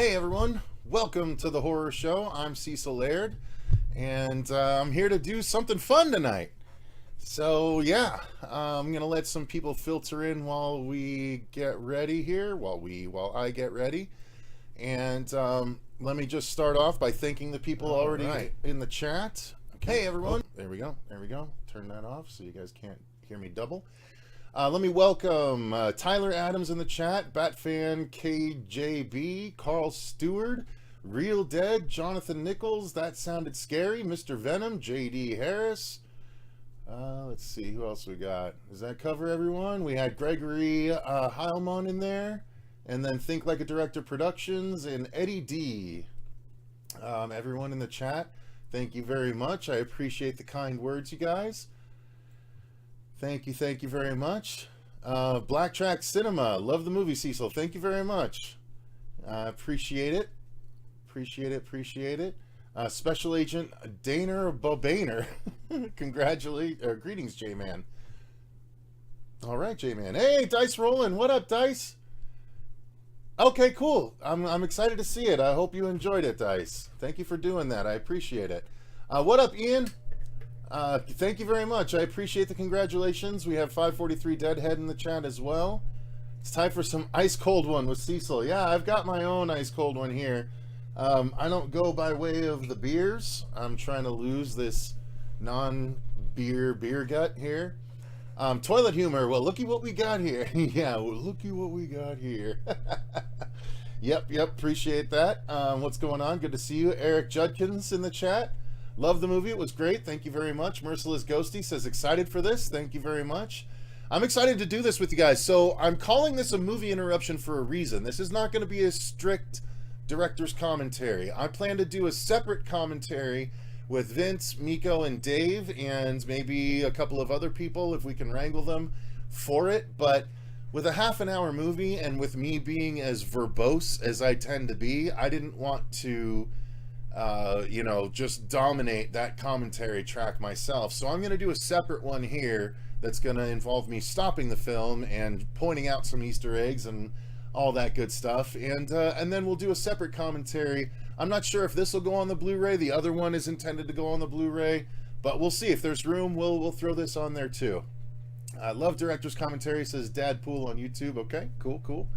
Hey everyone, welcome to the horror show. I'm Cecil Laird, and I'm here to do something fun tonight. So yeah, I'm gonna let some people filter in while we get ready here, while I get ready, and let me just start off by thanking the people already in the chat. Okay. Hey everyone, there we go. Turn that off so you guys can't hear me double. Let me welcome Tyler Adams in the chat, Batfan KJB, Carl Stewart, Real Dead, Jonathan Nichols, That Sounded Scary, Mr. Venom, JD Harris. Let's see, who else we got? Does that cover everyone? We had Gregory Heilman in there, and then Think Like a Director Productions, and Eddie D. Everyone in the chat, thank you very much. I appreciate the kind words, you guys. Thank you very much. Black Track Cinema, love the movie, Cecil. Thank you very much. Appreciate it. Appreciate it. Special Agent Daner Bobaner, greetings, J-Man. All right, J-Man. Hey, Dice Rollin', what up, Dice? Okay, cool. I'm excited to see it. I hope you enjoyed it, Dice. Thank you for doing that. I appreciate it. What up, Ian? Thank you very much. I appreciate the congratulations. We have 543 Deadhead in the chat as well. It's time for some ice cold one with Cecil. Yeah, I've got my own ice cold one here. I don't go by way of the beers. I'm trying to lose this non-beer beer gut here. Toilet humor. Well, looky what we got here. Yeah, well, looky what we got here. Yep. Appreciate that. What's going on? Good to see you. Eric Judkins in the chat. Love the movie. It was great. Thank you very much. Merciless Ghosty says excited for this. Thank you very much. I'm excited to do this with you guys. So I'm calling this a movie interruption for a reason. This is not going to be a strict director's commentary. I plan to do a separate commentary with Vince, Miko, and Dave, and maybe a couple of other people if we can wrangle them for it. But with a half an hour movie and with me being as verbose as I tend to be, I didn't want to just dominate that commentary track myself. So I'm going to do a separate one here that's going to involve me stopping the film and pointing out some Easter eggs and all that good stuff. And then we'll do a separate commentary. I'm not sure if this will go on the Blu-ray. The other one is intended to go on the Blu-ray, but we'll see. If there's room, we'll throw this on there too. I love director's commentary, says Dad Pool on YouTube. Okay, cool.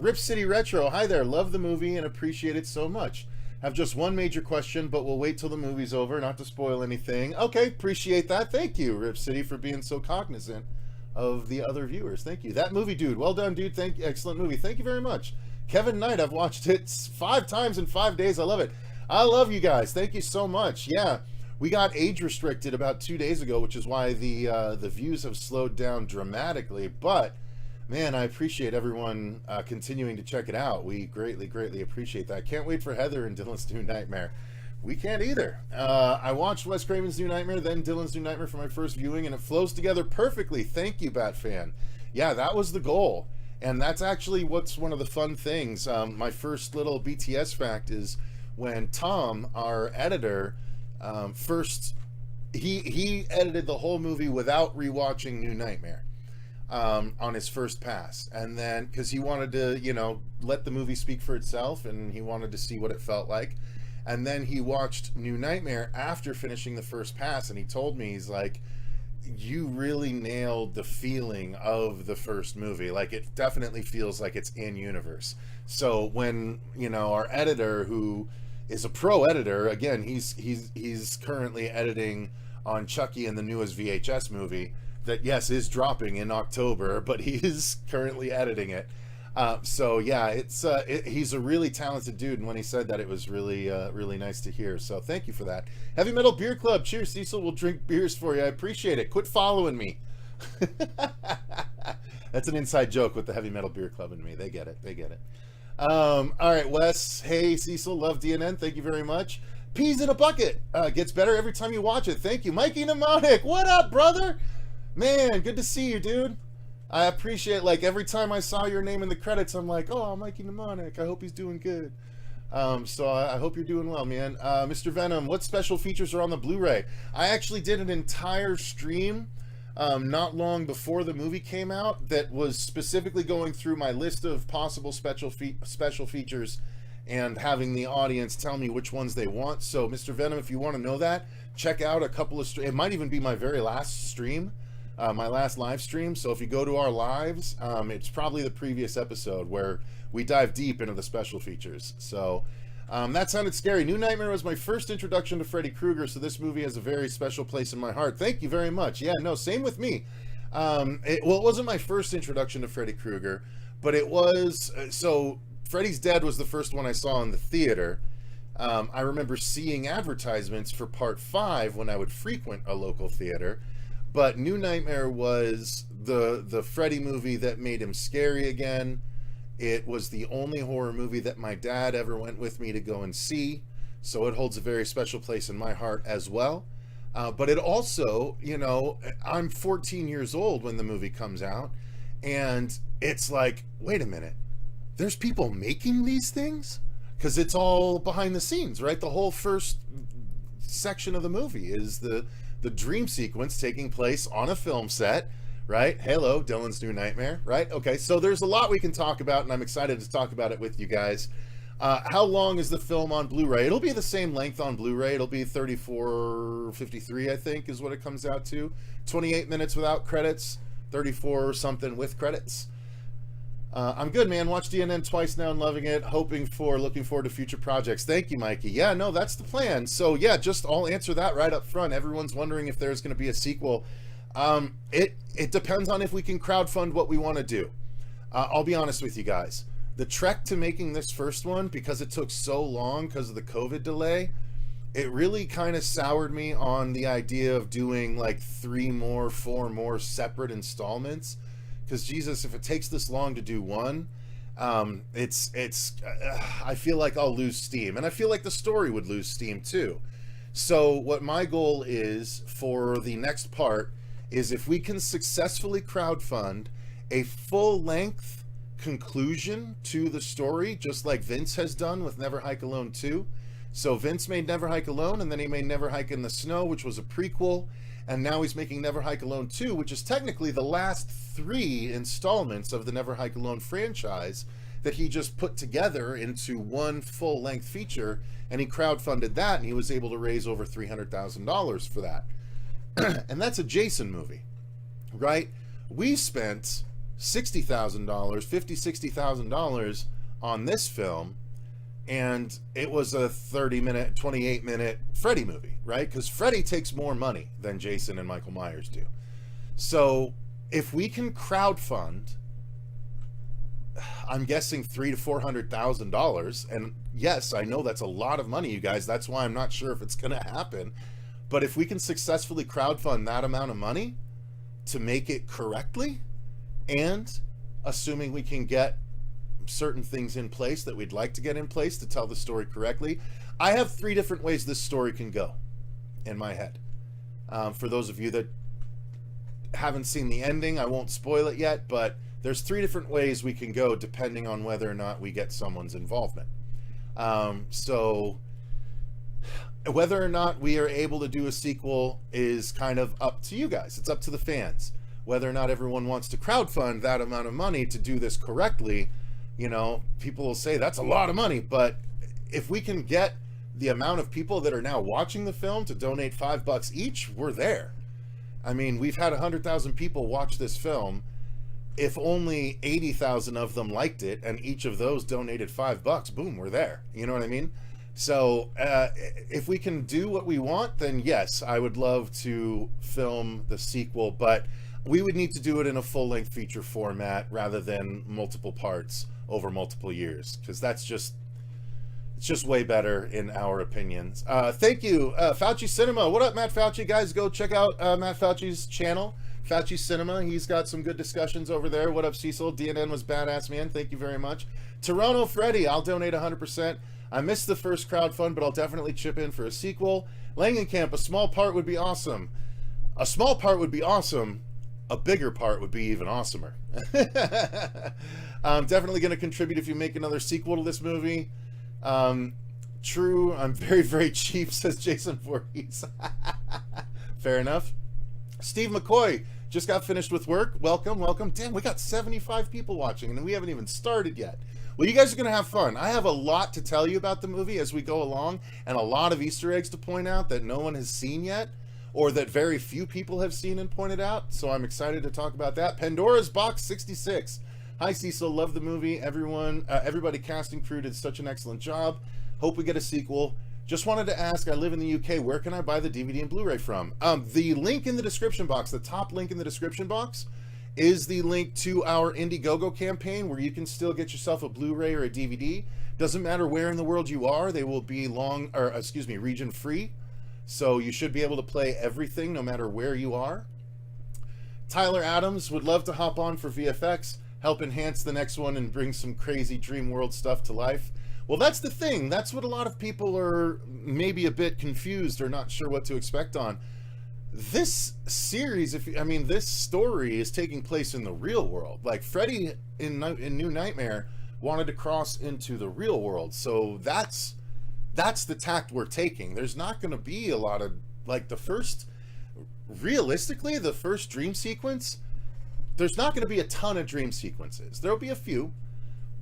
Rip City Retro, hi there. Love the movie and appreciate it so much. Have just one major question, but we'll wait till the movie's over, not to spoil anything. Okay, appreciate that. Thank you, Rip City, for being so cognizant of the other viewers. Thank you. That movie, dude. Well done, dude. Excellent movie. Thank you very much. Kevin Knight, I've watched it 5 times in 5 days. I love it. I love you guys. Thank you so much. Yeah, we got age restricted about 2 days ago, which is why the views have slowed down dramatically. But man, I appreciate everyone continuing to check it out. We greatly appreciate that. Can't wait for Heather and Dylan's New Nightmare. We can't either. I watched Wes Craven's New Nightmare, then Dylan's New Nightmare for my first viewing, and it flows together perfectly. Thank you, Batfan. Yeah, that was the goal. And that's actually what's one of the fun things. My first little BTS fact is when Tom, our editor, he edited the whole movie without rewatching New Nightmare. On his first pass, and then because he wanted to let the movie speak for itself, and he wanted to see what it felt like, and then he watched New Nightmare after finishing the first pass, and he told me, he's like, you really nailed the feeling of the first movie. Like, it definitely feels like it's in universe. So when our editor, who is a pro editor, again, he's currently editing on Chucky and the newest VHS movie that, yes, is dropping in October, but he is currently editing it. So yeah, he's a really talented dude, and when he said that, it was really nice to hear. So thank you for that. Heavy Metal Beer Club, cheers, Cecil. We'll drink beers for you. I appreciate it. Quit following me. That's an inside joke with the Heavy Metal Beer Club and me. They get it. All right, Wes. Hey, Cecil. Love DNN. Thank you very much. Peas in a Bucket gets better every time you watch it. Thank you, Mikey Mnemonic. What up, brother? Man, good to see you, dude. I appreciate, every time I saw your name in the credits, I'm like, oh, Mikey Mnemonic, I hope he's doing good. So I hope you're doing well, man. Mr. Venom, what special features are on the Blu-ray? I actually did an entire stream not long before the movie came out that was specifically going through my list of possible special features and having the audience tell me which ones they want. So, Mr. Venom, if you want to know that, check out a couple of it might even be my very last stream, my last live stream. So if you go to our lives, it's probably the previous episode where we dive deep into the special features. So that sounded scary. New Nightmare was my first introduction to Freddy Krueger, so this movie has a very special place in my heart. Thank you very much. Yeah, no, same with me. It wasn't my first introduction to Freddy Krueger, but it was, so Freddy's Dead was the first one I saw in the theater. I remember seeing advertisements for part 5 when I would frequent a local theater, but New Nightmare was the Freddy movie that made him scary again. It was the only horror movie that my dad ever went with me to go and see, so it holds a very special place in my heart as well. But it also, you know, I'm 14 years old when the movie comes out, and it's like, wait a minute, there's people making these things? Because it's all behind the scenes, right? The whole first section of the movie is the dream sequence taking place on a film set, right? Hello, Dylan's New Nightmare, right? Okay, so there's a lot we can talk about, and I'm excited to talk about it with you guys. How long is the film on Blu-ray? It'll be the same length on Blu-ray. It'll be 34.53, I think, is what it comes out to. 28 minutes without credits, 34 or something with credits. I'm good, man. Watched DNN twice now and loving it. Looking forward to future projects. Thank you, Mikey. Yeah, no, that's the plan. So yeah, I'll answer that right up front. Everyone's wondering if there's going to be a sequel. It depends on if we can crowdfund what we want to do. I'll be honest with you guys. The trek to making this first one, because it took so long because of the COVID delay, it really kind of soured me on the idea of doing like 4 more separate installments. Because Jesus, if it takes this long to do one, I feel like I'll lose steam, and I feel like the story would lose steam too. So what my goal is for the next part is if we can successfully crowdfund a full-length conclusion to the story, just like Vince has done with Never Hike Alone 2. So Vince made Never Hike Alone, and then he made Never Hike in the Snow, which was a prequel. And now he's making Never Hike Alone 2, which is technically the last 3 installments of the Never Hike Alone franchise that he just put together into one full-length feature, and he crowdfunded that, and he was able to raise over $300,000 for that. And that's a Jason movie, right? We spent $60,000, $60,000 on this film, and it was a 30-minute, 28-minute Freddy movie, right? Because Freddy takes more money than Jason and Michael Myers do. So if we can crowdfund, I'm guessing $300,000 to $400,000, and yes, I know that's a lot of money, you guys. That's why I'm not sure if it's going to happen. But if we can successfully crowdfund that amount of money to make it correctly, and assuming we can get certain things in place that we'd like to get in place to tell the story correctly, I have 3 different ways this story can go in my head. For those of you that haven't seen the ending, I won't spoil it yet, but there's 3 different ways we can go depending on whether or not we get someone's involvement. So whether or not we are able to do a sequel is kind of up to you guys. It's up to the fans. Whether or not everyone wants to crowdfund that amount of money to do this correctly, you know, people will say that's a lot of money, but if we can get the amount of people that are now watching the film to donate $5 each, we're there. I mean, we've had 100,000 people watch this film. If only 80,000 of them liked it and each of those donated $5, boom, we're there. You know what I mean? So if we can do what we want, then yes, I would love to film the sequel, but we would need to do it in a full-length feature format rather than multiple parts over multiple years, because it's just way better in our opinions. Thank you, Fauci Cinema. What up, Matt Fauci? Guys, go check out Matt Fauci's channel, Fauci Cinema. He's got some good discussions over there. What up, Cecil? DNN was badass, man. Thank you very much. Toronto Freddy, I'll donate 100%. I missed the first crowdfund, but I'll definitely chip in for a sequel. Langenkamp, a small part would be awesome. A small part would be awesome. A bigger part would be even awesomer. I'm definitely going to contribute if you make another sequel to this movie. True, I'm very, very cheap, says Jason Voorhees. Fair enough. Steve McCoy just got finished with work. Welcome, welcome. Damn, we got 75 people watching, and we haven't even started yet. Well, you guys are going to have fun. I have a lot to tell you about the movie as we go along, and a lot of Easter eggs to point out that no one has seen yet, or that very few people have seen and pointed out. So I'm excited to talk about that. Pandora's Box 66. Hi, Cecil. Love the movie. Everybody cast and crew did such an excellent job. Hope we get a sequel. Just wanted to ask, I live in the UK. Where can I buy the DVD and Blu-ray from? The link in the description box, the top link in the description box, is the link to our Indiegogo campaign, where you can still get yourself a Blu-ray or a DVD. Doesn't matter where in the world you are, they will be region free. So you should be able to play everything no matter where you are. Tyler Adams would love to hop on for VFX, help enhance the next one and bring some crazy dream world stuff to life. Well, that's the thing. That's what a lot of people are maybe a bit confused or not sure what to expect on. This series, this story is taking place in the real world. Like Freddy in New Nightmare wanted to cross into the real world. So that's the tact we're taking. There's not going to be a lot of, like, realistically, the first dream sequence, there's not going to be a ton of dream sequences. There'll be a few,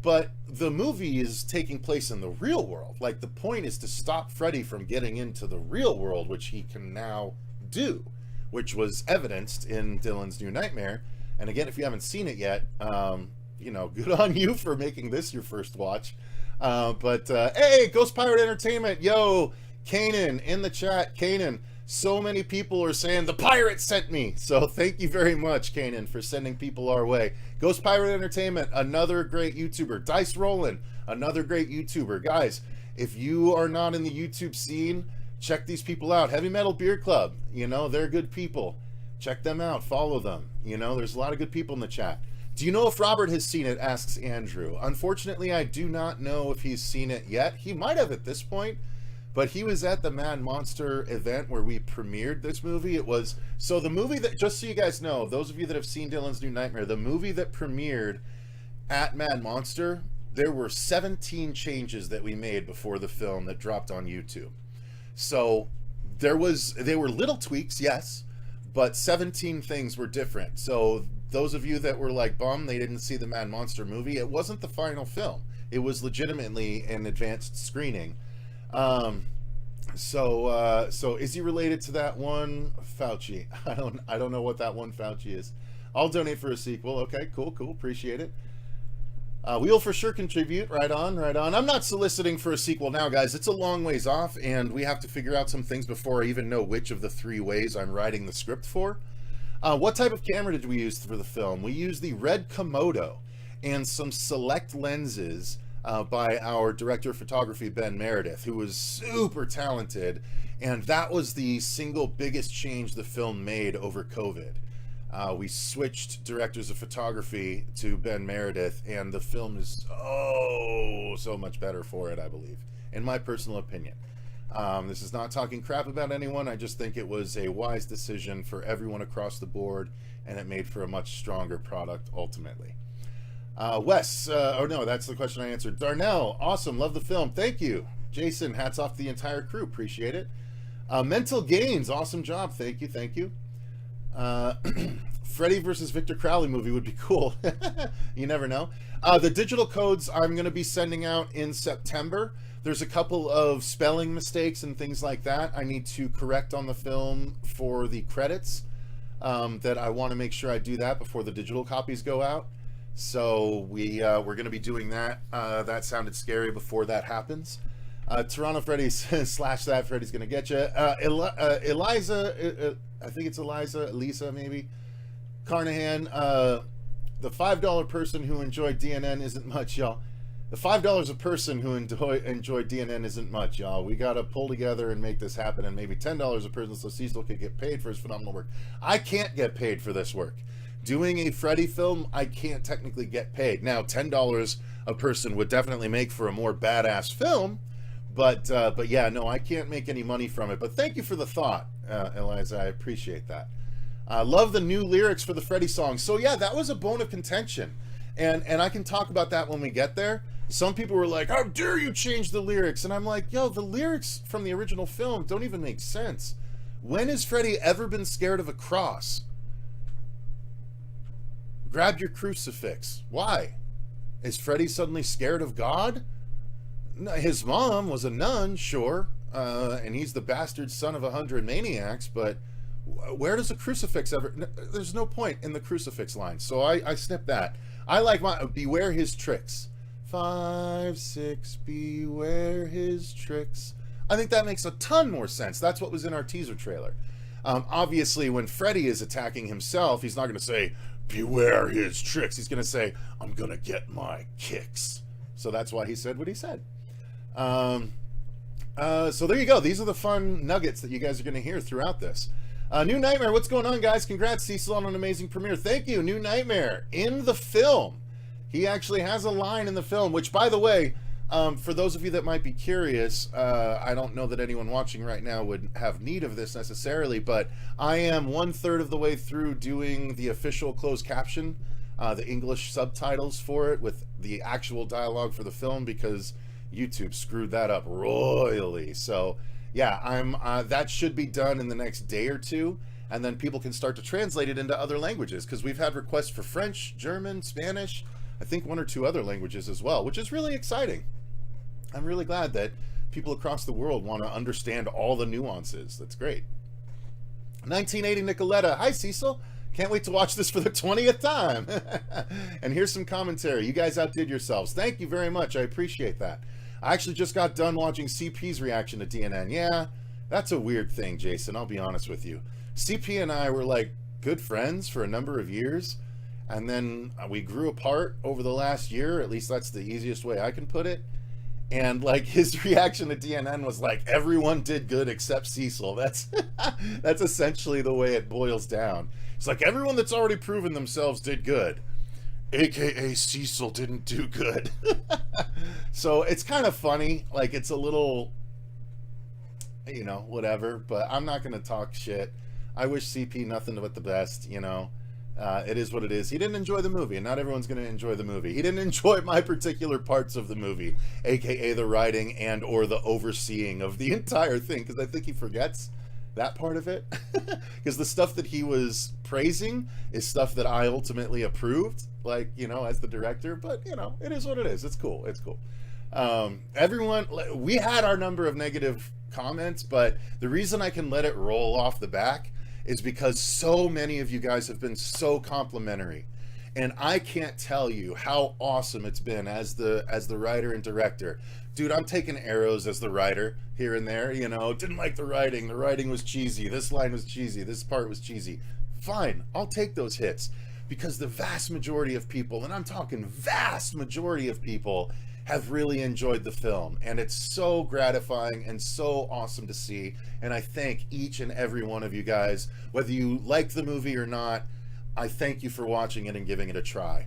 but the movie is taking place in the real world. Like, the point is to stop Freddy from getting into the real world, which he can now do, which was evidenced in Dylan's New Nightmare. And again, if you haven't seen it yet, good on you for making this your first watch. Hey, Ghost Pirate Entertainment, yo, Kanan in the chat. Kanan, so many people are saying the pirate sent me, so thank you very much, Kanan, for sending people our way. Ghost Pirate Entertainment, another great YouTuber. Dice Rollin', another great YouTuber. Guys, if you are not in the YouTube scene, check these people out. Heavy Metal Beer Club, they're good people. Check them out, follow them. There's a lot of good people in the chat. Do you know if Robert has seen it, asks Andrew. Unfortunately, I do not know if he's seen it yet. He might have at this point, but he was at the Mad Monster event where we premiered this movie. So the movie that, just so you guys know, those of you that have seen Dylan's New Nightmare, the movie that premiered at Mad Monster, there were 17 changes that we made before the film that dropped on YouTube. So they were little tweaks, yes, but 17 things were different. So those of you that were like bummed they didn't see the Mad Monster movie, it wasn't the final film. It was legitimately an advanced screening. So is he related to that one Fauci? I don't know what that one Fauci is. I'll donate for a sequel. Okay, cool, appreciate it. We'll for sure contribute. Right on. I'm not soliciting for a sequel now, guys. It's a long ways off, and we have to figure out some things before I even know which of the 3 ways I'm writing the script for. What type of camera did we use for the film? We used the Red Komodo and some select lenses by our director of photography, Ben Meredith, who was super talented, and that was the single biggest change the film made over COVID. We switched directors of photography to Ben Meredith, and the film is so much better for it, I believe, in my personal opinion. This is not talking crap about anyone. I just think it was a wise decision for everyone across the board, and it made for a much stronger product ultimately. Wes, that's the question I answered. Darnell, awesome, love the film, thank you. Jason, hats off to the entire crew, appreciate it. Mental Gains, awesome job, thank you. Freddy versus Victor Crowley movie would be cool. You never know. The digital codes I'm going to be sending out in September. There's a couple of spelling mistakes and things like that I need to correct on the film for the credits, that I want to make sure I do that before the digital copies go out. So we're going to be doing that. That sounded scary before that happens. Toronto Freddy slash that Freddy's going to get you. Eliza, I think it's Elisa maybe. Carnahan, the $5 person who enjoyed DNN isn't much, y'all. The $5 a person who enjoyed DNN isn't much, y'all. We got to pull together and make this happen, and maybe $10 a person so Cecil could get paid for his phenomenal work. I can't get paid for this work. Doing a Freddy film, I can't technically get paid. Now, $10 a person would definitely make for a more badass film, but yeah, no, I can't make any money from it. But thank you for the thought, Eliza. I appreciate that. Love the new lyrics for the Freddy song. So yeah, that was a bone of contention, and I can talk about that when we get there. Some people were like, how dare you change the lyrics? And I'm like, yo, the lyrics from the original film don't even make sense. When has Freddy ever been scared of a cross? Grab your crucifix. Why? Is Freddy suddenly scared of God? No, his mom was a nun, sure, and he's the bastard son of 100 maniacs, but where does the crucifix ever... There's no point in the crucifix line, so I snipped that. I like my... Beware his tricks. 5, 6, beware his tricks. I think that makes a ton more sense. That's what was in our teaser trailer. Obviously, when Freddy is attacking himself, he's not going to say, beware his tricks. He's going to say, I'm going to get my kicks. So that's why he said what he said. So there you go. These are the fun nuggets that you guys are going to hear throughout this. New Nightmare, what's going on, guys? Congrats, Cecil, on an amazing premiere. Thank you, New Nightmare, in the film. He actually has a line in the film, which, by the way, for those of you that might be curious, I don't know that anyone watching right now would have need of this necessarily, but I am 1/3 of the way through doing the official closed caption, the English subtitles for it with the actual dialogue for the film, because YouTube screwed that up royally. So yeah, I'm that should be done in the next day or two, and then people can start to translate it into other languages, because we've had requests for French, German, Spanish, I think 1 or 2 other languages as well, which is really exciting. I'm really glad that people across the world want to understand all the nuances. That's great. 1980 Nicoletta. Hi, Cecil. Can't wait to watch this for the 20th time. And here's some commentary. You guys outdid yourselves. Thank you very much. I appreciate that. I actually just got done watching CP's reaction to DNN. Yeah, that's a weird thing, Jason. I'll be honest with you. CP and I were like good friends for a number of years. And then we grew apart over the last year. At least that's the easiest way I can put it. And like his reaction to DNN was like, everyone did good except Cecil. That's that's essentially the way it boils down. It's like everyone that's already proven themselves did good, aka Cecil didn't do good. So it's kind of funny. Like, it's a little, you know, whatever. But I'm not going to talk shit. I wish CP nothing but the best, you know. It is what it is. He didn't enjoy the movie, and not everyone's going to enjoy the movie. He didn't enjoy my particular parts of the movie, aka the writing and or the overseeing of the entire thing, because I think he forgets that part of it. Because the stuff that he was praising is stuff that I ultimately approved, like, you know, as the director. But, you know, it is what it is. It's cool. It's cool. Everyone, we had our number of negative comments, but the reason I can let it roll off the back is because so many of you guys have been so complimentary, and I can't tell you how awesome it's been as the writer and director. Dude, I'm taking arrows as the writer here and there, you know. Didn't like the writing was cheesy, this line was cheesy, this part was cheesy. Fine, I'll take those hits, because the vast majority of people, and I'm talking vast majority of people, have really enjoyed the film, and it's so gratifying and so awesome to see. And I thank each and every one of you guys, whether you like the movie or not. I thank you for watching it and giving it a try.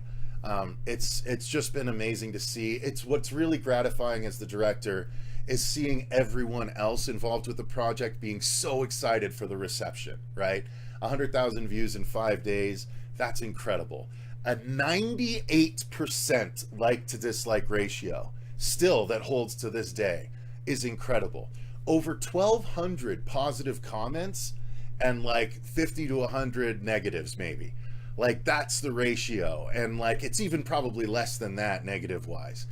It's just been amazing to see. It's what's really gratifying as the director is seeing everyone else involved with the project being so excited for the reception, right? 100,000 views in 5 days, that's incredible. A 98% like to dislike ratio, still, that holds to this day, is incredible. Over 1,200 positive comments and like 50 to 100 negatives, maybe. Like, that's the ratio. And like, it's even probably less than that negative wise.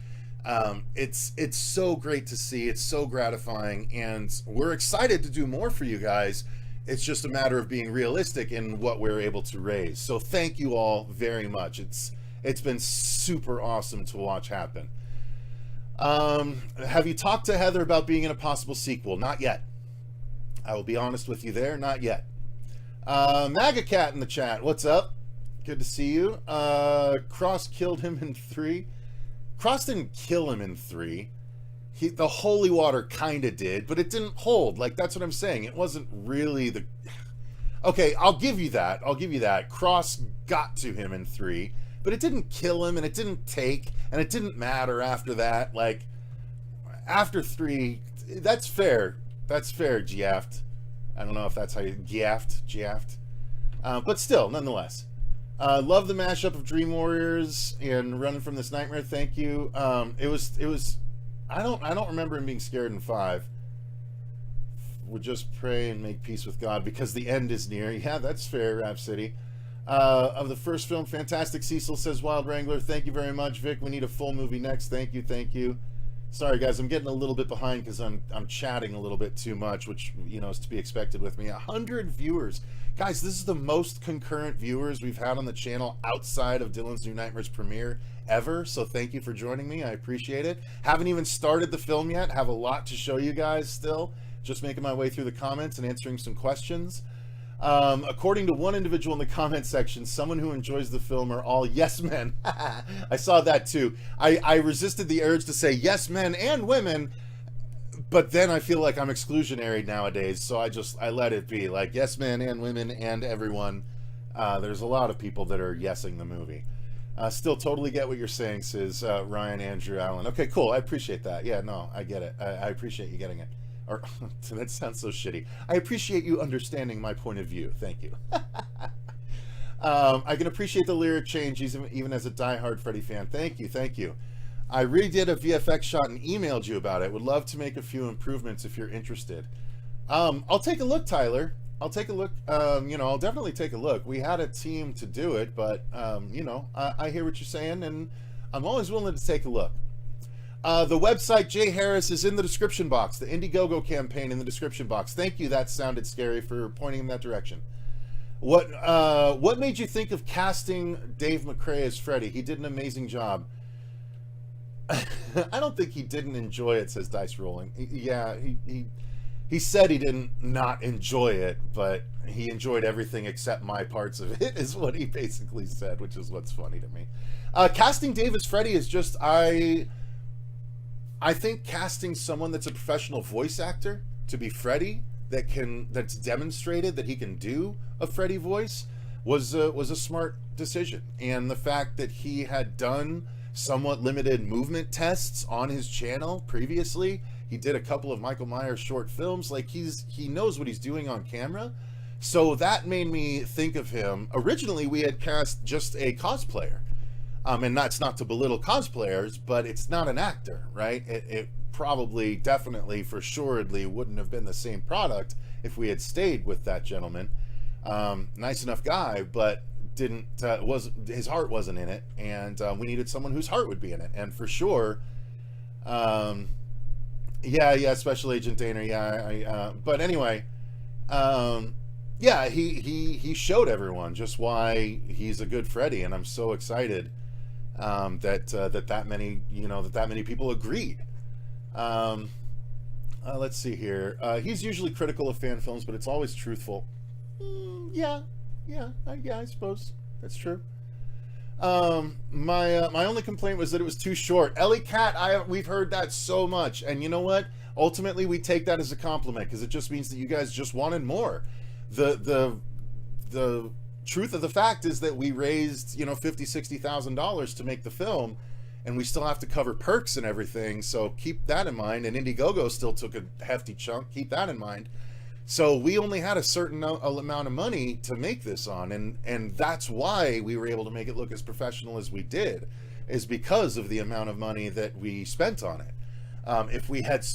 It's so great to see. It's so gratifying, and we're excited to do more for you guys. It's just a matter of being realistic in what we're able to raise. So thank you all very much. It's been super awesome to watch happen. Have you talked to Heather about being in a possible sequel? Not yet. I will be honest with you there. Not yet. MAGA Cat in the chat. What's up? Good to see you. Cross killed him in 3. Cross didn't kill him in 3. The holy water kind of did, but it didn't hold. Like, that's what I'm saying. It wasn't really the... Okay, I'll give you that. I'll give you that. Cross got to him in 3, but it didn't kill him, and it didn't take, and it didn't matter after that. Like, after 3, that's fair. That's fair, Giaft. I don't know if that's how you... Giaft. But still, nonetheless. Love the mashup of Dream Warriors and Running from This Nightmare. Thank you. It was... I don't remember him being scared in 5. Would just pray and make peace with God because the end is near. Yeah, that's fair, Rhapsody. of the first film. Fantastic, Cecil says Wild Wrangler. Thank you very much, Vic. We need a full movie next. Thank you, thank you. Sorry, guys, I'm getting a little bit behind because I'm chatting a little bit too much, which, you know, is to be expected with me. 100 viewers. Guys, this is the most concurrent viewers we've had on the channel outside of Dylan's New Nightmares premiere ever, so thank you for joining me. I appreciate it. Haven't even started the film yet. Have a lot to show you guys still. Just making my way through the comments and answering some questions. According to one individual in the comment section, someone who enjoys the film are all yes men. I saw that too. I resisted the urge to say yes men and women, but then I feel like I'm exclusionary nowadays, so I let it be. Like, yes men and women and everyone. There's a lot of people that are yesing the movie. Still totally get what you're saying, says Ryan Andrew Allen. Okay, cool. I appreciate that. Yeah, no, I get it. I appreciate you getting it. Or that sounds so shitty. I appreciate you understanding my point of view. Thank you. I can appreciate the lyric change even as a diehard Freddy fan. Thank you, thank you. I redid a VFX shot and emailed you about it. Would love to make a few improvements if you're interested. I'll take a look, Tyler. I'll take a look. You know, I'll definitely take a look. We had a team to do it, but you know, I hear what you're saying, and I'm always willing to take a look. The website, Jay Harris, is in the description box. The Indiegogo campaign in the description box. Thank you, That Sounded Scary, for pointing in that direction. What made you think of casting Dave McCrae as Freddy? He did an amazing job. I don't think he didn't enjoy it, says Dice Rolling. Yeah, he said he didn't not enjoy it, but he enjoyed everything except my parts of it, is what he basically said, which is what's funny to me. Casting Dave as Freddy is just, I think casting someone that's a professional voice actor to be Freddy, that's demonstrated that he can do a Freddy voice, was a smart decision. And the fact that he had done somewhat limited movement tests on his channel previously, he did a couple of Michael Myers short films, like he knows what he's doing on camera. So that made me think of him. Originally, we had cast just a cosplayer. And that's not to belittle cosplayers, but it's not an actor, right? It probably, definitely, for suredly wouldn't have been the same product if we had stayed with that gentleman. Nice enough guy, but his heart wasn't in it, and we needed someone whose heart would be in it. And for sure, yeah, Special Agent Daner, yeah. But anyway, yeah, he showed everyone just why he's a good Freddy, and I'm so excited that many people agreed. Let's see here. He's usually critical of fan films, but it's always truthful. Yeah, I suppose that's true. My only complaint was that it was too short. Ellie Cat, we've heard that so much, and you know what? Ultimately, we take that as a compliment because it just means that you guys just wanted more. The truth of the fact is that we raised, $50,000-$60,000 to make the film, and we still have to cover perks and everything. So keep that in mind. And Indiegogo still took a hefty chunk. Keep that in mind. So we only had a certain amount of money to make this on, and that's why we were able to make it look as professional as we did, is because of the amount of money that we spent on it. If we had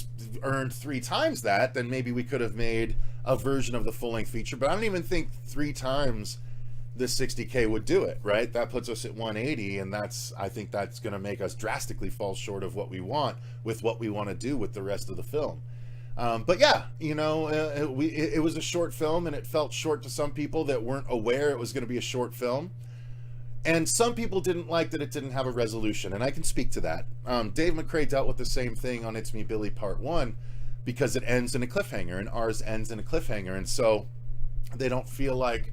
earned 3 times that, then maybe we could have made a version of the full-length feature, but I don't even think 3 times the 60K would do it, right? That puts us at 180, and I think that's going to make us drastically fall short of what we want with what we want to do with the rest of the film. But yeah, it was a short film, and it felt short to some people that weren't aware it was going to be a short film. And some people didn't like that it didn't have a resolution, and I can speak to that. Dave McCrae dealt with the same thing on It's Me, Billy Part 1, because it ends in a cliffhanger, and ours ends in a cliffhanger, and so they don't feel like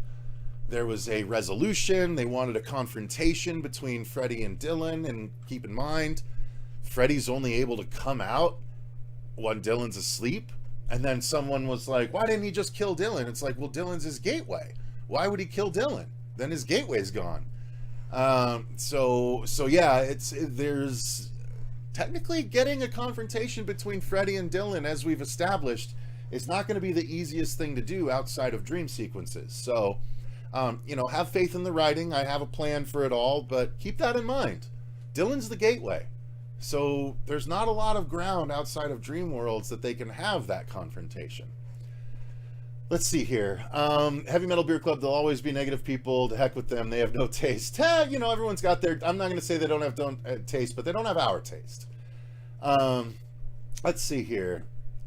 there was a resolution. They wanted a confrontation between Freddy and Dylan, and keep in mind, Freddy's only able to come out when Dylan's asleep, and then someone was like, why didn't he just kill Dylan? It's like, well, Dylan's his gateway. Why would he kill Dylan? Then his gateway's gone. So yeah, there's technically getting a confrontation between Freddy and Dylan, as we've established, is not going to be the easiest thing to do outside of dream sequences. So, have faith in the writing. I have a plan for it all, but keep that in mind. Dylan's the gateway. So there's not a lot of ground outside of dream worlds that they can have that confrontation. Let's see here. Heavy Metal Beer Club, they'll always be negative people. To heck with them. They have no taste. You know, everyone's got their... I'm not going to say they don't have taste, but they don't have our taste. Let's see here.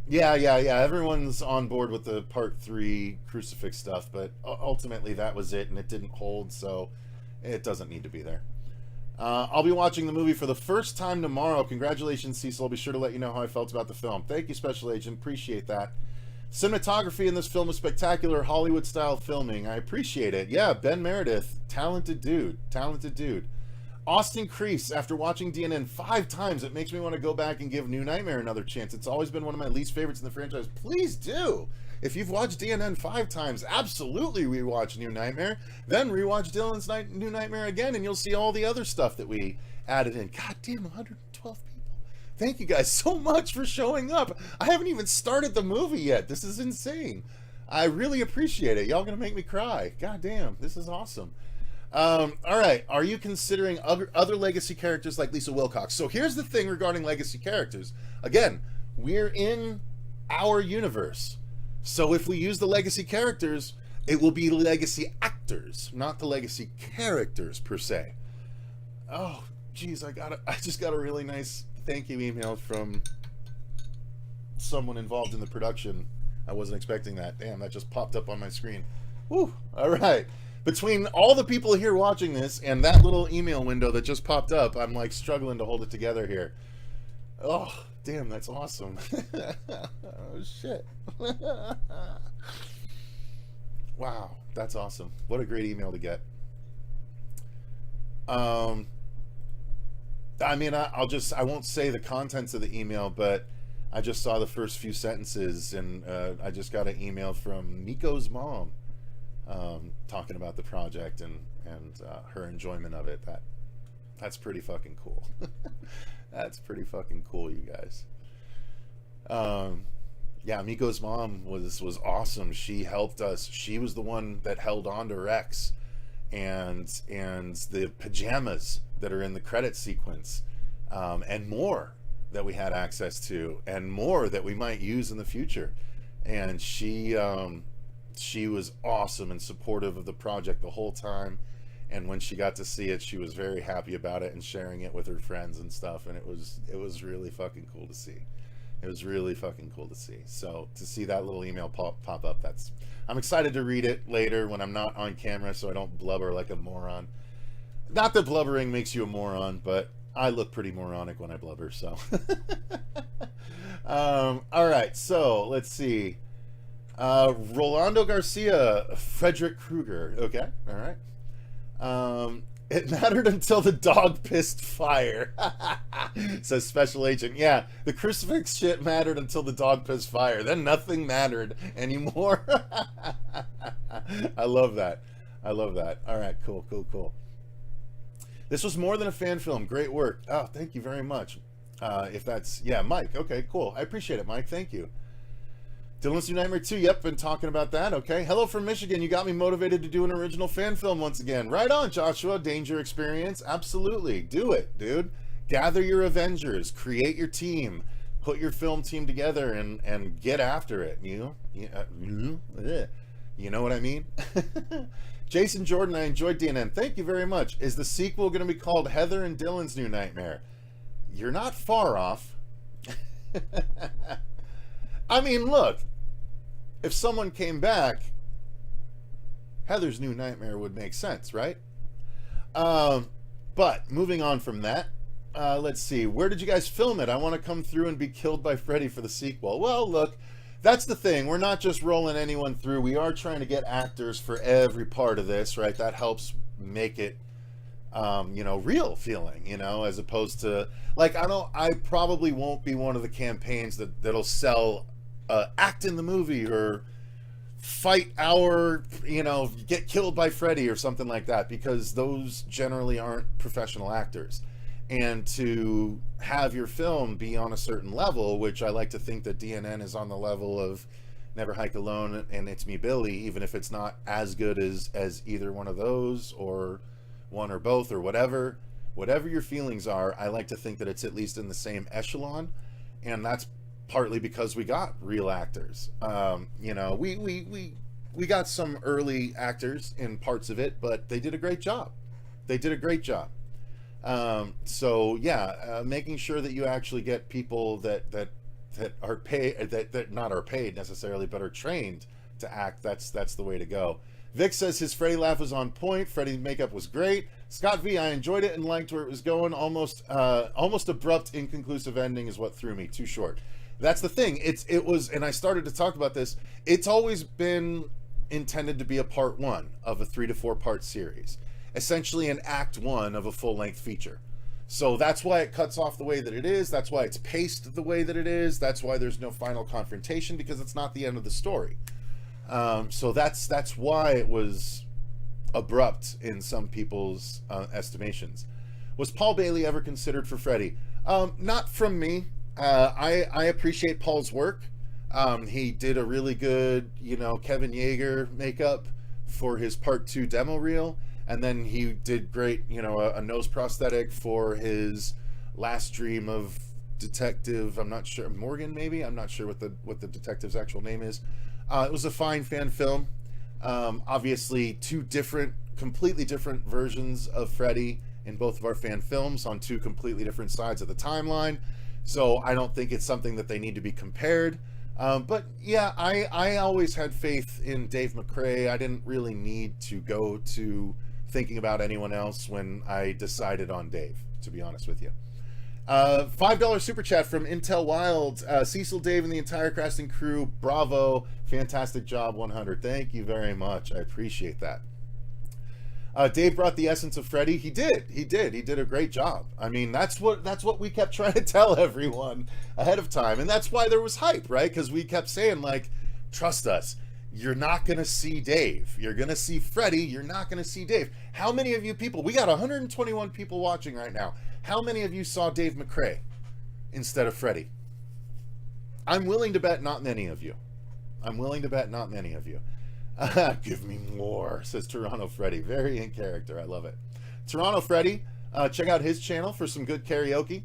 Yeah. Everyone's on board with the Part 3 crucifix stuff, but ultimately that was it, and it didn't hold, so it doesn't need to be there. I'll be watching the movie for the first time tomorrow. Congratulations, Cecil. I'll be sure to let you know how I felt about the film. Thank you, Special Agent. Appreciate that. Cinematography in this film is spectacular, Hollywood-style filming. I appreciate it. Yeah, Ben Meredith, talented dude. Austin Crease, after watching DNN 5 times, it makes me want to go back and give New Nightmare another chance. It's always been one of my least favorites in the franchise. Please do. If you've watched DNN 5 times, absolutely rewatch New Nightmare. Then rewatch Dylan's New Nightmare again, and you'll see all the other stuff that we added in. God damn, 112 people. Thank you guys so much for showing up. I haven't even started the movie yet. This is insane. I really appreciate it. Y'all gonna make me cry. God damn, this is awesome. All right, are you considering other legacy characters like Lisa Wilcox? So here's the thing regarding legacy characters. Again, we're in our universe. So if we use the legacy characters, it will be legacy actors, not the legacy characters per se. Oh, geez, I just got a really nice thank you email from someone involved in the production. I wasn't expecting that. Damn, that just popped up on my screen. Whew. All right. Between all the people here watching this and that little email window that just popped up, I'm like struggling to hold it together here. Oh, damn, that's awesome. Oh, shit. Wow, that's awesome. What a great email to get. I mean, I won't say the contents of the email, but I just saw the first few sentences, and I just got an email from Nico's mom talking about the project and her enjoyment of it. That's pretty fucking cool. That's pretty fucking cool, you guys. Yeah, Miko's mom was awesome. She helped us. She was the one that held on to Rex and the pajamas that are in the credit sequence, and more that we had access to, and more that we might use in the future. And she was awesome and supportive of the project the whole time. And when she got to see it, she was very happy about it and sharing it with her friends and stuff. And it was really fucking cool to see. It was really fucking cool to see. So to see that little email pop up, I'm excited to read it later when I'm not on camera, so I don't blubber like a moron. Not that blubbering makes you a moron, but I look pretty moronic when I blubber, so. All right, so let's see. Rolando Garcia, Frederick Krueger. Okay, all right. It mattered until the dog pissed fire. Says Special Agent. Yeah, the crucifix shit mattered until the dog pissed fire. Then nothing mattered anymore. I love that. I love that. All right, cool. This was more than a fan film. Great work. Oh, thank you very much. If that's... Yeah, Mike. Okay, cool. I appreciate it, Mike. Thank you. Dylan's New Nightmare 2. Yep, been talking about that. Okay. Hello from Michigan. You got me motivated to do an original fan film once again. Right on, Joshua. Danger experience. Absolutely. Do it, dude. Gather your Avengers. Create your team. Put your film team together and get after it. You know what I mean? Jason Jordan, I enjoyed DNN. Thank you very much. Is the sequel going to be called Heather and Dylan's New Nightmare? You're not far off. I mean, look, if someone came back, Heather's New Nightmare would make sense, right? But moving on from that, let's see. Where did you guys film it? I want to come through and be killed by Freddy for the sequel. Well, look, that's the thing. We're not just rolling anyone through. We are trying to get actors for every part of this, right? That helps make it, real feeling, as opposed to, like, I probably won't be one of the campaigns that'll sell act in the movie or fight get killed by Freddy or something like that, because those generally aren't professional actors. And to have your film be on a certain level, which I like to think that DNN is on the level of Never Hike Alone and It's Me Billy, even if it's not as good as either one of those or one or both or whatever your feelings are, I like to think that it's at least in the same echelon. And that's partly because we got real actors. You know, we got some early actors in parts of it, but they did a great job. They did a great job. So yeah, making sure that you actually get people that are paid, that not are paid necessarily, but are trained to act. That's the way to go. Vic says his Freddy laugh was on point. Freddy's makeup was great. Scott V, I enjoyed it and liked where it was going. Almost abrupt, inconclusive ending is what threw me. Too short. That's the thing. It was, and I started to talk about this. It's always been intended to be a part one of a 3 to 4 part series, essentially an act one of a full length feature. So that's why it cuts off the way that it is. That's why it's paced the way that it is. That's why there's no final confrontation, because it's not the end of the story. So that's why it was abrupt in some people's estimations. Was Paul Bailey ever considered for Freddy? Not from me. I appreciate Paul's work. He did a really good, Kevin Yeager makeup for his part 2 demo reel, and then he did great, a nose prosthetic for his Last Dream of Detective. I'm not sure, Morgan maybe. I'm not sure what the detective's actual name is. It was a fine fan film. Obviously, 2 completely different versions of Freddy in both of our fan films on 2 completely different sides of the timeline. So I don't think it's something that they need to be compared. But yeah, I always had faith in Dave McCrae. I didn't really need to go to thinking about anyone else when I decided on Dave, to be honest with you. $5 super chat from Intel Wild. Cecil, Dave, and the entire cast and crew, bravo. Fantastic job, 100. Thank you very much. I appreciate that. Dave brought the essence of Freddy. He did a great job. I mean, that's what we kept trying to tell everyone ahead of time, and that's why there was hype, right? Because we kept saying, like, trust us, you're not gonna see Dave, you're gonna see Freddy, you're not gonna see Dave. How many of you people, we got 121 people watching right now, how many of you saw Dave McCrae instead of Freddy? I'm willing to bet not many of you. Give me more, says Toronto Freddy. Very in character. I love it. Toronto Freddy, check out his channel for some good karaoke.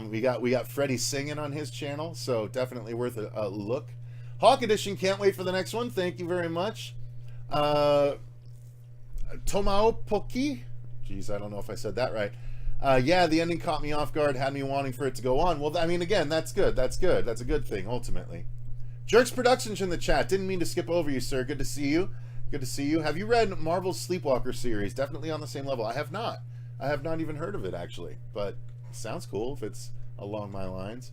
We got Freddy singing on his channel, so definitely worth a look. Hawk Edition, can't wait for the next one. Thank you very much. Tomao Poki. Jeez, I don't know if I said that right. Yeah, the ending caught me off guard, had me wanting for it to go on. Well, I mean, again, that's good. That's a good thing, ultimately. Jerks Productions in the chat. Didn't mean to skip over you, sir. Good to see you. Have you read Marvel's Sleepwalker series? Definitely on the same level. I have not. I have not even heard of it, actually. But sounds cool if it's along my lines.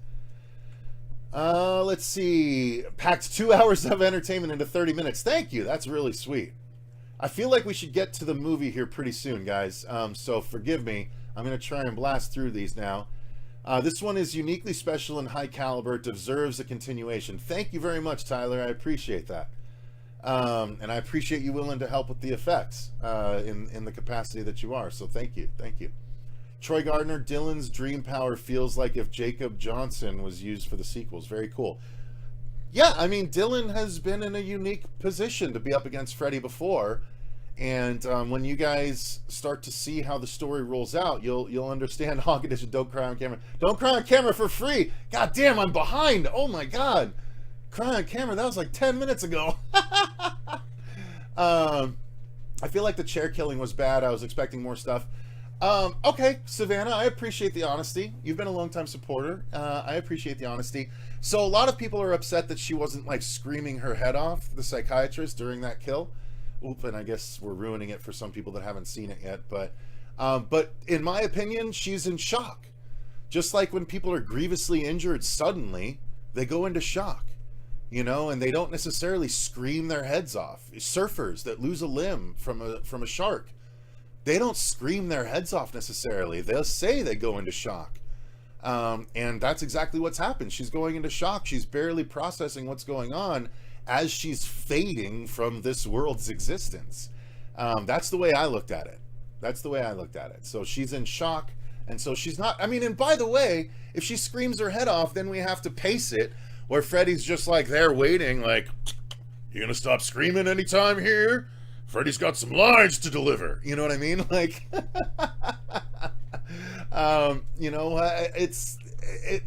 Let's see. Packed 2 hours of entertainment into 30 minutes. Thank you. That's really sweet. I feel like we should get to the movie here pretty soon, guys. So forgive me. I'm going to try and blast through these now. This one is uniquely special and high caliber. It deserves a continuation. Thank you very much, Tyler. I appreciate that. And I appreciate you willing to help with the effects in the capacity that you are. So thank you. Troy Gardner, Dylan's dream power feels like if Jacob Johnson was used for the sequels. Very cool. Yeah, I mean, Dylan has been in a unique position to be up against Freddy before. And when you guys start to see how the story rolls out, you'll understand. Hawk Edition, don't cry on camera. Don't cry on camera for free. God damn, I'm behind. Oh my God. Cry on camera, that was like 10 minutes ago. I feel like the chair killing was bad. I was expecting more stuff. Okay, Savannah, I appreciate the honesty. You've been a long-time supporter. I appreciate the honesty. So a lot of people are upset that she wasn't like screaming her head off, the psychiatrist, during that kill. Oop, and I guess we're ruining it for some people that haven't seen it yet. But in my opinion, she's in shock. Just like when people are grievously injured suddenly, they go into shock, and they don't necessarily scream their heads off. Surfers that lose a limb from a shark, they don't scream their heads off necessarily. They'll say they go into shock. And that's exactly what's happened. She's going into shock. She's barely processing what's going on as she's fading from this world's existence. That's the way I looked at it. So she's in shock, and so she's not, and by the way, if she screams her head off, then we have to pace it, where Freddy's just like there waiting, like, you gonna stop screaming anytime here? Freddy's got some lines to deliver. You know what I mean? Like,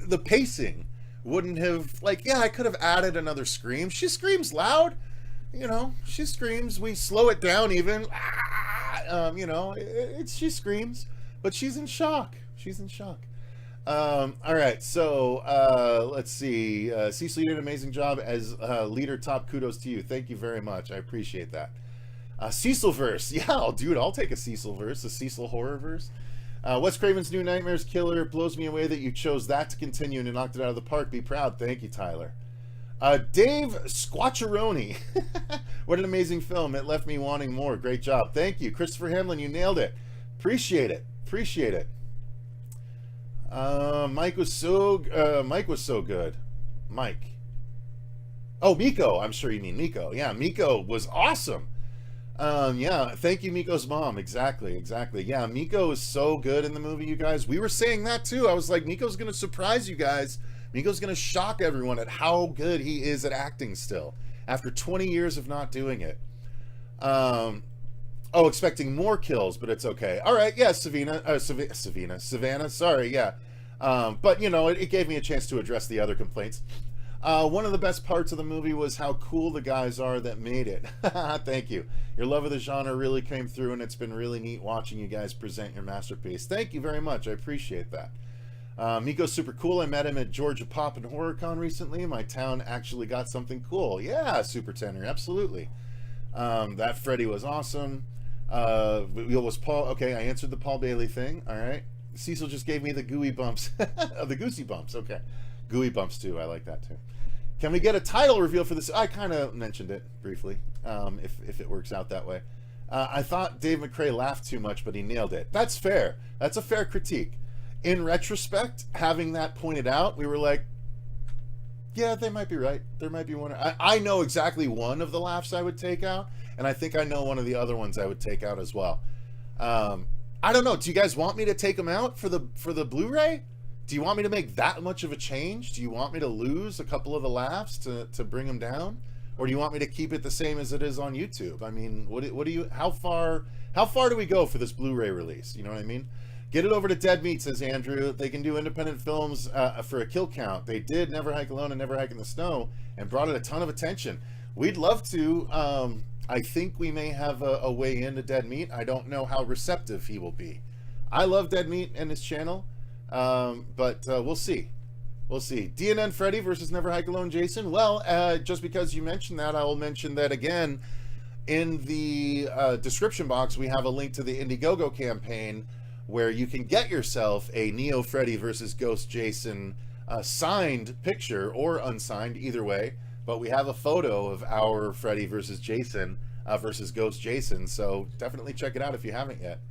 the pacing wouldn't have, like, yeah, I could have added another scream. She screams loud, you know, she screams. We slow it down even. You know, she screams, but she's in shock. She's in shock. All right, so let's see. Cecil, you did an amazing job as leader. Top kudos to you. Thank you very much. I appreciate that. Cecilverse. Yeah, dude, I'll take a Cecilverse, a Cecil horrorverse. Wes Craven's New Nightmares Killer. It blows me away that you chose that to continue and knocked it out of the park. Be proud. Thank you, Tyler. Dave Squatcheroni. What an amazing film. It left me wanting more. Great job. Thank you. Christopher Hamlin, you nailed it. Appreciate it. Appreciate it. Mike was so good. Mike. Oh, Miko. I'm sure you mean Miko. Yeah, Miko was awesome. Yeah, thank you, Miko's mom. Exactly. Yeah, Miko is so good in the movie, you guys. We were saying that too. I was like, Miko's gonna surprise you guys. Miko's gonna shock everyone at how good he is at acting still after 20 years of not doing it. Oh, expecting more kills, but it's okay. All right, yeah, Savannah. Sorry, yeah. But you know, it gave me a chance to address the other complaints. One of the best parts of the movie was how cool the guys are that made it. Thank you. Your love of the genre really came through, and it's been really neat watching you guys present your masterpiece. Thank you very much. I appreciate that. Miko's super cool. I met him at Georgia Pop and HorrorCon recently. My town actually got something cool. Yeah, Super Tenor. Absolutely. That Freddy was awesome. Was Paul. Okay, I answered the Paul Bailey thing. All right. Cecil just gave me the gooey bumps. The goosey bumps. Okay. Gooey bumps too. I like that too. Can we get a title reveal for this? I kind of mentioned it briefly, if it works out that way. I thought Dave McCrae laughed too much, but he nailed it. That's fair. That's a fair critique. In retrospect, having that pointed out, we were like, yeah, they might be right. There might be one. I know exactly one of the laughs I would take out, and I think I know one of the other ones I would take out as well. I don't know. Do you guys want me to take them out for the Blu-ray? Do you want me to make that much of a change? Do you want me to lose a couple of the laughs to bring them down? Or do you want me to keep it the same as it is on YouTube? I mean, what do you, how far do we go for this Blu-ray release? You know what I mean? Get it over to Dead Meat, says Andrew. They can do independent films for a kill count. They did Never Hike Alone and Never Hike in the Snow and brought it a ton of attention. We'd love to. I think we may have a way into Dead Meat. I don't know how receptive he will be. I love Dead Meat and his channel. But we'll see. We'll see. DNN Freddy versus Never Hike Alone Jason. Well, just because you mentioned that, I will mention that again. In the description box, we have a link to the Indiegogo campaign where you can get yourself a Neo Freddy versus Ghost Jason signed picture or unsigned, either way. But we have a photo of our Freddy versus Jason versus Ghost Jason. So definitely check it out if you haven't yet.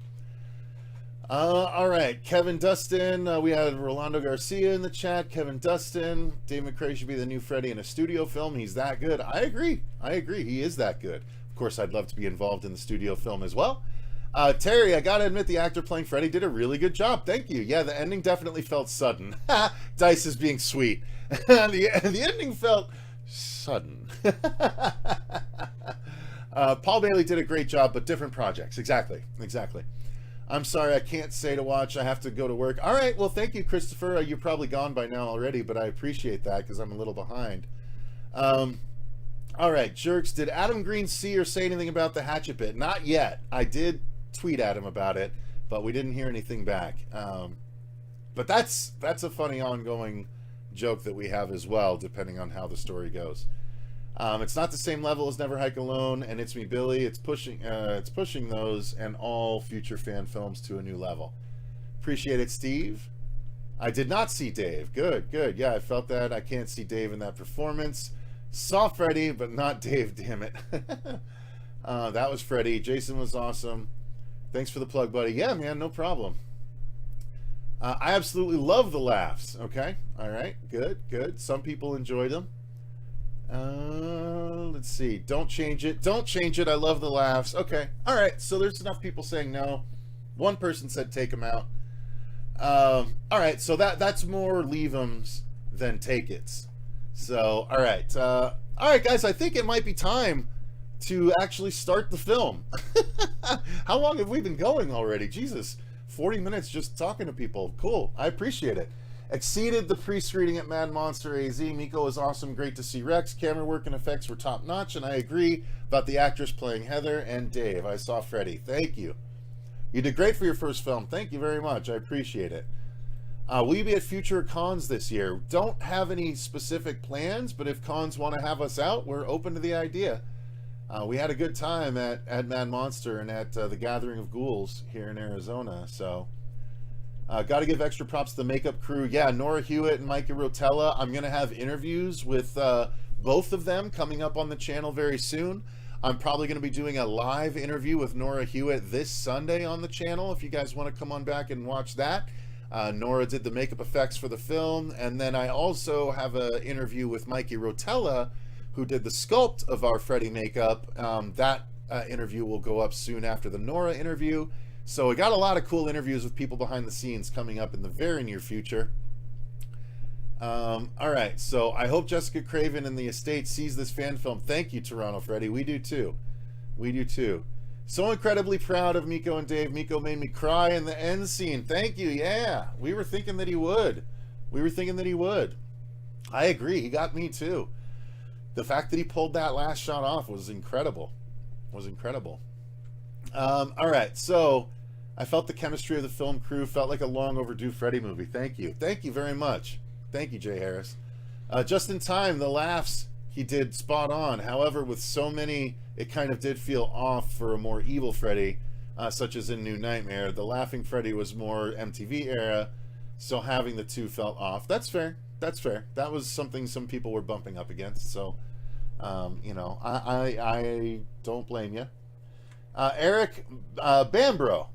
All right, Kevin Dustin. We had Rolando Garcia in the chat. Kevin Dustin. Dave McCrae should be the new Freddy in a studio film. He's that good. I agree. He is that good. Of course, I'd love to be involved in the studio film as well. Terry, I gotta admit, the actor playing Freddy did a really good job. Thank you. Yeah, the ending definitely felt sudden. Dice is being sweet. the ending felt sudden. Paul Bailey did a great job, but different projects. Exactly. I'm sorry, I can't say to watch. I have to go to work. All right, well, thank you, Kristopher. You're probably gone by now already, but I appreciate that because I'm a little behind. All right, jerks. Did Adam Green see or say anything about the Hatchet bit? Not yet. I did tweet at him about it, but we didn't hear anything back. But that's a funny ongoing joke that we have as well, depending on how the story goes. It's not the same level as Never Hike Alone and It's Me Billy. It's pushing those and all future fan films to a new level. Appreciate it, Steve. I did not see Dave. Good. Yeah, I felt that. I can't see Dave in that performance. Saw Freddy, but not Dave, damn it. That was Freddy. Jason was awesome. Thanks for the plug, buddy. Yeah, man, no problem. I absolutely love the laughs. Okay, all right, good. Some people enjoyed them. Let's see. Don't change it. I love the laughs. Okay, all right. So there's enough people saying no. One person said take them out. All right. So that's more leave 'ems than take it's. So all right, guys. I think it might be time to actually start the film. How long have we been going already? Jesus, 40 minutes just talking to people. Cool. I appreciate it. Exceeded the pre-screening at Mad Monster AZ. Miko was awesome. Great to see Rex. Camera work and effects were top notch, and I agree about the actress playing Heather and Dave. I saw Freddy. Thank you. You did great for your first film. Thank you very much. I appreciate it. Will you be at future cons this year? Don't have any specific plans, but if cons want to have us out, we're open to the idea. We had a good time at Mad Monster and at the Gathering of Ghouls here in Arizona, so got to give extra props to the makeup crew. Yeah, Nora Hewitt and Mikey Rotella. I'm going to have interviews with both of them coming up on the channel very soon. I'm probably going to be doing a live interview with Nora Hewitt this Sunday on the channel if you guys want to come on back and watch that. Nora did the makeup effects for the film, and then I also have an interview with Mikey Rotella, who did the sculpt of our Freddy makeup. That interview will go up soon after the Nora interview. So we got a lot of cool interviews with people behind the scenes coming up in the very near future. All right, so I hope Jessica Craven and the estate sees this fan film. Thank you, Toronto Freddy. We do too. We do too. So incredibly proud of Miko and Dave. Miko made me cry in the end scene. Thank you. Yeah, we were thinking that he would. We were thinking that he would. I agree. He got me too. The fact that he pulled that last shot off was incredible. Was incredible. All right, so I felt the chemistry of the film crew. Felt like a long overdue Freddy movie. Thank you. Thank you very much. Thank you, Jay Harris. Just in time, the laughs he did spot on. However, with so many, it kind of did feel off for a more evil Freddy, such as in New Nightmare. The laughing Freddy was more MTV era, so having the two felt off. That's fair. That's fair. That was something some people were bumping up against. So, you know, I don't blame you. Eric Bambro.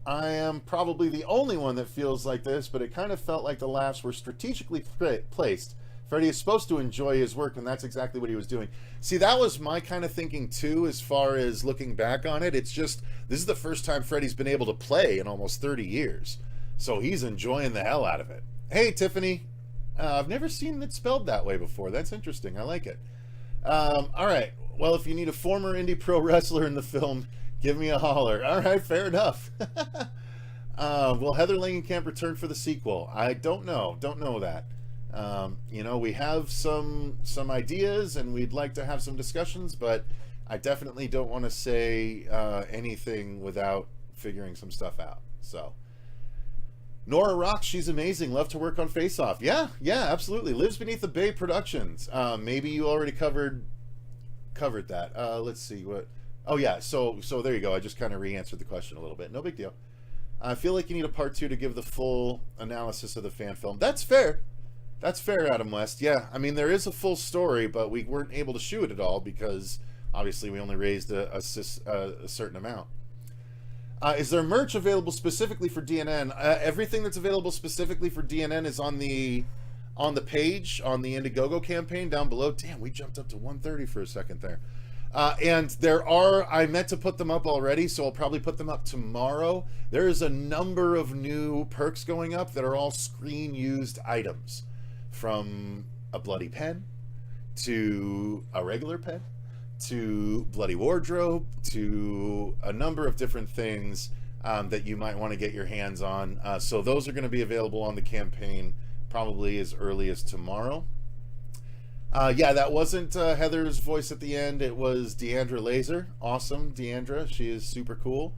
I am probably the only one that feels like this, but it kind of felt like the laughs were strategically placed. Freddy is supposed to enjoy his work, and that's exactly what he was doing. See, that was my kind of thinking too, as far as looking back on it. It's just, this is the first time Freddy's been able to play in almost 30 years. So he's enjoying the hell out of it. Hey, Tiffany. I've never seen it spelled that way before. That's interesting. I like it. All right. Well, if you need a former indie pro wrestler in the film, give me a holler. All right, fair enough. Will Heather Langenkamp return for the sequel? I don't know. Don't know that. You know, we have some ideas, and we'd like to have some discussions, but I definitely don't want to say anything without figuring some stuff out. So, Nora rocks. She's amazing. Love to work on Face Off. Yeah, absolutely. Lives Beneath the Bay Productions. Maybe you already covered that. Let's see what. Oh yeah, so there you go. I just kind of re-answered the question a little bit. No big deal. I feel like you need a part 2 to give the full analysis of the fan film. That's fair. That's fair, Adam West. Yeah, I mean, there is a full story, but we weren't able to shoot it all because obviously we only raised a certain amount. Is there merch available specifically for DNN? Everything that's available specifically for DNN is on the page, on the Indiegogo campaign down below. Damn, we jumped up to 130 for a second there. And there are, I meant to put them up already, so I'll probably put them up tomorrow. There is a number of new perks going up that are all screen-used items. From a bloody pen, to a regular pen, to bloody wardrobe, to a number of different things that you might want to get your hands on. So those are going to be available on the campaign probably as early as tomorrow. Yeah, that wasn't Heather's voice at the end. It was Deandra Laser. Awesome, Deandra. She is super cool.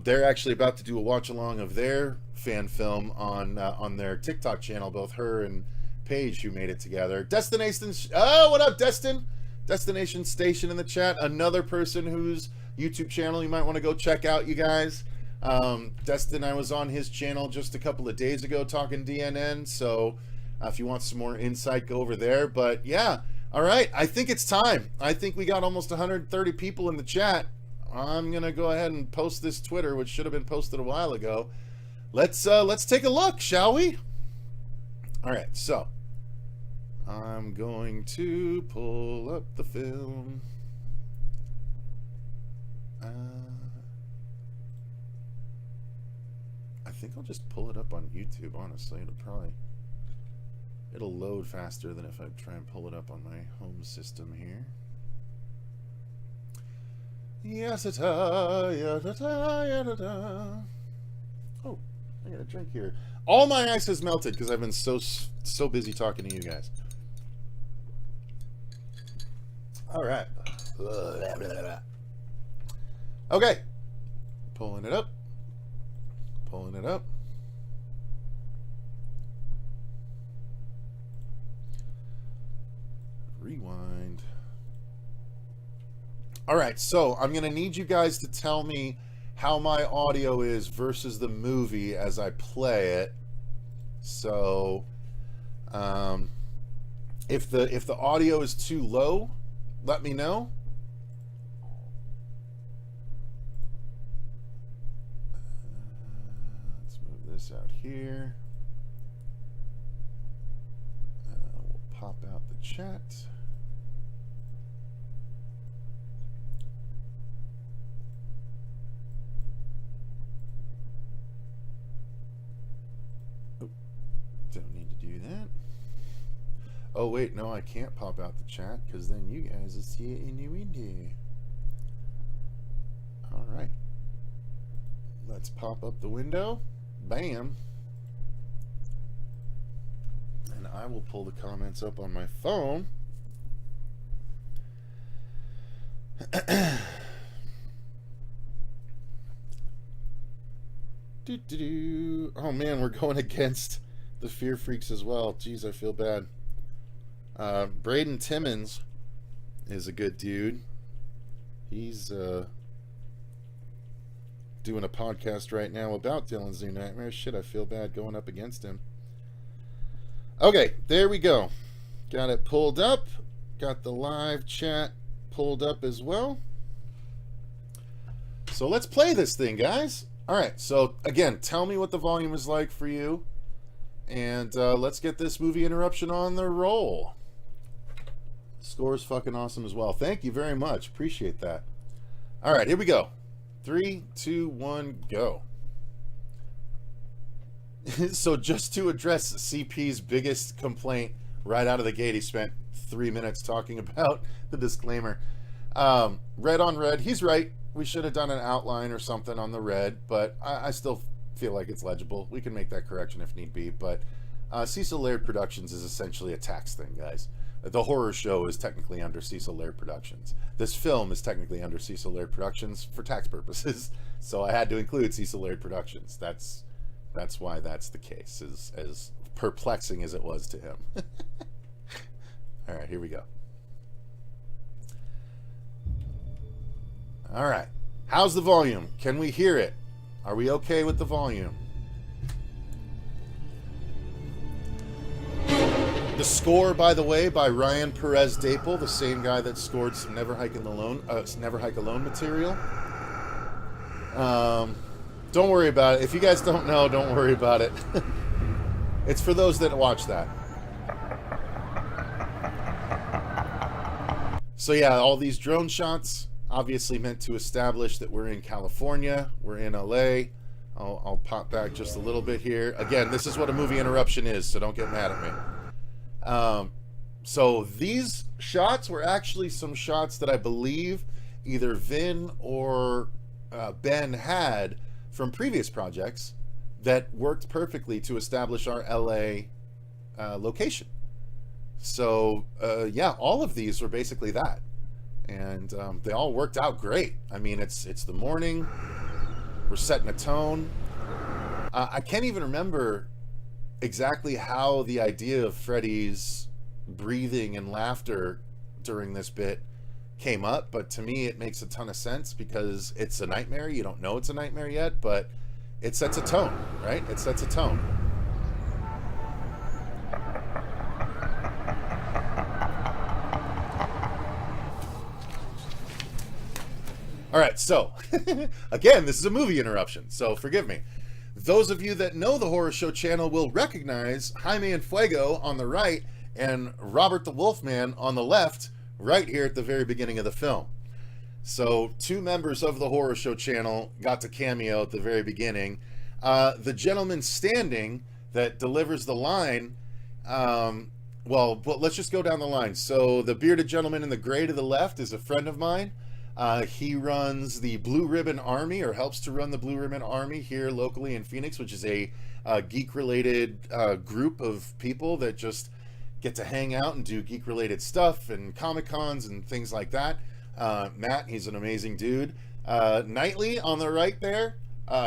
They're actually about to do a watch along of their fan film on their TikTok channel. Both her and Paige, who made it together. Destination. Oh, what up, Destin? Destination Station in the chat. Another person whose YouTube channel you might want to go check out, you guys. Destin, I was on his channel just a couple of days ago talking DNN. So if you want some more insight, go over there. But yeah, all right. I think it's time. I think we got almost 130 people in the chat. I'm gonna go ahead and post this Twitter, which should have been posted a while ago. Let's take a look, shall we? All right, so I'm going to pull up the film. I think I'll just pull it up on YouTube. Honestly, it'll load faster than if I try and pull it up on my home system here. Yes, oh, I got a drink here. All my ice has melted because I've been so busy talking to you guys. All right. Okay. Pulling it up. Pulling it up. Rewind. All right, so I'm going to need you guys to tell me how my audio is versus the movie as I play it. So, if the audio is too low, let me know. Let's move this out here. We'll pop out the chat. Don't need to do that. Oh wait, no, I can't pop out the chat because then you guys will see it in your window. All right, let's pop up the window. Bam. And I will pull the comments up on my phone. Oh man, we're going against the Fear Freaks as well. Jeez, I feel bad. Braden Timmons is a good dude. He's doing a podcast right now about Dylan's New Nightmare. Shit, I feel bad going up against him. Okay, there we go. Got it pulled up. Got the live chat pulled up as well. So let's play this thing, guys. All right, so again, tell me what the volume is like for you. And let's get this movie interruption on the roll. Score is fucking awesome as well. Thank you very much. Appreciate that. All right, here we go. 3, 2, 1, go. So just to address CP's biggest complaint right out of the gate, he spent 3 minutes talking about the disclaimer. Red on red. He's right. We should have done an outline or something on the red, but I still feel like it's legible. We can make that correction if need be, but Cecil Laird Productions is essentially a tax thing, guys. The horror show is technically under Cecil Laird Productions. This film is technically under Cecil Laird Productions for tax purposes, so I had to include Cecil Laird Productions. That's why that's the case, as perplexing as it was to him. All right, here we go. All right, how's the volume? Can we hear it? Are we okay with the volume? The score, by the way, by Ryan Perez Dapel, the same guy that scored some Never Hike Alone material. Don't worry about it. If you guys don't know, don't worry about it. It's for those that watch that. So yeah, all these drone shots, obviously meant to establish that we're in California, we're in LA. I'll pop back just a little bit here. Again, this is what a movie interruption is, so don't get mad at me. So these shots were actually some shots that I believe either Vin or Ben had from previous projects that worked perfectly to establish our LA location. So yeah, all of these were basically that. And they all worked out great. I mean, it's the morning. We're setting a tone. I can't even remember exactly how the idea of Freddy's breathing and laughter during this bit came up, but to me it makes a ton of sense because it's a nightmare. You don't know it's a nightmare yet, but it sets a tone, right? It sets a tone. All right, so again, this is a movie interruption, so forgive me. Those of you that know the Horror Show channel will recognize Jaime and Fuego on the right and Robert the Wolfman on the left, right here at the very beginning of the film. So 2 members of the Horror Show channel got to cameo at the very beginning. The gentleman standing that delivers the line, well, let's just go down the line. So the bearded gentleman in the gray to the left is a friend of mine. He runs the Blue Ribbon Army, or helps to run the Blue Ribbon Army here locally in Phoenix, which is a geek-related group of people that just get to hang out and do geek-related stuff and Comic-Cons and things like that. Matt, he's an amazing dude. Knightley on the right there,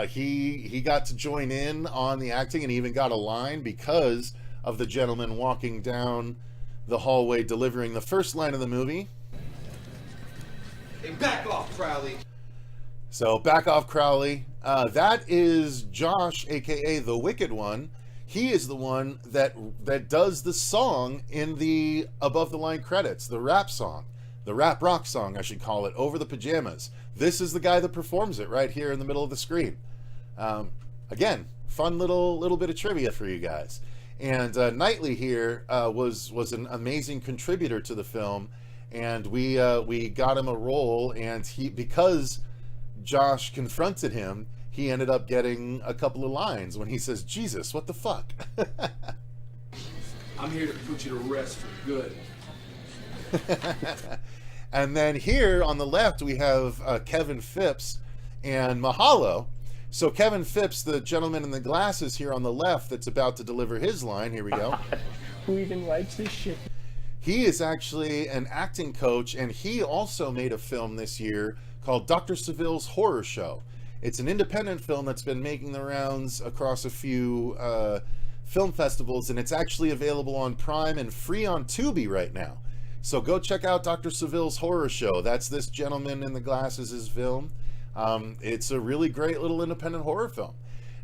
he got to join in on the acting and even got a line because of the gentleman walking down the hallway delivering the first line of the movie. Hey, back off, Crowley. So, back off, Crowley. That is Josh, aka the Wicked One. He is the one that does the song in the above the line credits, the rap song, the rap rock song, I should call it, Over the Pajamas. This is the guy that performs it right here in the middle of the screen. Again, fun little bit of trivia for you guys. And Knightley here was an amazing contributor to the film, and we got him a role, and because Josh confronted him, he ended up getting a couple of lines when he says, "Jesus, what the fuck?" I'm here to put you to rest for good. And then here on the left we have Kevin Phipps and Mahalo. So Kevin Phipps, the gentleman in the glasses here on the left that's about to deliver his line, here we go. Who even writes this shit? He is actually an acting coach, and he also made a film this year called Dr. Seville's Horror Show. It's an independent film that's been making the rounds across a few film festivals, and it's actually available on Prime and free on Tubi right now. So go check out Dr. Seville's Horror Show. That's this gentleman in the glasses' film. It's a really great little independent horror film.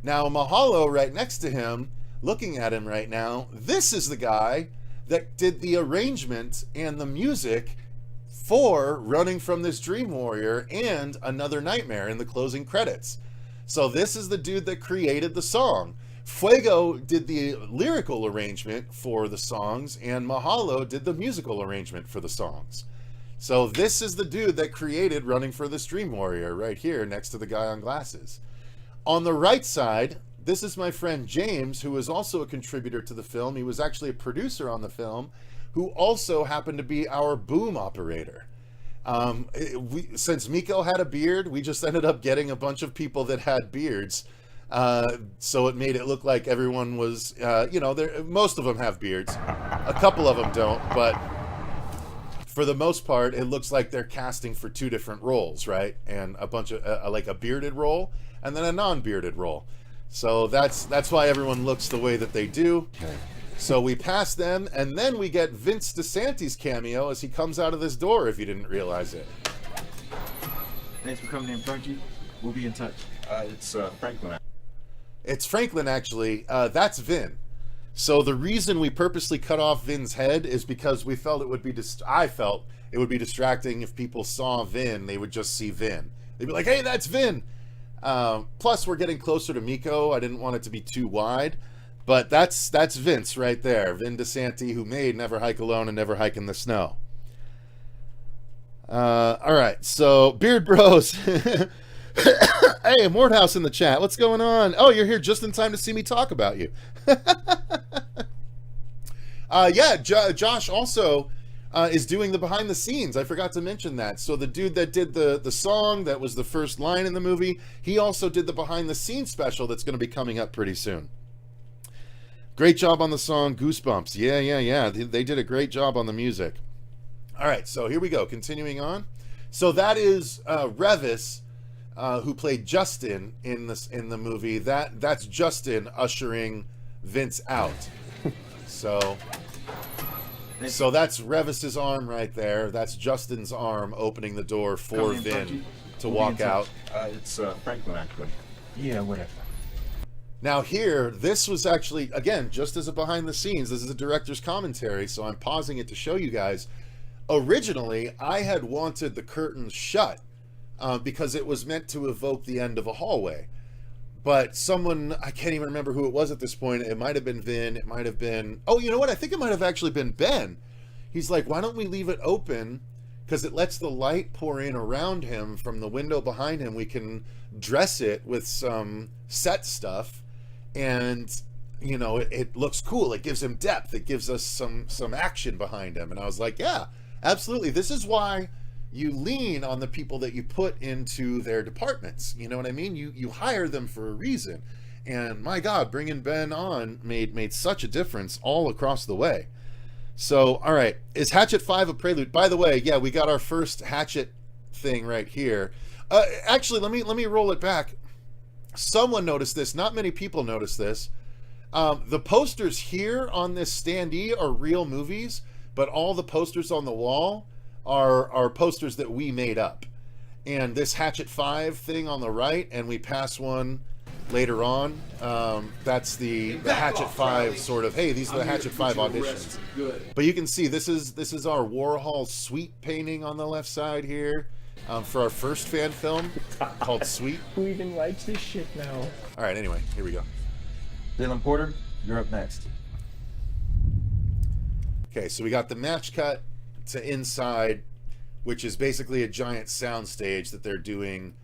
Now, Mahalo right next to him, looking at him right now, this is the guy that did the arrangement and the music for Running from This Dream Warrior and Another Nightmare in the closing credits. So this is the dude that created the song. Fuego did the lyrical arrangement for the songs, and Mahalo did the musical arrangement for the songs. So this is the dude that created Running for This Dream Warrior right here next to the guy on glasses. On the right side, this is my friend James, who is also a contributor to the film. He was actually a producer on the film, who also happened to be our boom operator. Since Miko had a beard, we just ended up getting a bunch of people that had beards. So it made it look like everyone was, most of them have beards. A couple of them don't, but for the most part, it looks like they're casting for two different roles, right? And a bunch of, like a bearded role and then a non-bearded role. So that's why everyone looks the way that they do. Okay. So we pass them, and then we get Vince DeSantis' cameo as he comes out of this door, if you didn't realize it. Thanks for coming in, Frankie. We'll be in touch. It's Franklin. It's Franklin, actually. That's Vin. So the reason we purposely cut off Vin's head is because we felt it would be I felt it would be distracting if people saw Vin. They would just see Vin. They'd be like, "Hey, that's Vin." Plus, we're getting closer to Miko. I didn't want it to be too wide, but that's Vince right there. Vin DeSantis, who made Never Hike Alone and Never Hike in the Snow. All right, so Beard Bros. Hey, Mordhouse in the chat. What's going on? Oh, you're here just in time to see me talk about you. Josh also is doing the behind the scenes. I forgot to mention that. So the dude that did the song that was the first line in the movie, he also did the behind the scenes special that's going to be coming up pretty soon. Great job on the song Goosebumps. Yeah. They did a great job on the music. All right, so here we go. Continuing on. So that is Revis, who played Justin in the movie. That's Justin ushering Vince out. So that's Revis's arm right there. That's Justin's arm opening the door for Vin to walk out. It's Franklin, actually. Yeah, whatever. Now here, this was actually, again, just as a behind the scenes, this is a director's commentary, so I'm pausing it to show you guys. Originally, I had wanted the curtains shut because it was meant to evoke the end of a hallway. But someone, I can't even remember who it was at this point. It might have been Vin. It might have been... Oh, you know what? I think it might have actually been Ben. He's like, why don't we leave it open? Because it lets the light pour in around him from the window behind him. We can dress it with some set stuff. And, you know, it looks cool. It gives him depth. It gives us some action behind him. And I was like, yeah, absolutely. This is why you lean on the people that you put into their departments. You know what I mean? You hire them for a reason. And my God, bringing Ben on made such a difference all across the way. So, all right, is Hatchet 5 a prelude? By the way, yeah, we got our first Hatchet thing right here. Actually, let me roll it back. Someone noticed this. Not many people noticed this. The posters here on this standee are real movies, but all the posters on the wall are posters that we made up. And this Hatchet 5 thing on the right, and we pass one later on, that's the Hatchet 5 sort of, hey, these are the Hatchet 5 auditions. But you can see this is our Warhol Sweet painting on the left side here, for our first fan film called Sweet. Who even writes this shit now? All right, anyway, here we go. Dylan Porter, you're up next. Okay, so we got the match cut to inside, which is basically a giant sound stage that they're doing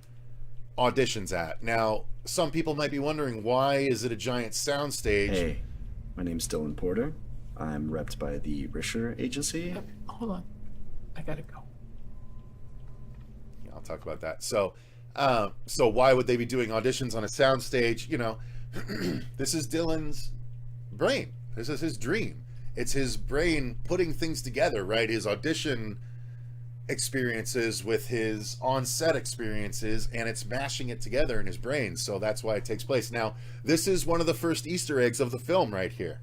auditions at. Now, some people might be wondering, why is it a giant sound stage? Hey, my name's Dylan Porter. I'm repped by the Risher agency. Hold on. I gotta go. Yeah, I'll talk about that. So why would they be doing auditions on a sound stage? You know, this is Dylan's brain. This is his dream. It's his brain putting things together, right? His audition experiences with his on-set experiences, and it's mashing it together in his brain. So that's why it takes place. Now, this is one of the first Easter eggs of the film right here.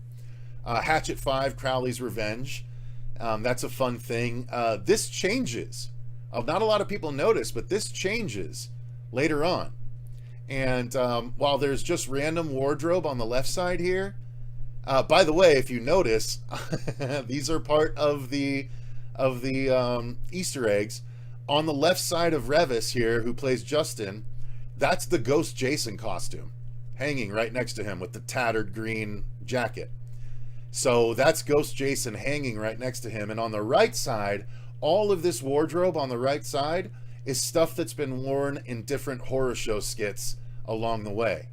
Hatchet 5, Crowley's Revenge. That's a fun thing. This changes. Not a lot of people notice, but this changes later on. And while there's just random wardrobe on the left side here, by the way, if you notice, these are part of the Easter eggs. On the left side of Revis here, who plays Justin, that's the Ghost Jason costume hanging right next to him with the tattered green jacket. So that's Ghost Jason hanging right next to him. And on the right side, all of this wardrobe on the right side is stuff that's been worn in different horror show skits along the way.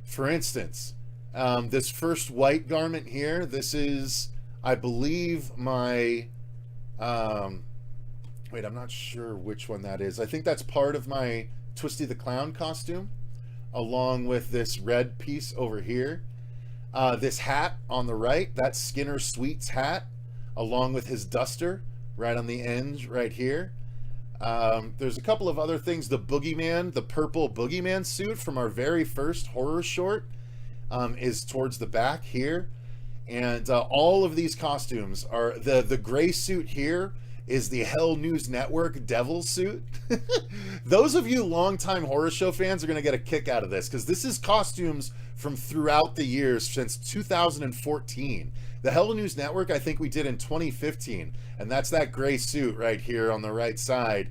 For instance, this first white garment here, this is, I believe, my wait, I'm not sure which one that is. I think that's part of my Twisty the Clown costume, along with this red piece over here. This hat on the right, that's Skinner Sweet's hat, along with his duster right on the end right here. There's a couple of other things. The Boogeyman, the purple Boogeyman suit from our very first horror short, is towards the back here. And all of these costumes are, the gray suit here is the Hell News Network devil suit. Those of you longtime horror show fans are going to get a kick out of this, because this is costumes from throughout the years since 2014. The Hell News Network, I think we did in 2015, and that's that gray suit right here on the right side,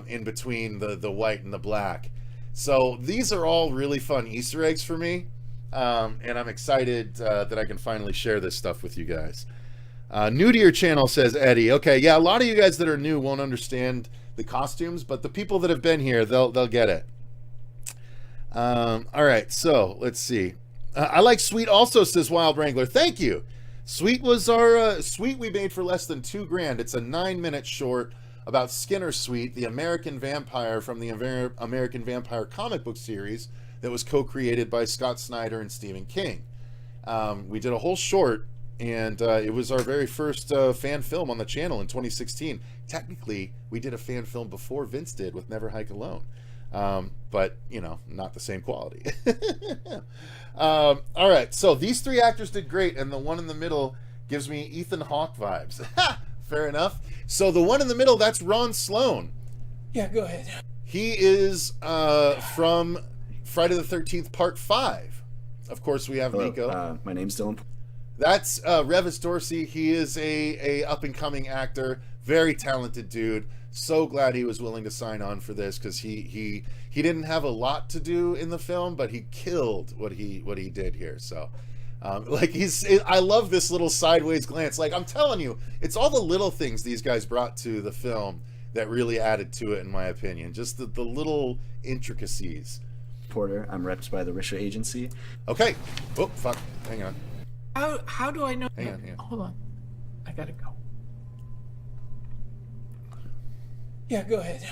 in between the white and the black. So these are all really fun Easter eggs for me. And I'm excited that I can finally share this stuff with you guys. New to your channel, says Eddie. Okay, yeah, a lot of you guys that are new won't understand the costumes, but the people that have been here, they'll get it. All right, so let's see. I like Sweet also, says Wild Wrangler. Thank you. Sweet was our Sweet we made for less than $2,000. It's a 9-minute short about Skinner Sweet, the American vampire from the American Vampire comic book series that was co-created by Scott Snyder and Stephen King. We did a whole short, and it was our very first fan film on the channel in 2016. Technically, we did a fan film before Vince did with Never Hike Alone. But, you know, not the same quality. All right, so these three actors did great, and the one in the middle gives me Ethan Hawke vibes. Fair enough. So the one in the middle, that's Ron Sloan. Yeah, go ahead. He is from Friday the 13th Part 5. Of course, we have Hello, Nico. my name's Dylan. That's Revis Dorsey. He is a up-and-coming actor, very talented dude. So glad he was willing to sign on for this, because he didn't have a lot to do in the film, but he killed what he did here. So like I love this little sideways glance. Like, I'm telling you, it's all the little things these guys brought to the film that really added to it, in my opinion. Just the little intricacies. Porter, I'm repped by the Risher agency. Okay. Oh, fuck. Hang on. How do I know? Hang on. Hold on. I gotta go. Yeah, go ahead.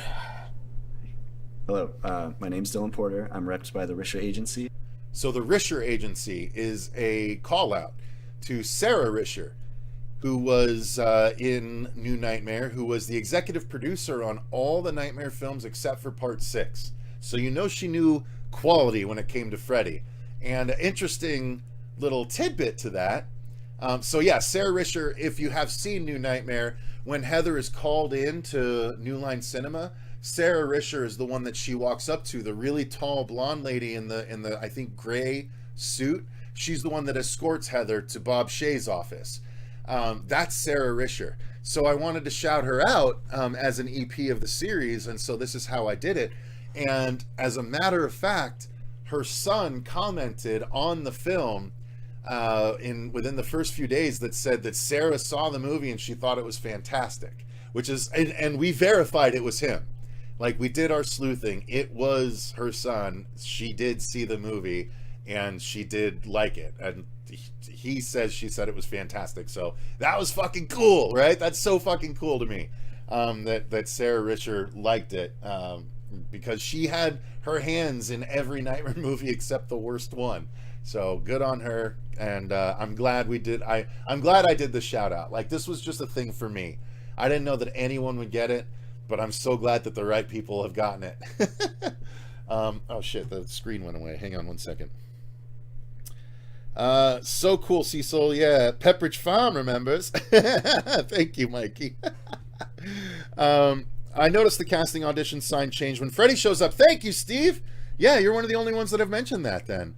Hello, my name's Dylan Porter. I'm repped by the Risher Agency. So the Risher Agency is a call out to Sarah Risher, who was in New Nightmare, who was the executive producer on all the Nightmare films except for Part 6. So you know she knew quality when it came to Freddy. And an interesting little tidbit to that. So yeah, Sarah Risher, if you have seen New Nightmare, when Heather is called in to New Line Cinema, Sarah Risher is the one that she walks up to, the really tall blonde lady in the I think gray suit. She's the one that escorts Heather to Bob Shea's office. That's Sarah Risher. So I wanted to shout her out as an EP of the series, and so this is how I did it. And as a matter of fact, her son commented on the film within the first few days that said that Sarah saw the movie and she thought it was fantastic, which is, and we verified it was him. Like, we did our sleuthing. It was her son. She did see the movie and she did like it. And he says she said it was fantastic. So that was fucking cool, right? That's so fucking cool to me that Sarah Risher liked it because she had her hands in every Nightmare movie except the worst one. So good on her. And I'm glad we did. I'm glad I did the shout out. Like, this was just a thing for me. I didn't know that anyone would get it, but I'm so glad that the right people have gotten it. Oh shit, the screen went away. Hang on one second. So cool, Cecil. Yeah, Pepperidge Farm remembers. Thank you, Mikey. I noticed the casting audition sign changed when Freddy shows up. Thank you, Steve. Yeah, you're one of the only ones that have mentioned that then.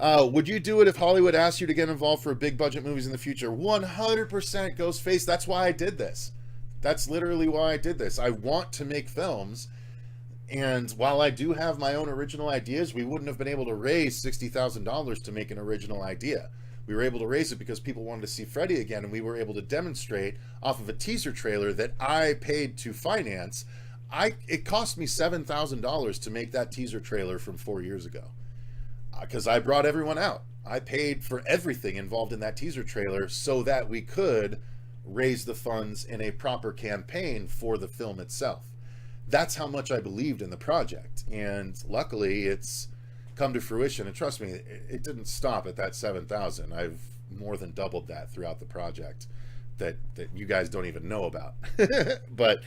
Would you do it if Hollywood asked you to get involved for big budget movies in the future? 100% Ghostface. That's why I did this. That's literally why I did this. I want to make films, and while I do have my own original ideas, we wouldn't have been able to raise $60,000 to make an original idea. We were able to raise it because people wanted to see Freddy again, and we were able to demonstrate off of a teaser trailer that I paid to finance. It cost me $7,000 to make that teaser trailer from 4 years ago because I brought everyone out. I paid for everything involved in that teaser trailer so that we could raise the funds in a proper campaign for the film itself. That's how much I believed in the project, and luckily it's come to fruition. And trust me, it didn't stop at that 7,000. I've more than doubled that throughout the project that you guys don't even know about. But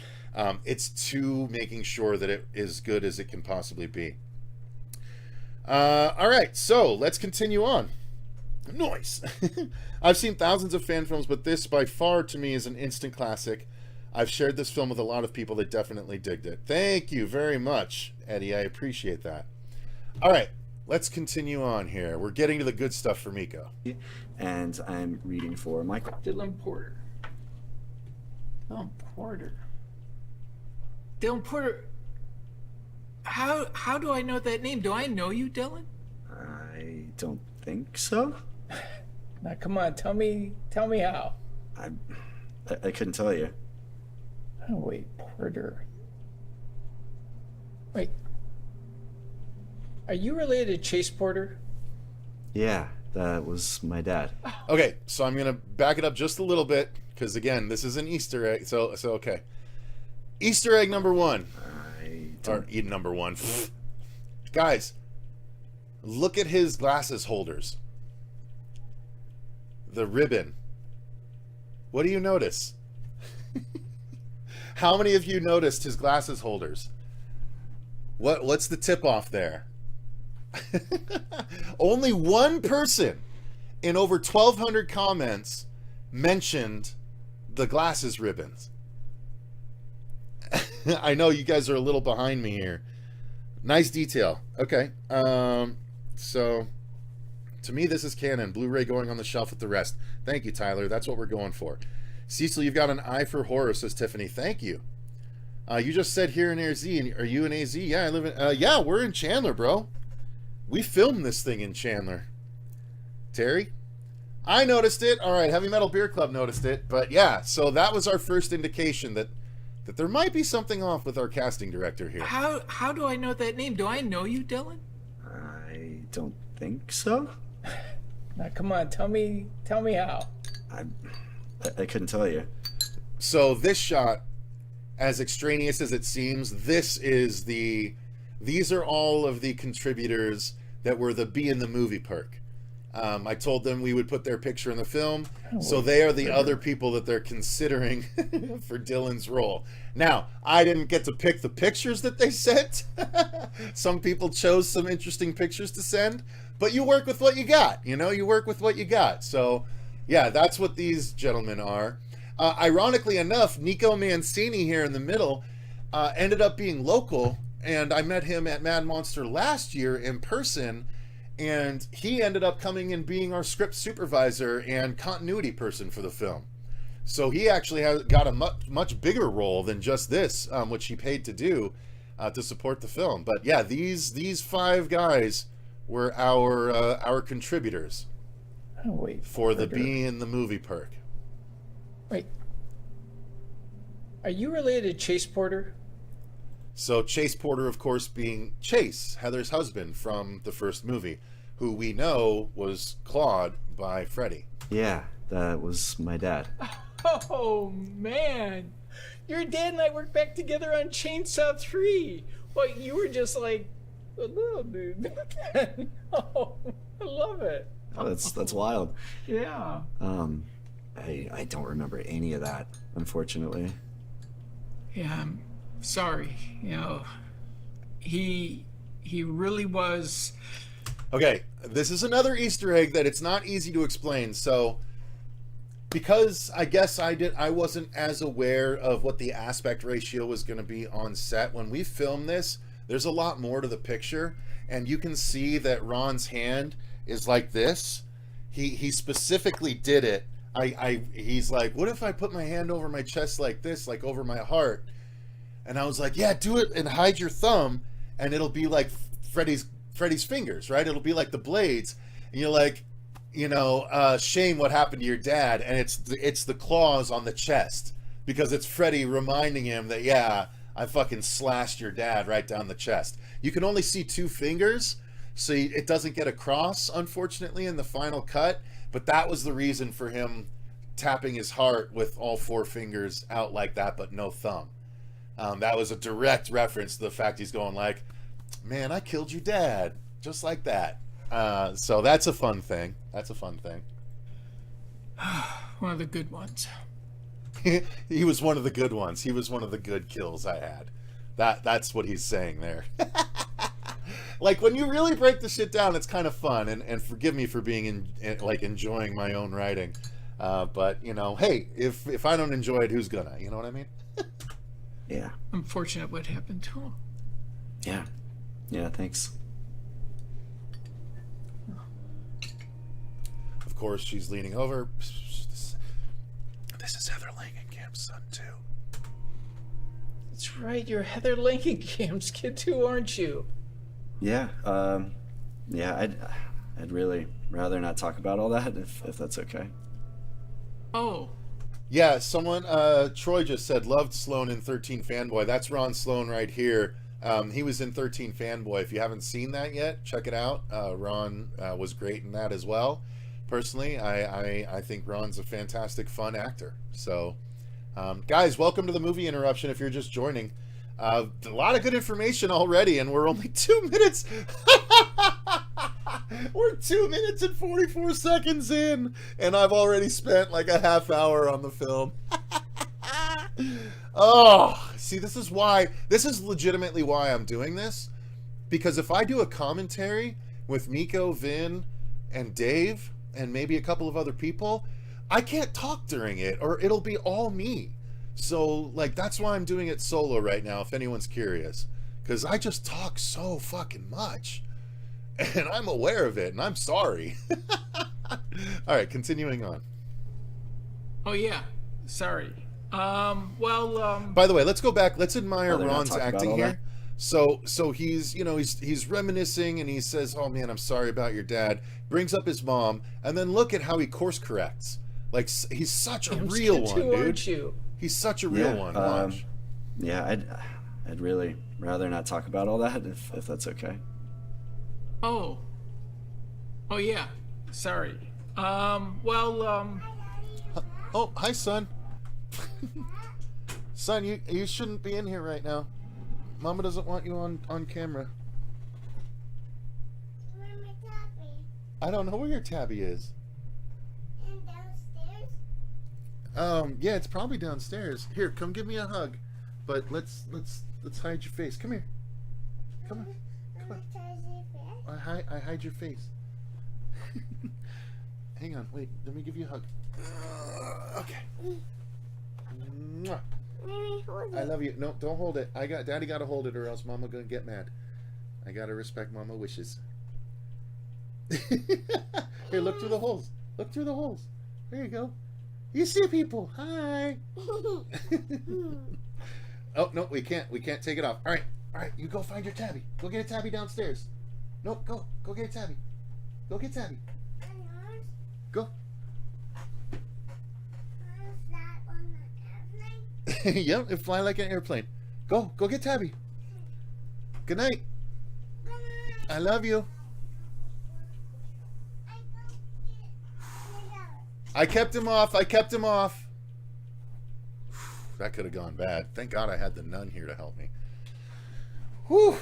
it's to making sure that it is good as it can possibly be. All right, so let's continue on. Nice. I've seen thousands of fan films, but this by far to me is an instant classic. I've shared this film with a lot of people that definitely digged it. Thank you very much, Eddie. I appreciate that. All right, let's continue on here. We're getting to the good stuff for Miko. And I'm reading for Michael. Dylan Porter. Dylan Porter. Dylan Porter. How do I know that name? Do I know you, Dylan? I don't think so. Now, come on, tell me how. I couldn't tell you. Oh, wait, Porter. Wait. Are you related to Chase Porter? Yeah, that was my dad. Okay, so I'm gonna back it up just a little bit because again, this is an Easter egg. So okay. Easter egg number one. Or number one. Guys, look at his glasses holders. The ribbon. What do you notice? How many of you noticed his glasses holders? What's the tip off there? Only one person in over 1,200 comments mentioned the glasses ribbons. I know you guys are a little behind me here. Nice detail. Okay. So to me, this is canon. Blu-ray going on the shelf with the rest. Thank you, Tyler. That's what we're going for. Cecil, you've got an eye for horror, says Tiffany. Thank you. You just said here in AZ. Are you in AZ? Yeah, I live in... yeah, we're in Chandler, bro. We filmed this thing in Chandler. Terry? I noticed it. All right, Heavy Metal Beer Club noticed it. But yeah, so that was our first indication that there might be something off with our casting director here. How do I know that name? Do I know you, Dylan? I don't think so. Now, come on, tell me how. I couldn't tell you. So this shot as extraneous as it seems, these are all of the contributors that were the Be in the Movie perk. I told them we would put their picture in the film, so they are the other people that they're considering for Dylan's role. Now, I didn't get to pick the pictures that they sent. Some people chose some interesting pictures to send, but you work with what you got, you work with what you got. So, yeah, that's what these gentlemen are. Ironically enough, Nico Mancini here in the middle ended up being local, and I met him at Mad Monster last year in person, and he ended up coming and being our script supervisor and continuity person for the film. So he actually got a much bigger role than just this, which he paid to do to support the film. But yeah, these 5 guys were our contributors for the Be in the Movie perk. Wait, are you related to Chase Porter? So Chase Porter, of course, being Chase, Heather's husband from the first movie, who we know was clawed by Freddy. Yeah, that was my dad. Oh, man. Your dad and I worked back together on Chainsaw 3. Well, you were just like a little dude. Oh, I love it. Oh, that's wild. Yeah. I don't remember any of that, unfortunately. Yeah, I'm sorry. He really was. Okay, this is another Easter egg that it's not easy to explain. So, because I guess I wasn't as aware of what the aspect ratio was going to be on set when we filmed this. There's a lot more to the picture, and you can see that Ron's hand is like this. He specifically did it. He's like, what if I put my hand over my chest like this, like over my heart? And I was like, yeah, do it and hide your thumb, and it'll be like Freddy's fingers, right? It'll be like the blades, and you're like, shame what happened to your dad, and it's the claws on the chest, because it's Freddy reminding him that, yeah, I fucking slashed your dad right down the chest. You can only see 2 fingers, so it doesn't get across, unfortunately, in the final cut, but that was the reason for him tapping his heart with all 4 fingers out like that, but no thumb. That was a direct reference to the fact he's going like, man, I killed your dad, just like that. So that's a fun thing. One of the good ones. He was one of the good ones. He was one of the good kills I had. That's what he's saying there. Like, when you really break the shit down, it's kind of fun. And forgive me for being enjoying my own writing. But hey, if I don't enjoy it, who's gonna? You know what I mean? Yeah. Unfortunate what happened to him. Yeah. Yeah, thanks. Of course, she's leaning over. This is Heather Langenkamp's son, too. That's right, you're Heather Langenkamp's kid too, aren't you? Yeah, yeah, I'd really rather not talk about all that, if that's okay. Oh. Yeah, someone, Troy just said, loved Sloan in 13 Fanboy. That's Ron Sloan right here. He was in 13 Fanboy. If you haven't seen that yet, check it out. Ron was great in that as well. Personally, I think Ron's a fantastic, fun actor. So, guys, welcome to the Movie Interruption if you're just joining. A lot of good information already, and we're only 2 minutes. We're 2 minutes and 44 seconds in, and I've already spent like a half hour on the film. Oh, see, this is legitimately why I'm doing this. Because if I do a commentary with Miko, Vin, and Dave, and maybe a couple of other people, I can't talk during it, or it'll be all me. So, like, that's why I'm doing it solo right now, if anyone's curious. Because I just talk so fucking much. And I'm aware of it, and I'm sorry. Alright, continuing on. Oh, yeah. Sorry. By the way, let's go back. Let's admire Ron's acting here. So he's, he's reminiscing, and he says, oh, man, I'm sorry about your dad. Brings up his mom, and then look at how he course corrects. Like, he's such a real one, dude. Aren't you? He's such a real one. Watch. Yeah, I'd really rather not talk about all that, if that's okay. Oh, yeah. Sorry. Oh, hi, son. Son, you shouldn't be in here right now. Mama doesn't want you on camera. Where's my tabby? I don't know where your tabby is. And downstairs? Yeah, it's probably downstairs. Here, come give me a hug. But let's hide your face. Come here. Come on. Come on. I hide your face. Hang on, wait. Let me give you a hug. Okay. Mwah. Mommy, hold I it. love you. No, don't hold it. Daddy gotta hold it or else Mama gonna get mad. I gotta respect Mama wishes. Here, look through the holes. Look through the holes. There you go. You see people. Hi. Oh no, we can't take it off. All right. You go find your tabby. Go get a tabby downstairs. No, go get a tabby. Go get tabby. Go. Yep, it fly like an airplane. Go get tabby. Good night. I love you. I kept him off. That could have gone bad. Thank God I had the nun here to help me. Whew.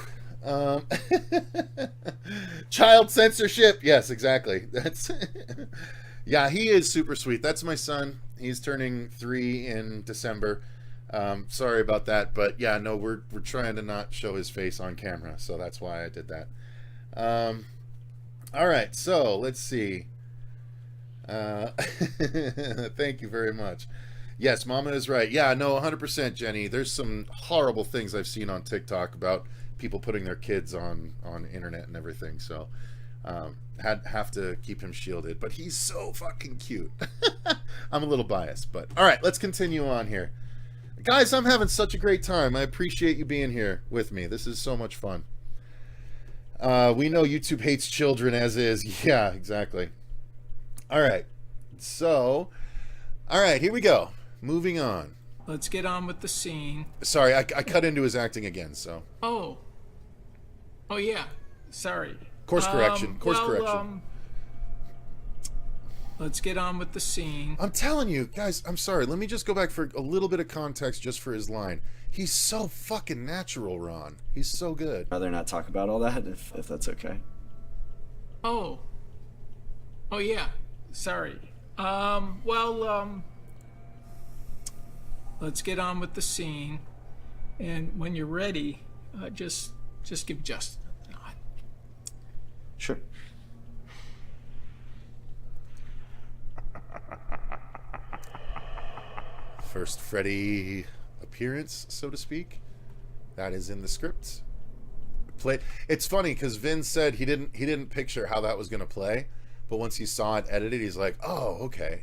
Child censorship. Yes, exactly. That's yeah, he is super sweet. That's my son. He's turning 3 in December. Sorry about that, but yeah, no, we're trying to not show his face on camera, so that's why I did that. All right, so let's see. Thank you very much. Yes, Mama is right. Yeah, no, 100%, Jenny. There's some horrible things I've seen on TikTok about people putting their kids on internet and everything. So, have to keep him shielded. But he's so fucking cute. I'm a little biased, but all right, let's continue on here. Guys, I'm having such a great time. I appreciate you being here with me. This is so much fun. We know YouTube hates children as is. Yeah, exactly. All right. So, all right, here we go. Moving on. Let's get on with the scene. Sorry, I cut into his acting again, so. Oh yeah. Sorry. Course correction. Correction. Let's get on with the scene. I'm telling you, guys, I'm sorry. Let me just go back for a little bit of context just for his line. He's so fucking natural, Ron. He's so good. I'd rather not talk about all that if that's okay. Oh yeah. Sorry. Let's get on with the scene. And when you're ready, just give Justin a nod. Sure. First Freddy appearance, so to speak. That is in the script. It's funny because Vin said he didn't picture how that was going to play, but once he saw it edited, he's like, "Oh, okay."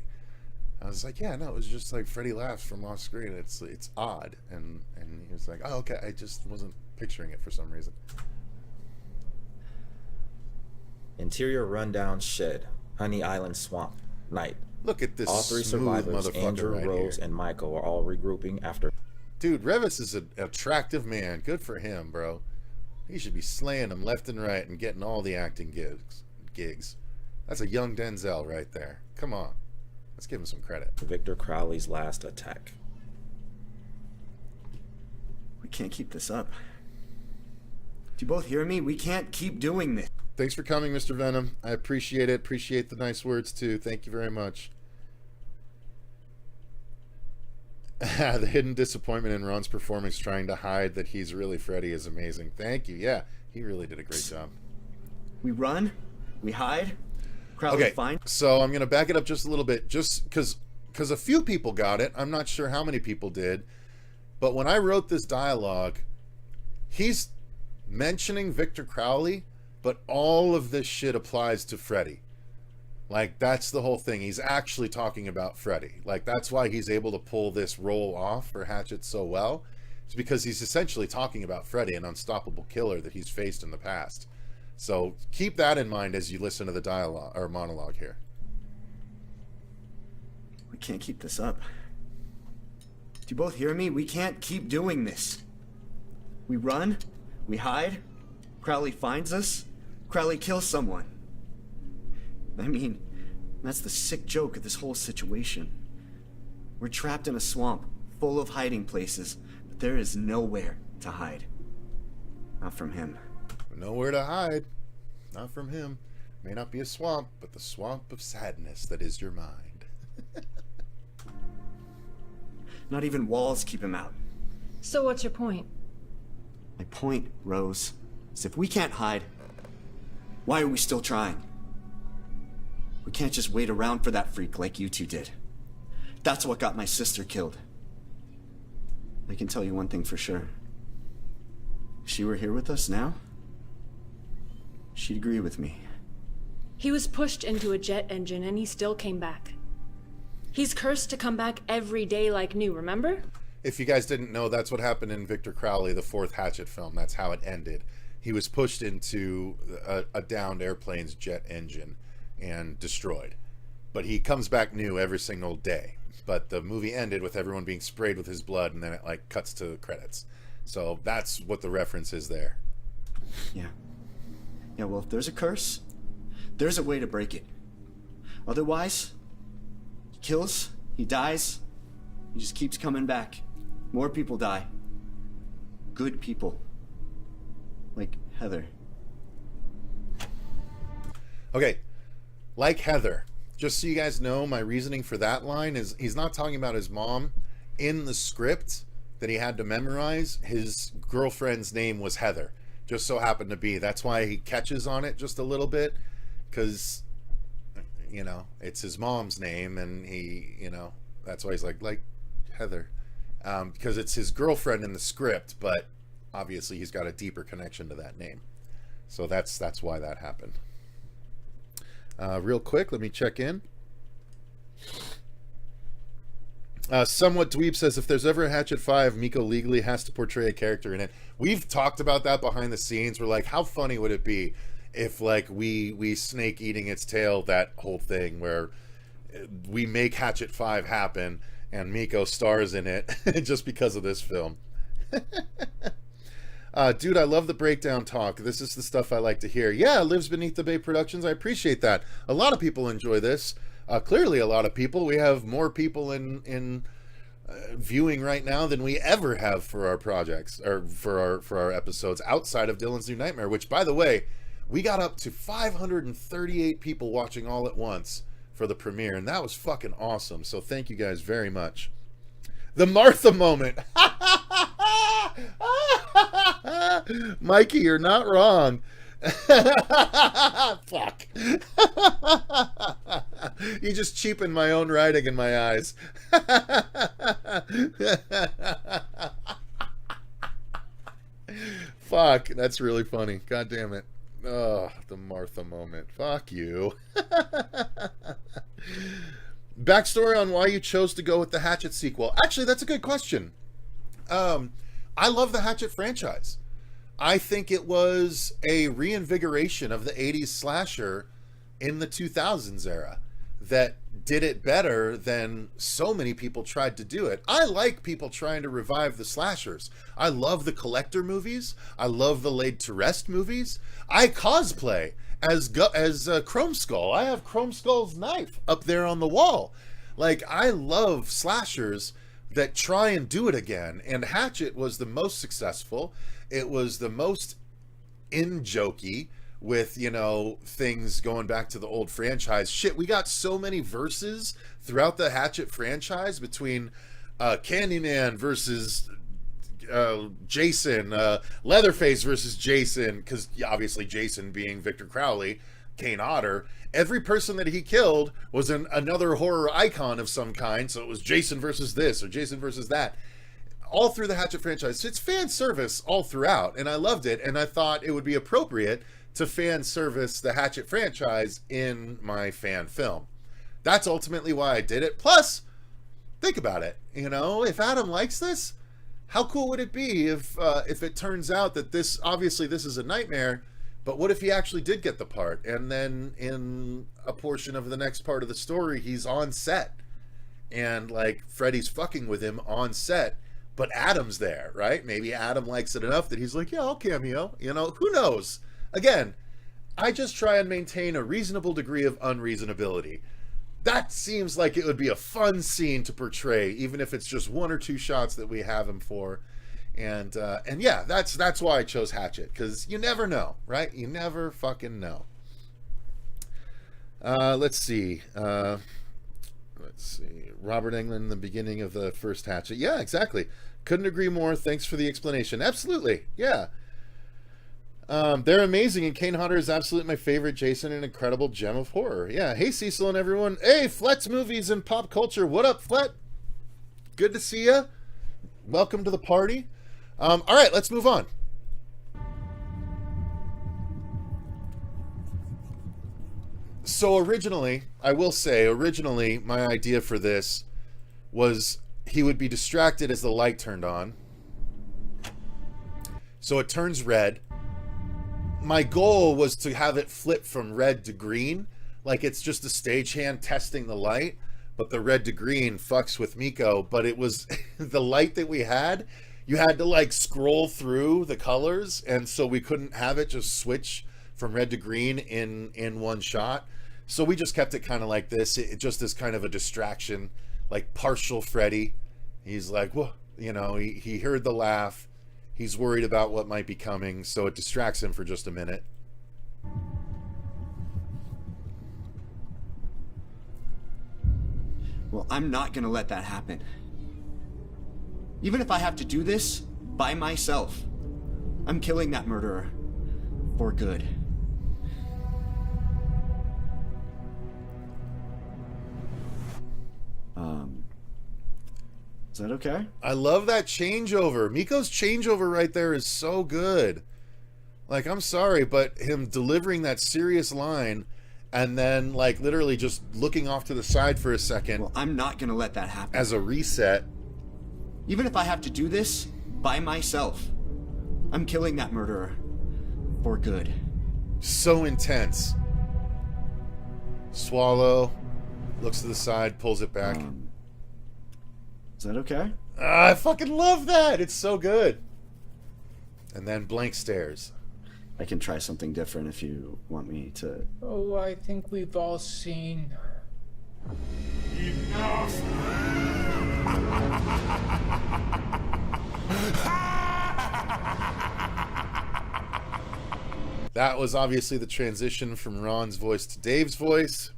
I was like, "Yeah, no, it was just like Freddy laughs from off screen. It's odd," and he was like, "Oh, okay." I just wasn't picturing it for some reason. Interior rundown shed, Honey Island swamp, night. Look at this All 3 smooth survivors, motherfucker Andrew, right Rose, here. and Michael, are all regrouping after. Dude, Revis is an attractive man. Good for him, bro. He should be slaying them left and right and getting all the acting gigs. That's a young Denzel right there. Come on. Let's give him some credit. Victor Crowley's last attack. We can't keep this up. Do you both hear me? We can't keep doing this. Thanks for coming, Mr. Venom. I appreciate it. Appreciate the nice words, too. Thank you very much. The hidden disappointment in Ron's performance trying to hide that he's really Freddy is amazing. Thank you. Yeah, he really did a great job. We run, we hide, Crowley Okay, find. so I'm going to back it up just a little bit, just because a few people got it. I'm not sure how many people did. But when I wrote this dialogue, he's mentioning Victor Crowley, but all of this shit applies to Freddy. Like, that's the whole thing. He's actually talking about Freddy. Like, that's why he's able to pull this role off for Hatchet so well. It's because he's essentially talking about Freddy, an unstoppable killer that he's faced in the past. So keep that in mind as you listen to the dialogue or monologue here. We can't keep this up. Do you both hear me? We can't keep doing this. We run, we hide, Crowley finds us, Crowley kills someone. I mean, that's the sick joke of this whole situation. We're trapped in a swamp, full of hiding places, but there is nowhere to hide. Not from him. Nowhere to hide. Not from him. May not be a swamp, but the swamp of sadness that is your mind. Not even walls keep him out. So what's your point? My point, Rose, is if we can't hide, why are we still trying? We can't just wait around for that freak like you two did. That's what got my sister killed. I can tell you one thing for sure. If she were here with us now, she'd agree with me. He was pushed into a jet engine and he still came back. He's cursed to come back every day like new, remember? If you guys didn't know, that's what happened in Victor Crowley, the fourth Hatchet film. That's how it ended. He was pushed into a downed airplane's jet engine and destroyed. But he comes back new every single day. But the movie ended with everyone being sprayed with his blood, and then it like cuts to the credits. So that's what the reference is there. Yeah. Yeah, well, if there's a curse, there's a way to break it. Otherwise, he kills, he dies, he just keeps coming back. More people die. Good people. Like Heather. Okay, like Heather. Just so you guys know, my reasoning for that line is he's not talking about his mom. In the script that he had to memorize, his girlfriend's name was Heather. Just so happened to be. That's why he catches on it just a little bit. Because, you know, it's his mom's name. And he, you know, that's why he's like Heather. Because it's his girlfriend in the script. But obviously he's got a deeper connection to that name. So that's why that happened. Real quick, let me check in. Somewhat Dweeb says, if there's ever a Hatchet 5, Miko legally has to portray a character in it. We've talked about that behind the scenes. We're like, how funny would it be if, like, we snake eating its tail, that whole thing, where we make Hatchet 5 happen and Miko stars in it just because of this film. Dude, I love the breakdown talk. This is the stuff I like to hear. Yeah, Lives Beneath the Bay Productions. I appreciate that. A lot of people enjoy this. Clearly, a lot of people. We have more people in viewing right now than we ever have for our projects or for our episodes outside of Dylan's New Nightmare. Which, by the way, we got up to 538 people watching all at once for the premiere, and that was fucking awesome. So thank you guys very much. The Martha moment. Mikey, you're not wrong. Fuck. You just cheapened my own writing in my eyes. Fuck, that's really funny. God damn it. Oh, the Martha moment. Fuck you. Backstory on why you chose to go with the Hatchet sequel. Actually, that's a good question. I love the Hatchet franchise. I think it was a reinvigoration of the 80s slasher in the 2000s era that did it better than so many people tried to do it. I like people trying to revive the slashers. I love the Collector movies. I love the Laid to Rest movies. I cosplay as Chrome Skull. I have Chrome Skull's knife up there on the wall. Like, I love slashers that try and do it again. And Hatchet was the most successful. It was the most in-jokey with, you know, things going back to the old franchise. Shit, we got so many verses throughout the Hatchet franchise between Candyman versus Jason, Leatherface versus Jason, because obviously Jason being Victor Crowley, Kane Otter. Every person that he killed was another horror icon of some kind, so it was Jason versus this or Jason versus that. All through the Hatchet franchise. It's fan service all throughout, and I loved it, and I thought it would be appropriate to fan service the Hatchet franchise in my fan film. That's ultimately why I did it. Plus, think about it, you know, if Adam likes this, how cool would it be if it turns out that this is a nightmare, but what if he actually did get the part, and then in a portion of the next part of the story, he's on set, and like Freddy's fucking with him on set, but Adam's there, right? Maybe Adam likes it enough that he's like, yeah, I'll cameo. You know, who knows? Again, I just try and maintain a reasonable degree of unreasonability. that seems like it would be a fun scene to portray, even if it's just 1 or 2 shots that we have him for. And yeah, that's why I chose Hatchet, because you never know, right? You never fucking know. Let's see. Robert Englund in the beginning of the first Hatchet. Yeah, exactly. Couldn't agree more. Thanks for the explanation. Absolutely. Yeah. They're amazing, and Kane Hodder is absolutely my favorite Jason, an incredible gem of horror. Yeah. Hey, Cecil and everyone. Hey, Flet's Movies and Pop Culture. What up, Flet? Good to see ya. Welcome to the party. All right, let's move on. So originally, I will say, my idea for this was he would be distracted as the light turned on. So it turns red. My goal was to have it flip from red to green, like it's just a stagehand testing the light, but the red to green fucks with Miko. But it was the light that we had, you had to like scroll through the colors, and so we couldn't have it just switch from red to green in one shot. So we just kept it kind of like this, it just as kind of a distraction, like partial Freddy. He's like, whoa, you know, he heard the laugh. He's worried about what might be coming, so it distracts him for just a minute. Well, I'm not gonna let that happen. Even if I have to do this by myself, I'm killing that murderer for good. Is that okay? I love that changeover. Miko's changeover right there is so good. Like, I'm sorry, but him delivering that serious line and then, like, literally just looking off to the side for a second. Well, I'm not gonna let that happen. As a reset. Even if I have to do this by myself, I'm killing that murderer for good. So intense. Swallow. Looks to the side, pulls it back. Is that okay? I fucking love that. It's so good. And then blank stares. I can try something different if you want me to. Oh, I think we've all seen. Enough! That was obviously the transition from Ron's voice to Dave's voice.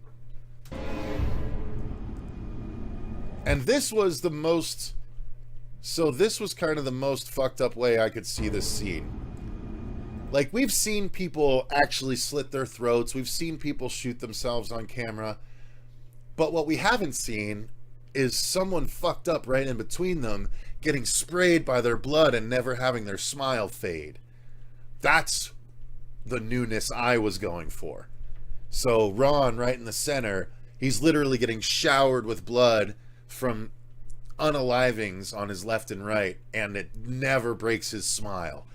And this was the most... So this was kind of the most fucked up way I could see this scene. Like, we've seen people actually slit their throats. We've seen people shoot themselves on camera. But what we haven't seen is someone fucked up right in between them, getting sprayed by their blood and never having their smile fade. That's the newness I was going for. So Ron, right in the center, he's literally getting showered with blood from unalivings on his left and right, and it never breaks his smile.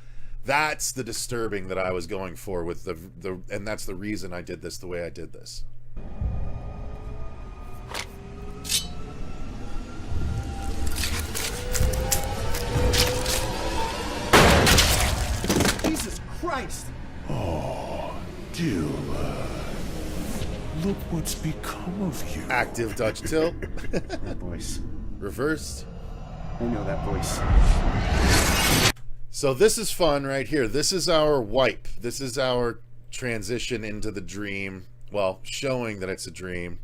That's the disturbing that I was going for with the and that's the reason I did this the way I did this. Jesus Christ! Oh, dear. Look what's become of you. Active Dutch tilt. That voice. Reversed. I know that voice. So this is fun right here. This is our wipe. This is our transition into the dream. Well, showing that it's a dream.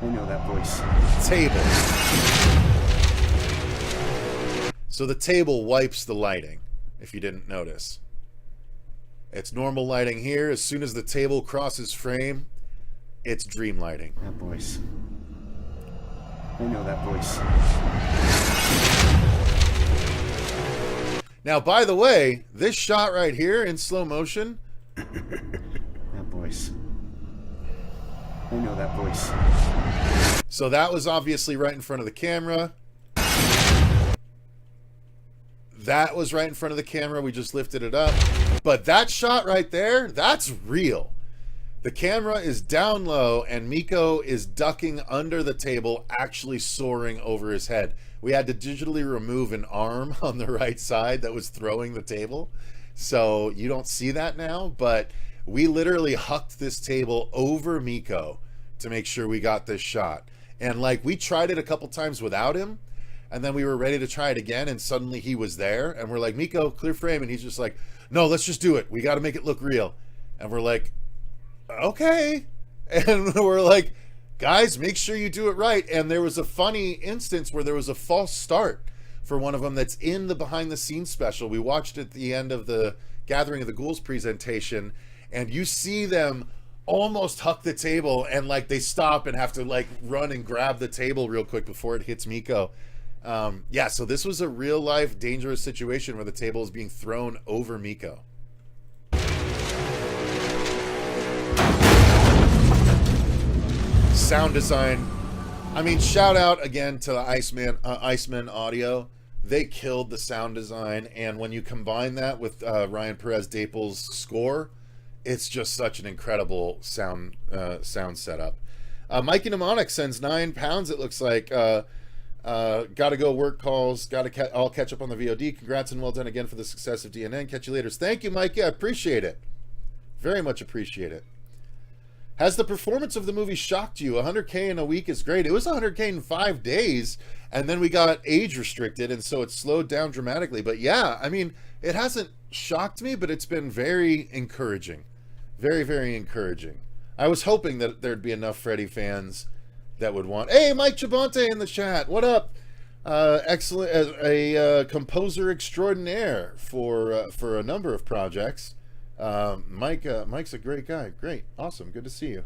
I know that voice. Table. So the table wipes the lighting, if you didn't notice. It's normal lighting here. As soon as the table crosses frame, it's dream lighting. That voice. I know that voice. Now, by the way, this shot right here in slow motion. That voice. I know that voice. So that was obviously right in front of the camera. That was right in front of the camera. We just lifted it up. But that shot right there, that's real. The camera is down low and Miko is ducking under the table, actually soaring over his head. We had to digitally remove an arm on the right side that was throwing the table. So you don't see that now, but we literally hucked this table over Miko to make sure we got this shot. And like, we tried it a couple times without him, and then we were ready to try it again, and suddenly he was there, and we're like, Miko, clear frame, and he's just like, no, let's just do it. We got to make it look real. And we're like, okay. And we're like, guys, make sure you do it right. And there was a funny instance where there was a false start for one of them that's in the behind the scenes special. We watched at the end of the Gathering of the Ghouls presentation, and you see them almost huck the table, and like they stop and have to like run and grab the table real quick before it hits Miko. Yeah, so this was a real life dangerous situation where the table is being thrown over Miko. Sound design. I mean, shout out again to the Iceman Audio. They killed the sound design, and when you combine that with Ryan Perez Daple's score, it's just such an incredible sound setup. Mikey Mnemonic sends £9. It looks like. Gotta go work calls. I'll catch up on the VOD. Congrats and well done again for the success of DNN. Catch you later. Thank you, Mikey. I appreciate it. Very much appreciate it. Has the performance of the movie shocked you? 100K in a week is great. It was 100K in 5 days, and then we got age restricted, and so it slowed down dramatically. But yeah, I mean, it hasn't shocked me, but it's been very encouraging. Very, very encouraging. I was hoping that there'd be enough Freddy fans that would want... Hey, Mike Chabonte in the chat. What up? Excellent. A composer extraordinaire for a number of projects. Mike's a great guy. Great. Awesome. Good to see you.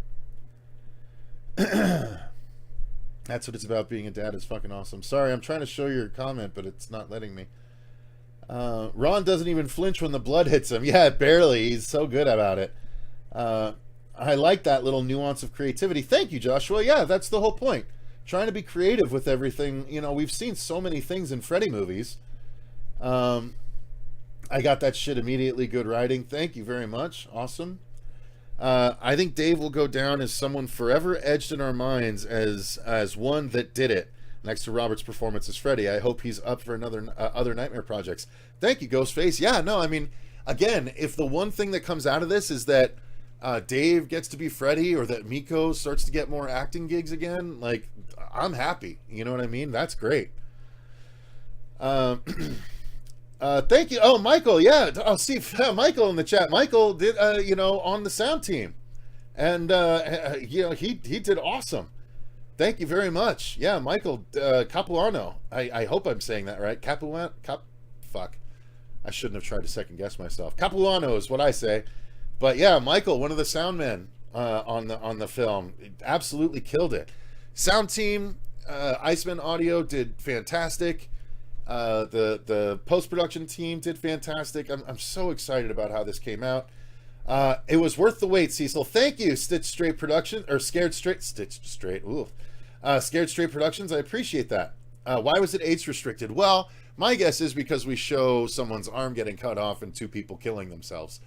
That's what it's about. Being a dad is fucking awesome. Sorry, I'm trying to show your comment, but it's not letting me. Ron doesn't even flinch when the blood hits him. Yeah, barely. He's so good about it. I like that little nuance of creativity. Thank you, Joshua. Yeah, that's the whole point. Trying to be creative with everything. You know, we've seen so many things in Freddy movies. I got that shit immediately. Good writing. Thank you very much. Awesome. I think Dave will go down as someone forever etched in our minds as one that did it. Next to Robert's performance as Freddy. I hope he's up for another other Nightmare projects. Thank you, Ghostface. Yeah, no, I mean, again, if the one thing that comes out of this is that Dave gets to be Freddy, or that Miko starts to get more acting gigs again, like, I'm happy. You know what I mean? That's great. Thank you. Oh, Michael, yeah. Oh, see, Michael in the chat. Michael did, on the sound team, and he did awesome. Thank you very much. Yeah, Michael Capuano. I hope I'm saying that right. Fuck. I shouldn't have tried to second guess myself. Capuano is what I say. But yeah, Michael, one of the sound men on the film, absolutely killed it. Sound team, Iceman Audio did fantastic. The post-production team did fantastic. I'm so excited about how this came out. It was worth the wait, Cecil. Thank you, Stitched Straight Production, or Scared Straight, Stitched Straight, ooh. Scared Straight Productions, I appreciate that. Why was it age restricted? Well, my guess is because we show someone's arm getting cut off and 2 people killing themselves.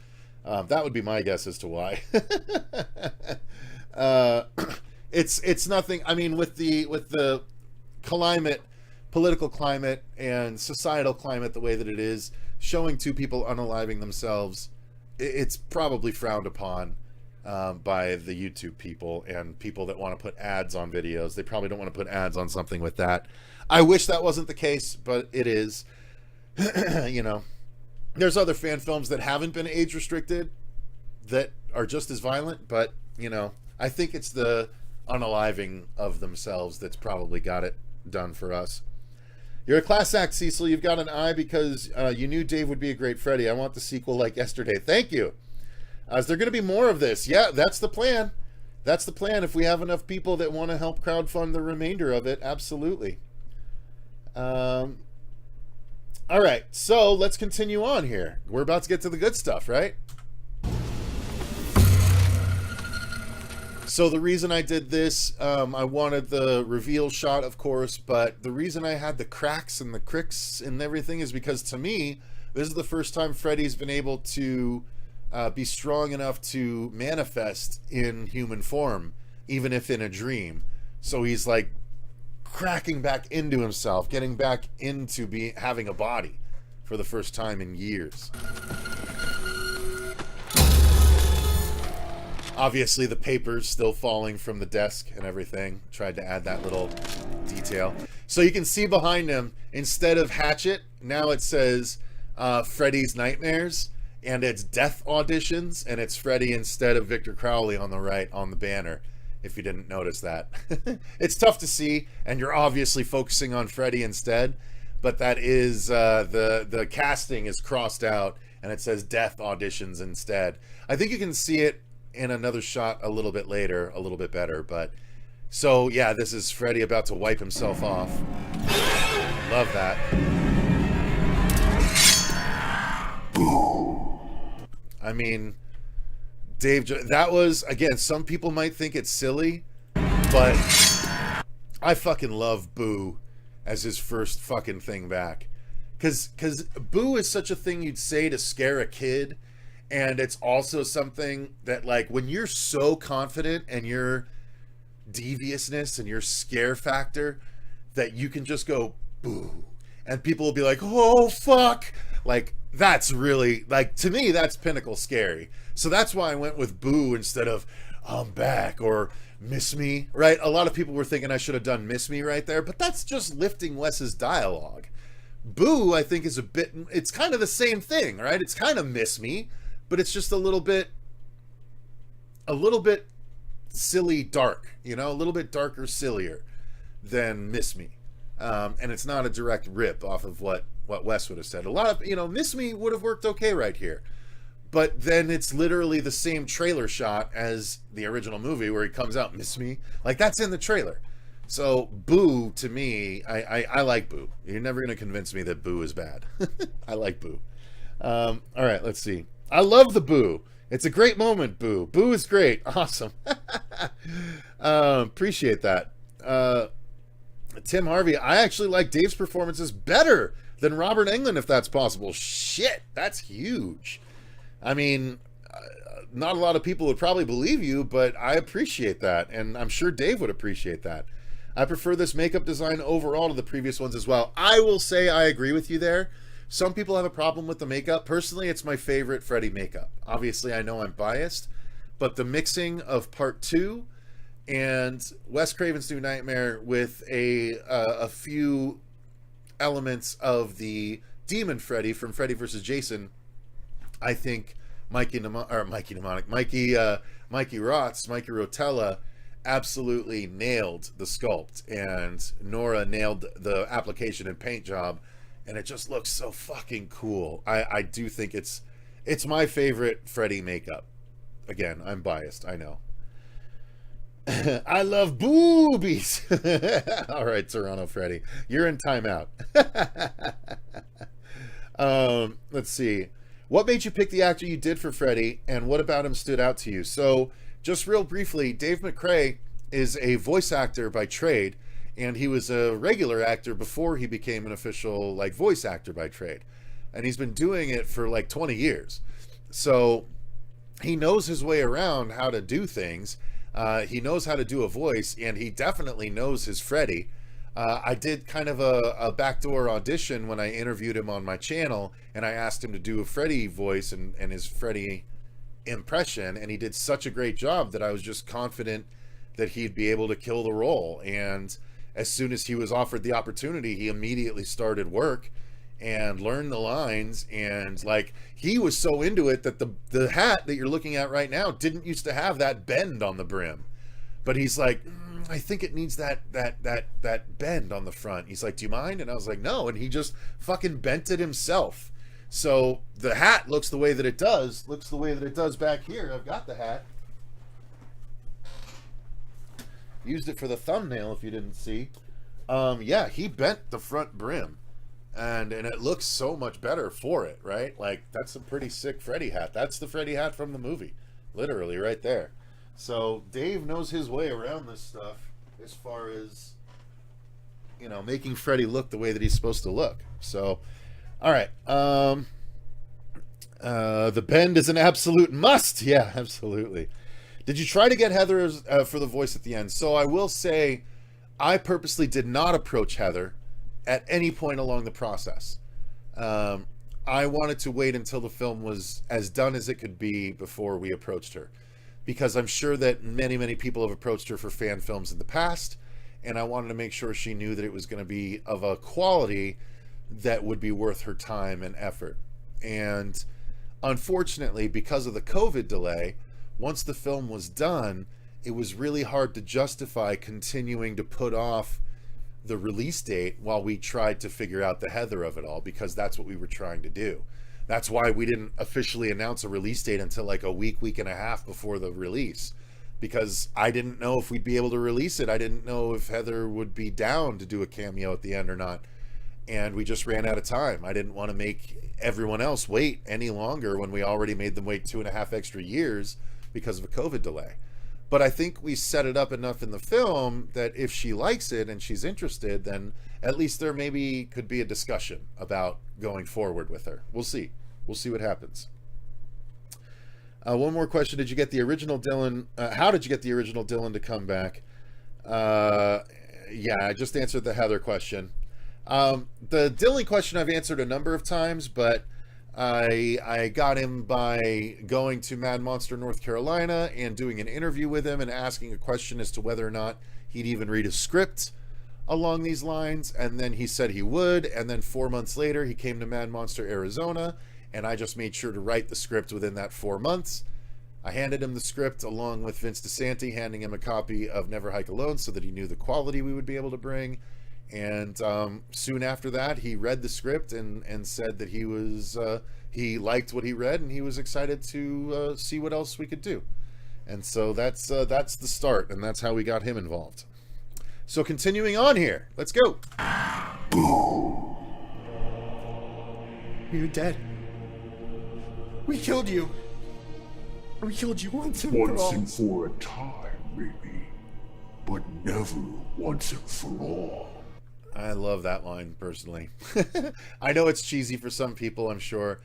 That would be my guess as to why. It's nothing. I mean, with the climate, political climate and societal climate the way that it is, showing 2 people unaliving themselves, it's probably frowned upon by the YouTube people and people that want to put ads on videos. They probably don't want to put ads on something with that. I wish that wasn't the case, but it is. There's other fan films that haven't been age restricted that are just as violent, but I think it's the unaliving of themselves that's probably got it done for us. You're a class act, Cecil. You've got an eye because you knew Dave would be a great Freddy. I want the sequel like yesterday. Thank you. Is there going to be more of this? Yeah, that's the plan. That's the plan. If we have enough people that want to help crowdfund the remainder of it, absolutely. All right, so let's continue on here. We're about to get to the good stuff, right? So the reason I did this, I wanted the reveal shot, of course, but the reason I had the cracks and the cricks and everything is because, to me, this is the first time Freddy's been able to be strong enough to manifest in human form, even if in a dream. So he's like cracking back into himself, getting back into having a body for the first time in years. Obviously, the paper's still falling from the desk and everything. Tried to add that little detail. So you can see behind him, instead of Hatchet, now it says Freddy's Nightmares, and it's Death Auditions, and it's Freddy instead of Victor Crowley on the right on the banner, if you didn't notice that. It's tough to see, and you're obviously focusing on Freddy instead, but that is, the casting is crossed out, and it says Death Auditions instead. I think you can see it in another shot a little bit later, a little bit better, but... So, yeah, this is Freddy about to wipe himself off. Love that. I mean, Dave, that was, again, some people might think it's silly, but I fucking love Boo as his first fucking thing back. Because Boo is such a thing you'd say to scare a kid, and it's also something that, like, when you're so confident and your deviousness and your scare factor that you can just go boo and people will be like, oh fuck, like that's really, like, to me that's pinnacle scary. So that's why I went with Boo instead of I'm back or Miss Me, right? A lot of people were thinking I should have done Miss Me right there, but that's just lifting Wes's dialogue. Boo, I think, is a bit, it's kind of the same thing, right? It's kind of Miss Me, but it's just a little bit silly dark, you know, a little bit darker, sillier than Miss Me. And it's not a direct rip off of what Wes would have said. A lot of, you know, Miss Me would have worked okay right here. But then it's literally the same trailer shot as the original movie where he comes out, Miss Me. Like, that's in the trailer. So Boo, to me, I like Boo. You're never going to convince me that Boo is bad. I like Boo. All right, let's see. I love the Boo. It's a great moment, Boo. Boo is great. Awesome. Appreciate that. Tim Harvey, I actually like Dave's performances better than Robert Englund, if that's possible. Shit, that's huge. I mean, not a lot of people would probably believe you, but I appreciate that, and I'm sure Dave would appreciate that. I prefer this makeup design overall to the previous ones as well. I will say I agree with you there. Some people have a problem with the makeup. Personally, it's my favorite Freddy makeup. Obviously, I know I'm biased, but the mixing of Part 2 and Wes Craven's New Nightmare with a few elements of the Demon Freddy from Freddy vs. Jason, I think Mikey Rotella absolutely nailed the sculpt, and Nora nailed the application and paint job, and it just looks so fucking cool. I do think it's my favorite Freddy makeup. Again, I'm biased, I know. I love boobies. All right, Toronto Freddy, you're in timeout. Let's see. What made you pick the actor you did for Freddy, and what about him stood out to you? So, just real briefly, Dave McCrae is a voice actor by trade, and he was a regular actor before he became an official, like, voice actor by trade. And he's been doing it for like 20 years. So he knows his way around how to do things. He knows how to do a voice, and he definitely knows his Freddy. I did kind of a backdoor audition when I interviewed him on my channel, and I asked him to do a Freddy voice and his Freddy impression, and he did such a great job that I was just confident that he'd be able to kill the role. And as soon as he was offered the opportunity, he immediately started work and learned the lines, and like, he was so into it that the hat that you're looking at right now didn't used to have that bend on the brim, but he's like, I think it needs that bend on the front. He's like, do you mind? And I was like, no, and he just fucking bent it himself. So the hat looks the way that it does back here. I've got the hat, used it for the thumbnail if you didn't see. Yeah, he bent the front brim, and it looks so much better for it, right? Like, that's a pretty sick Freddy hat. That's the Freddy hat from the movie, literally right there. So Dave knows his way around this stuff as far as, you know, making Freddy look the way that he's supposed to look. So, all right. The bend is an absolute must. Yeah, absolutely. Did you try to get Heather for the voice at the end? So I will say, I purposely did not approach Heather at any point along the process. I wanted to wait until the film was as done as it could be before we approached her, because I'm sure that many, many people have approached her for fan films in the past, and I wanted to make sure she knew that it was going to be of a quality that would be worth her time and effort. And unfortunately, because of the COVID delay, once the film was done, it was really hard to justify continuing to put off the release date while we tried to figure out the heather of it all, because that's what we were trying to do. That's why we didn't officially announce a release date until like a week and a half before the release, because I didn't know if we'd be able to release it. I didn't know if Heather would be down to do a cameo at the end or not. And we just ran out of time. I didn't want to make everyone else wait any longer when we already made them wait 2.5 extra years because of a COVID delay. But I think we set it up enough in the film that if she likes it and she's interested, then at least there maybe could be a discussion about going forward with her. We'll see. We'll see what happens. One more question. Did you get the original Dylan? How did you get the original Dylan to come back? Yeah, I just answered the Heather question. The Dylan question I've answered a number of times, but I got him by going to Mad Monster, North Carolina, and doing an interview with him and asking a question as to whether or not he'd even read a script along these lines. And then he said he would. And then 4 months later, he came to Mad Monster, Arizona, and I just made sure to write the script within that 4 months. I handed him the script along with Vince DeSanti, handing him a copy of Never Hike Alone so that he knew the quality we would be able to bring. And soon after that, he read the script and said that he liked what he read, and he was excited to see what else we could do. And so that's the start, and that's how we got him involved. So continuing on here, let's go. You're dead. We killed you. We killed you once and for all. Once and for a time, maybe. But never once and for all. I love that line, personally. I know it's cheesy for some people, I'm sure,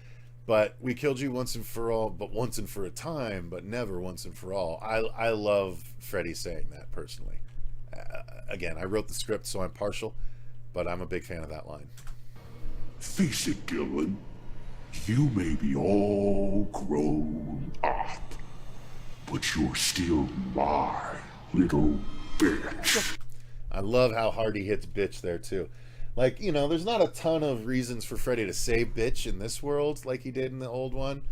but we killed you once and for all, but once and for a time, but never once and for all. I love Freddie saying that, personally. Again, I wrote the script, so I'm partial, but I'm a big fan of that line. Face it, Dylan. You may be all grown up, but you're still my little bitch. I love how hard he hits bitch there, too. Like, you know, there's not a ton of reasons for Freddy to say bitch in this world like he did in the old one.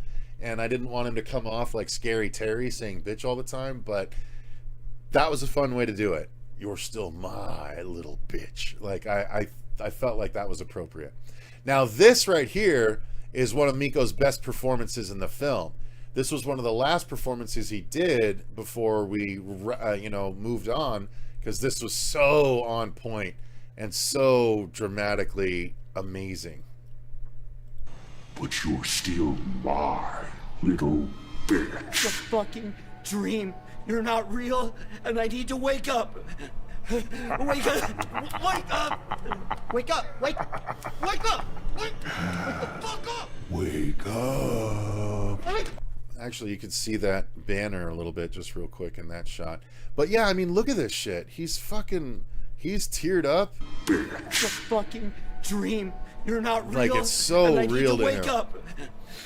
And I didn't want him to come off like Scary Terry saying bitch all the time, but that was a fun way to do it. You're still my little bitch. Like, I felt like that was appropriate. Now, this right here is one of Miko's best performances in the film. This was one of the last performances he did before we, moved on, because this was so on point and so dramatically amazing. But you're still my little bitch. It's a fucking dream. You're not real, and I need to wake up. Wake up! Wake up! Wake up! Wake up! Wake the fuck up! Wake up. Actually, you could see that banner a little bit just real quick in that shot. But yeah, I mean, look at this shit. He's teared up. It's a fucking dream. You're not real. Like, it's so real to wake him. up.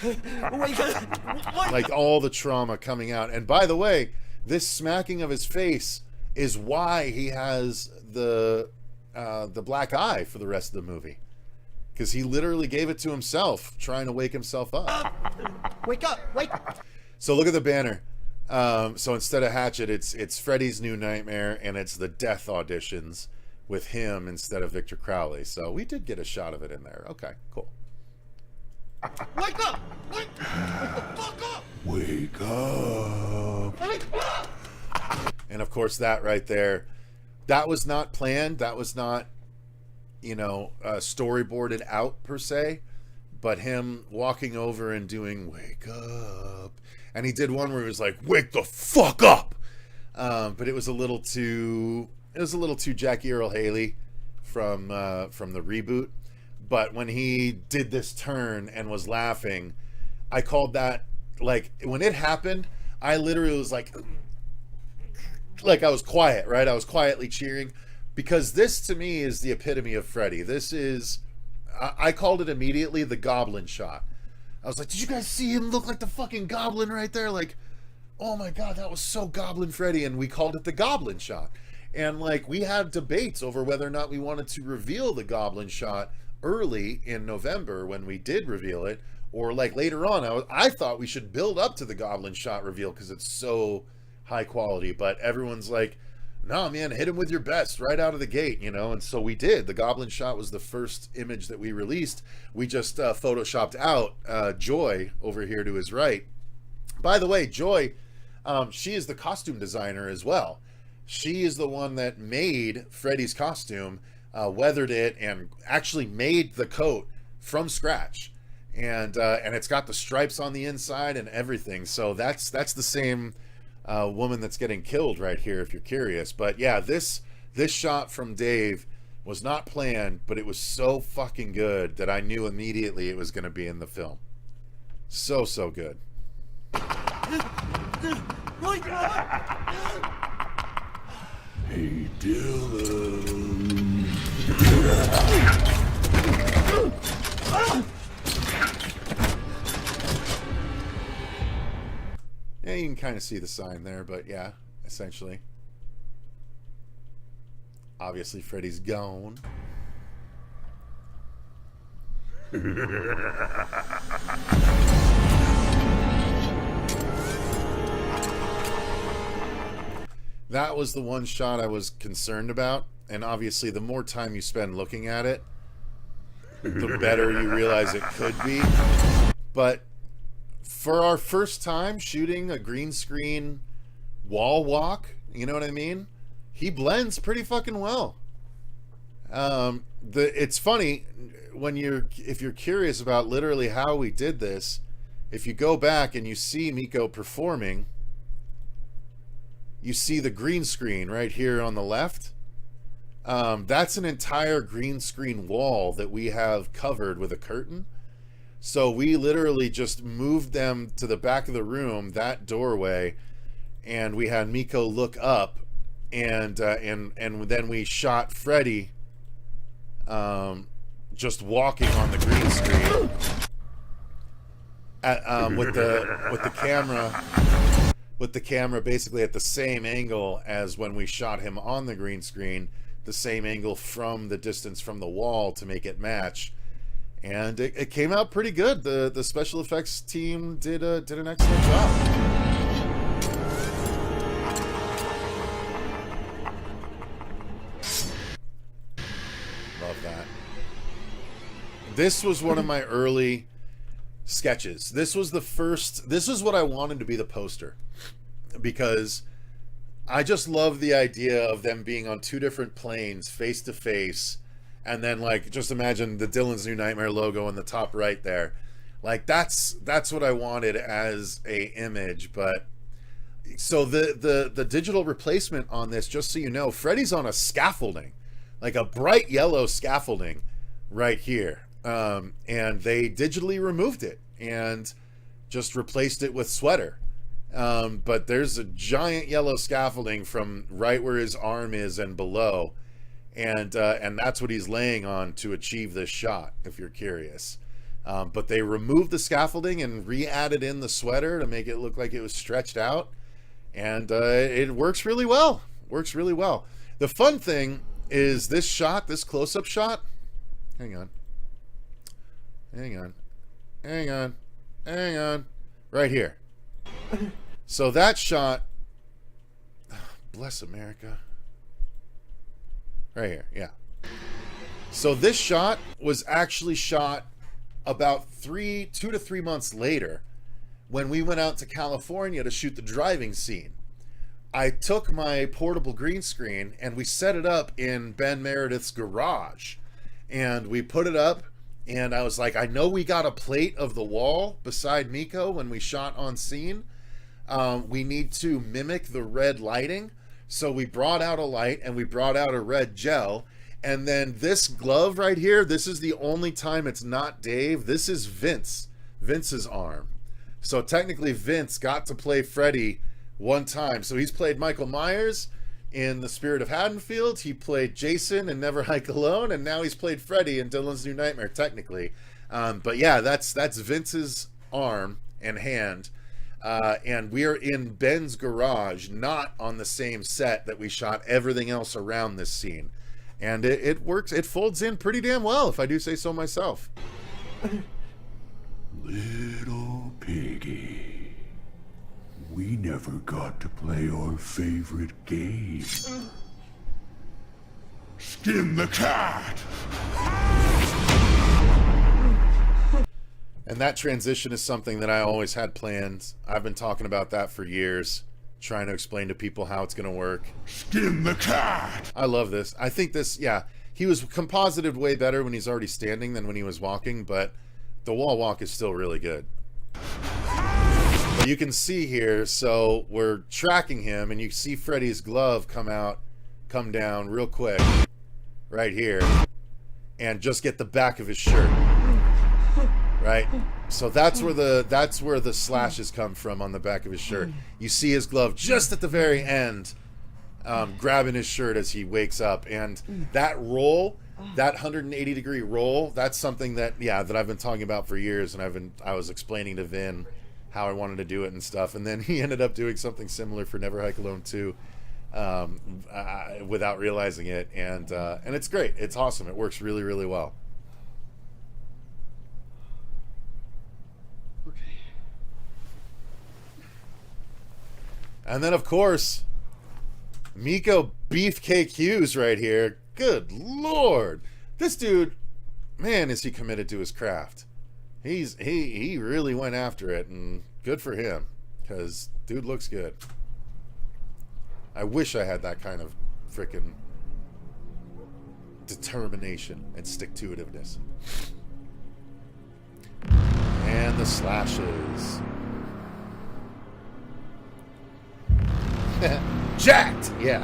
Wake up. Like all the trauma coming out. And by the way, this smacking of his face is why he has the black eye for the rest of the movie. Because he literally gave it to himself, trying to wake himself up. Wake up! Wake. So look at the banner. So instead of Hatchet, it's Freddy's New Nightmare, and it's the death auditions with him instead of Victor Crowley. So we did get a shot of it in there. Okay, cool. Wake up! Wake the fuck up! Wake up. Wake up! And of course, that right there, that was not planned. That was not, storyboarded out per se. But him walking over and doing "wake up," and he did one where he was like "wake the fuck up," but it was a little too Jackie Earle Haley from the reboot. But when he did this turn and was laughing, I called that, like, when it happened, I literally was like I was quiet, right? I was quietly cheering, because this to me is the epitome of Freddy. This is, I called it immediately the goblin shot. I was like, did you guys see him look like the fucking goblin right there? Like, oh my God, that was so Goblin Freddy. And we called it the Goblin Shot. And like, we had debates over whether or not we wanted to reveal the Goblin Shot early in November when we did reveal it, or like later on. I thought we should build up to the Goblin Shot reveal because it's so high quality, but everyone's like, nah, man, hit him with your best right out of the gate, you know? And so we did. The Goblin Shot was the first image that we released. We just photoshopped out Joy over here to his right. By the way, Joy, she is the costume designer as well. She is the one that made Freddy's costume, weathered it, and actually made the coat from scratch. And it's got the stripes on the inside and everything. So that's the same woman that's getting killed right here, if you're curious. But yeah, this shot from Dave was not planned, but it was so fucking good that I knew immediately it was going to be in the film. So good. Hey, Dylan. Yeah, you can kind of see the sign there, but yeah, essentially. Obviously, Freddy's gone. That was the one shot I was concerned about, and obviously the more time you spend looking at it, the better you realize it could be. But for our first time shooting a green screen wall walk, you know what I mean? He blends pretty fucking well. It's funny if you're curious about literally how we did this, if you go back and you see Miko performing, you see the green screen right here on the left. That's an entire green screen wall that we have covered with a curtain. So we literally just moved them to the back of the room, that doorway, and we had Miko look up, and then we shot Freddy just walking on the green screen with the camera basically at the same angle as when we shot him on the green screen, the same angle from the distance from the wall to make it match. And it came out pretty good. The special effects team did an excellent job. Love that. This was one of my early sketches. This was what I wanted to be the poster, because I just love the idea of them being on two different planes face to face. And then, like, just imagine the Dylan's New Nightmare logo in the top right there. Like, that's what I wanted as a image. But so the digital replacement on this, just so you know, Freddy's on a scaffolding, like a bright yellow scaffolding right here. And they digitally removed it and just replaced it with sweater. But there's a giant yellow scaffolding from right where his arm is and below. And that's what he's laying on to achieve this shot, if you're curious. But they removed the scaffolding and re-added in the sweater to make it look like it was stretched out. And it works really well. Works really well. The fun thing is this shot, this close-up shot. Hang on. Right here. So that shot, bless America. Right here, yeah. So this shot was actually shot about 2 to 3 months later when we went out to California to shoot the driving scene. I took my portable green screen and we set it up in Ben Meredith's garage. And we put it up, and I was like, I know we got a plate of the wall beside Miko when we shot on scene. We need to mimic the red lighting. So we brought out a light and we brought out a red gel. And then this glove right here, this is the only time it's not Dave. This is Vince's arm. So technically Vince got to play Freddy one time. So he's played Michael Myers in The Spirit of Haddonfield. He played Jason in Never Hike Alone. And now he's played Freddy in Dylan's New Nightmare, technically. But yeah, that's Vince's arm and hand. And we are in Ben's garage, not on the same set that we shot everything else around this scene. And it works, it folds in pretty damn well, if I do say so myself. Little piggy. We never got to play our favorite game. Skin the cat! And that transition is something that I always had planned. I've been talking about that for years, trying to explain to people how it's going to work. Skin the cat! I love this. I think this, yeah, he was composited way better when he's already standing than when he was walking, but the wall walk is still really good. But you can see here, so we're tracking him, and you see Freddy's glove come down real quick, right here, and just get the back of his shirt. Right, so that's where the slashes come from on the back of his shirt. You see his glove just at the very end, grabbing his shirt as he wakes up, and that roll, that 180-degree roll, that's something that I've been talking about for years, and I was explaining to Vin how I wanted to do it and stuff, and then he ended up doing something similar for Never Hike Alone 2, without realizing it, and it's great, it's awesome, it works really, really well. And then, of course, Miko Beefcake Hughes right here. Good Lord. This dude, man, is he committed to his craft. He really went after it, and good for him, because dude looks good. I wish I had that kind of freaking determination and stick-to-itiveness. And the slashes. Jacked! Yeah.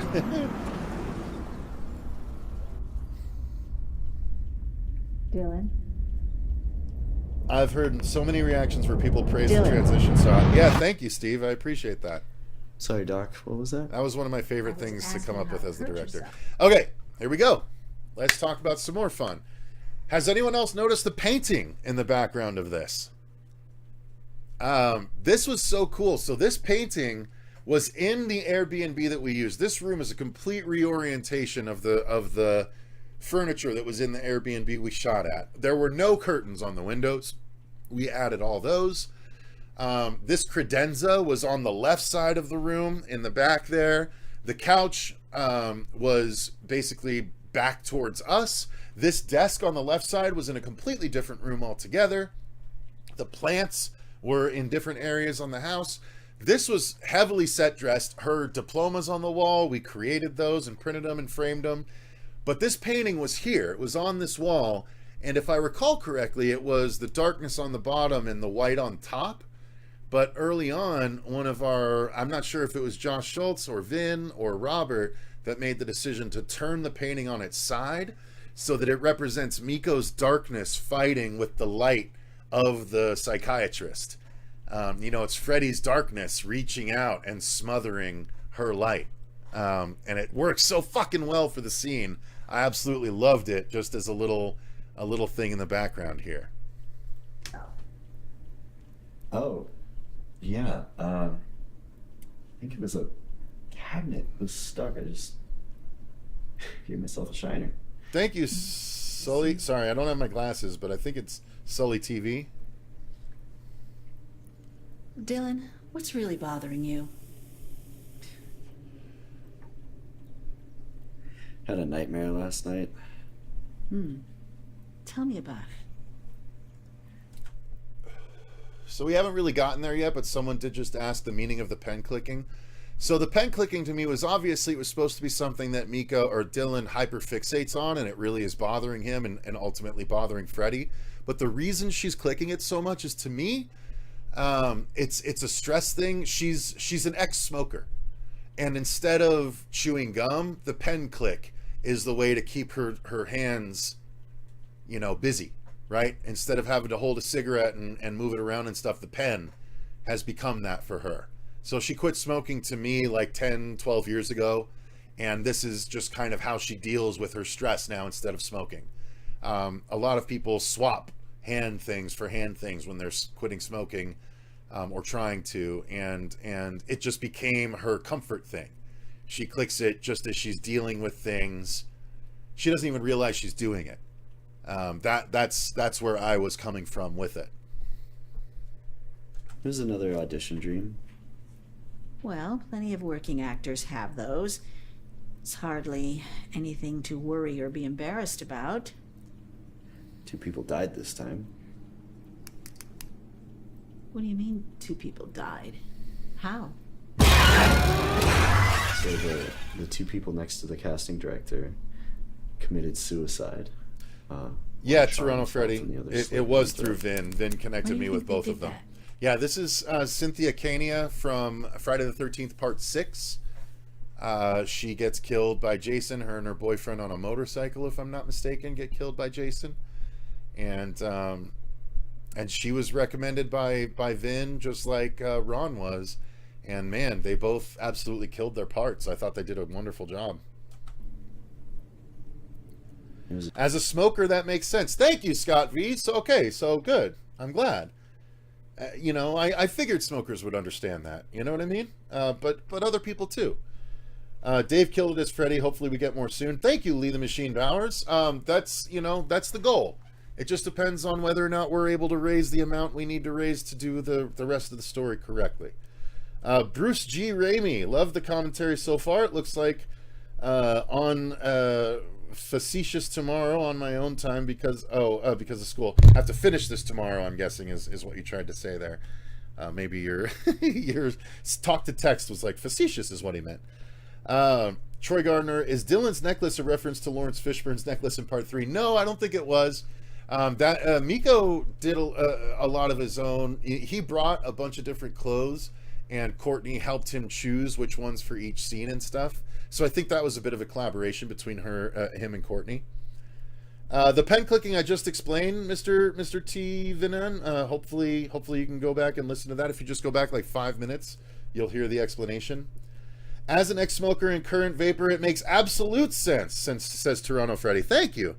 Dylan? I've heard so many reactions where people praise Dylan. the transition shot. Yeah, thank you, Steve. I appreciate that. Sorry, Doc. What was that? That was one of my favorite things to come up with as the director. yourself. Okay, here we go. Let's talk about some more fun. Has anyone else noticed the painting in the background of this? This was so cool. So this painting was in the Airbnb that we used. This room is a complete reorientation of the furniture that was in the Airbnb we shot at. There were no curtains on the windows. We added all those. This credenza was on the left side of the room in the back there. The couch was basically back towards us. This desk on the left side was in a completely different room altogether. The plants were in different areas on the house. This was heavily set dressed. Her diplomas on the wall, we created those and printed them and framed them. But this painting was here. It was on this wall. And if I recall correctly, it was the darkness on the bottom and the white on top. But early on, one of our, I'm not sure if it was Josh Schultz or Vin or Robert that made the decision to turn the painting on its side so that it represents Miko's darkness fighting with the light of the psychiatrist. It's Freddy's darkness reaching out and smothering her light. And it works so fucking well for the scene. I absolutely loved it, just as a little thing in the background here. Oh, yeah. I think it was a cabinet that was stuck. I just gave myself a shiner. Thank you, Sully. Sorry, I don't have my glasses, but I think it's Sully TV. Dylan, what's really bothering you? Had a nightmare last night. Tell me about it. So we haven't really gotten there yet, but someone did just ask the meaning of the pen clicking. So the pen clicking to me was obviously, it was supposed to be something that Miko or Dylan hyperfixates on, and it really is bothering him and ultimately bothering Freddy. But the reason she's clicking it so much is, to me, it's a stress thing. She's an ex-smoker, and instead of chewing gum, the pen click is the way to keep her hands, busy, right? Instead of having to hold a cigarette and move it around and stuff, the pen has become that for her. So she quit smoking, to me, like 10, 12 years ago, and this is just kind of how she deals with her stress now instead of smoking. A lot of people swap hand things for hand things when they're quitting smoking. or trying to, and it just became her comfort thing. She clicks it just as she's dealing with things. She doesn't even realize she's doing it. That's where I was coming from with it. Here's another audition dream. Well, plenty of working actors have those. It's hardly anything to worry or be embarrassed about. 2 people died this time. What do you mean 2 people died? How? So the 2 people next to the casting director committed suicide. Yeah, Sean Toronto fell Freddy. from the other It slope was into through it. Vin. Vin connected Why do me you with think they both did of them. that? Yeah, this is Cynthia Cania from Friday the 13th Part 6. She gets killed by Jason. Her and her boyfriend on a motorcycle, if I'm not mistaken, get killed by Jason. And she was recommended by Vin, just like Ron was. And man, they both absolutely killed their parts. I thought they did a wonderful job. As a smoker, that makes sense. Thank you, Scott V. So good. I'm glad. I figured smokers would understand that. You know what I mean? But other people too. Dave killed it as Freddy. Hopefully we get more soon. Thank you, Lee the Machine Bowers. That's the goal. It just depends on whether or not we're able to raise the amount we need to raise to do the rest of the story correctly. Bruce G. Ramey, love the commentary so far. It looks like on facetious tomorrow on my own time because of school. I have to finish this tomorrow, I'm guessing is what you tried to say there. Maybe your talk to text was like facetious is what he meant. Troy Gardner, is Dylan's necklace a reference to Lawrence Fishburne's necklace in part 3? No, I don't think it was. Miko did a lot of his own. He brought a bunch of different clothes, and Courtney helped him choose which ones for each scene and stuff. So I think that was a bit of a collaboration between him and Courtney. The pen clicking I just explained, Mr. T. Vinan. Hopefully you can go back and listen to that. If you just go back like 5 minutes, you'll hear the explanation. As an ex-smoker and current vapor, it makes absolute sense, says Toronto Freddy. Thank you.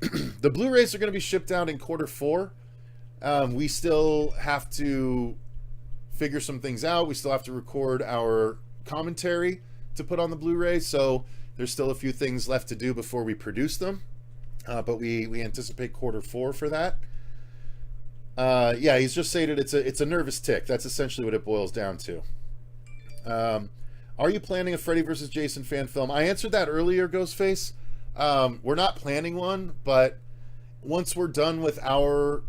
The Blu-rays are going to be shipped out in Q4. We still have to figure some things out. We still have to record our commentary to put on the Blu-ray, so there's still a few things left to do before we produce them. But we anticipate Q4 for that. Yeah, he's just saying that it's a nervous tick. That's essentially what it boils down to. Are you planning a Freddy vs. Jason fan film? I answered that earlier, Ghostface. We're not planning one, but once we're done with our,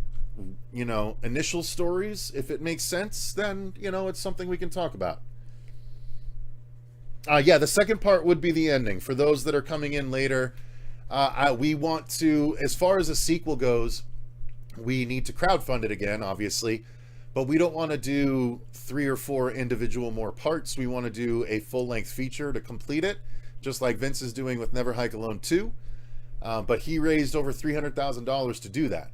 initial stories, if it makes sense, then, it's something we can talk about. Yeah, the second part would be the ending. For those that are coming in later, we want to, as far as a sequel goes, we need to crowdfund it again, obviously. But we don't want to do 3 or 4 individual more parts. We want to do a full-length feature to complete it, just like Vince is doing with Never Hike Alone 2. But he raised over $300,000 to do that.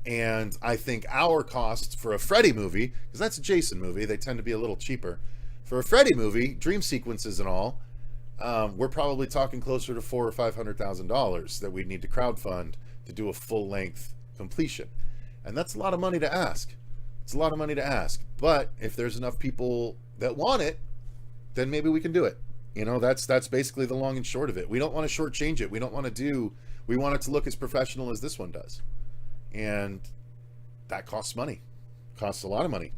And I think our cost for a Freddy movie, because that's a Jason movie, they tend to be a little cheaper. For a Freddy movie, dream sequences and all, we're probably talking closer to $400,000 or $500,000 that we need to crowdfund to do a full-length completion. And that's a lot of money to ask. It's a lot of money to ask, but if there's enough people that want it, then maybe we can do it. That's basically the long and short of it. We don't want to shortchange it. We want it to look as professional as this one does. And that costs money. Costs a lot of money.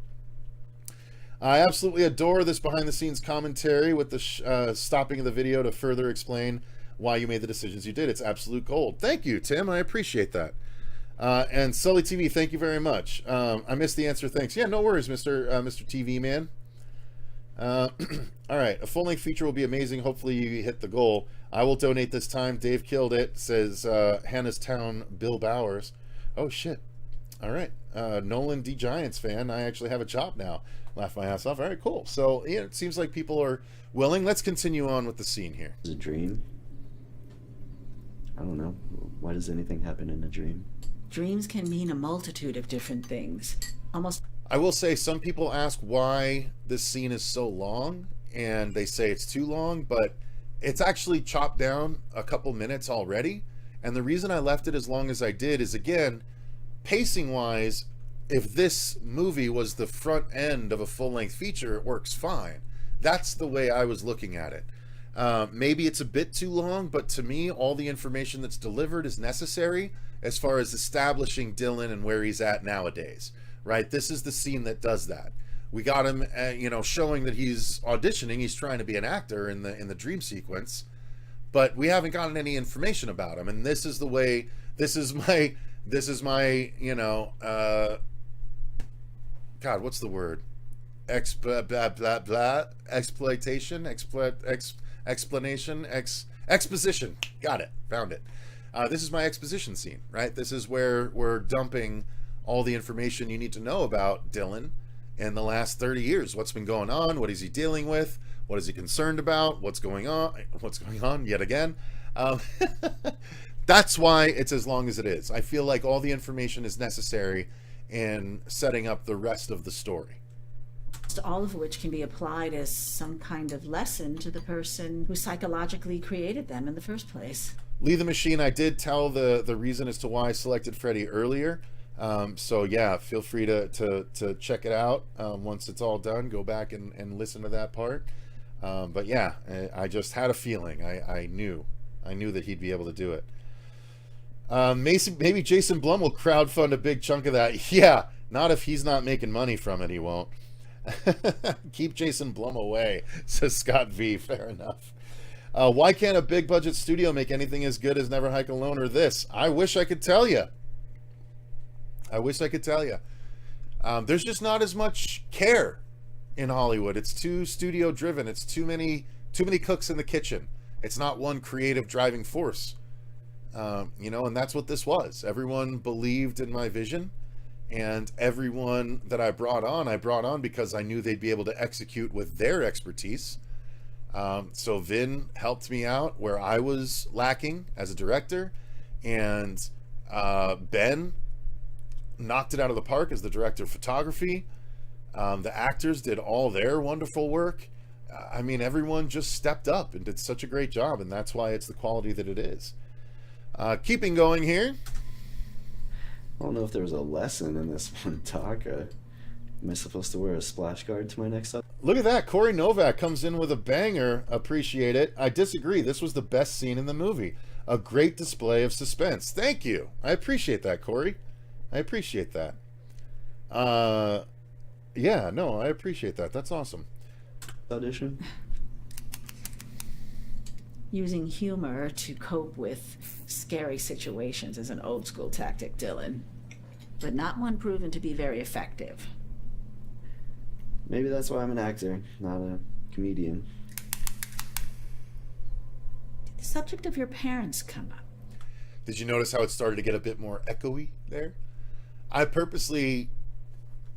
I absolutely adore this behind the scenes commentary with the stopping of the video to further explain why you made the decisions you did. It's absolute gold. Thank you, Tim. I appreciate that. And Sully TV, thank you very much. I missed the answer. Thanks. Yeah, no worries, Mr. TV man. All right, a full-length feature will be amazing. Hopefully you hit the goal. I will donate this time. Dave killed it, says Hannah's Town Bill Bowers. Oh shit. All right, Nolan D Giants fan. I actually have a job now. Laugh my ass off. All right, cool. So yeah, it seems like people are willing. Let's continue on with the scene here. Is it a dream? I don't know. Why does anything happen in a dream? Dreams can mean a multitude of different things. I will say some people ask why this scene is so long, and they say it's too long, but it's actually chopped down a couple minutes already. And the reason I left it as long as I did is, again, pacing-wise, if this movie was the front end of a full-length feature, it works fine. That's the way I was looking at it. Maybe it's a bit too long, but to me, all the information that's delivered is necessary as far as establishing Dylan and where he's at nowadays, right? This is the scene that does that. We got him, showing that he's auditioning. He's trying to be an actor in the dream sequence, but we haven't gotten any information about him. And this is the way. This is my. God, what's the word? Exploitation, explanation, exposition. Got it. Found it. This is my exposition scene, right? This is where we're dumping all the information you need to know about Dylan in the last 30 years. What's been going on? What is he dealing with? What is he concerned about? What's going on? What's going on yet again? That's why it's as long as it is. I feel like all the information is necessary in setting up the rest of the story. All of which can be applied as some kind of lesson to the person who psychologically created them in the first place. Lee the Machine, I did tell the reason as to why I selected Freddy earlier. So yeah, feel free to check it out once it's all done. Go back and listen to that part. But yeah, I just had a feeling. I knew that he'd be able to do it. Maybe Jason Blum will crowdfund a big chunk of that. Yeah, not if he's not making money from it, he won't. Keep Jason Blum away, says Scott V. Fair enough. Why can't a big budget studio make anything as good as Never Hike Alone or this? I wish I could tell you. There's just not as much care in Hollywood. It's too studio driven. It's too many cooks in the kitchen. It's not one creative driving force. And that's what this was. Everyone believed in my vision, and everyone that I brought on because I knew they'd be able to execute with their expertise. So Vin helped me out where I was lacking as a director, and Ben knocked it out of the park as the director of photography. The actors did all their wonderful work. Everyone just stepped up and did such a great job, and that's why it's the quality that it is. Keeping going here. I don't know if there was a lesson in this one, Taka. Am I supposed to wear a splash guard to my next up? Look at that. Corey Novak comes in with a banger. Appreciate it. I disagree. This was the best scene in the movie. A great display of suspense. Thank you. I appreciate that, Corey. I appreciate that. Yeah, no, I appreciate that. That's awesome. Audition? Using humor to cope with scary situations is an old school tactic, Dylan, but not one proven to be very effective. Maybe that's why I'm an actor, not a comedian. Did the subject of your parents come up? Did you notice how it started to get a bit more echoey there? I purposely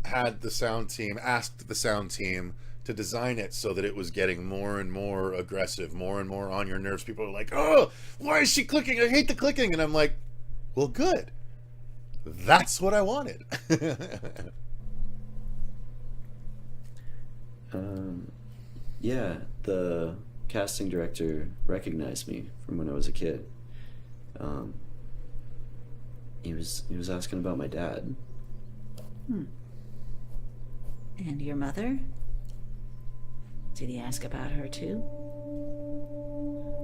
asked the sound team to design it so that it was getting more and more aggressive, more and more on your nerves. People are like, oh, why is she clicking? I hate the clicking. And I'm like, well, good. That's what I wanted. Yeah, the casting director recognized me from when I was a kid. He was asking about my dad. And your mother? Did he ask about her too?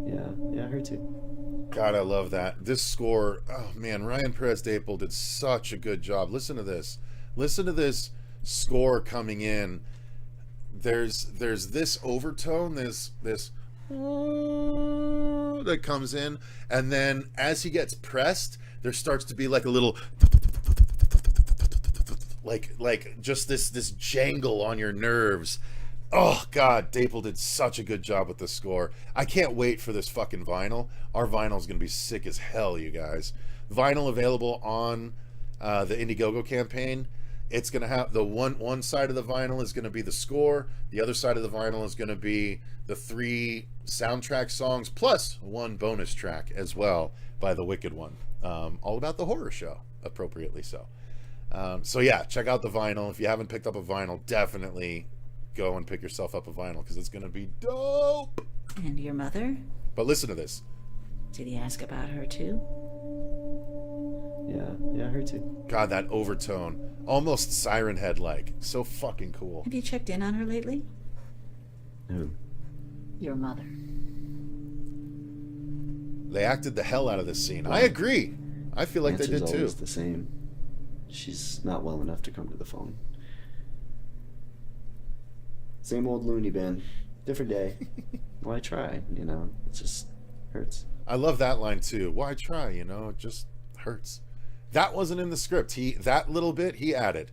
Yeah, her too. God, I love that. This score, oh man, Ryan Perez-Dapel did such a good job. Listen to this. Listen to this score coming in. There's this overtone, this that comes in, and then as he gets pressed, there starts to be like a little like just this jangle on your nerves. Oh God, Dapel did such a good job with the score. I can't wait for this fucking vinyl. Our vinyl's gonna be sick as hell, you guys. Vinyl available on the Indiegogo campaign. It's gonna have the one side of the vinyl is gonna be the score. The other side of the vinyl is gonna be the 3 soundtrack songs plus 1 bonus track as well by the Wicked One, all about the horror show, appropriately so. So yeah, check out the vinyl. If you haven't picked up a vinyl, definitely go and pick yourself up a vinyl because it's gonna be dope. And your mother? But listen to this. Did he ask about her too? Yeah, her too. God, that overtone. Almost Siren Head like. So fucking cool. Have you checked in on her lately? Who? Your mother. They acted the hell out of this scene. I agree. I feel like they did too. Always the same. She's not well enough to come to the phone. Same old loony bin. Different day. Why try? You know, it just hurts. I love that line too. Why try? You know, it just hurts. That wasn't in the script. That little bit he added.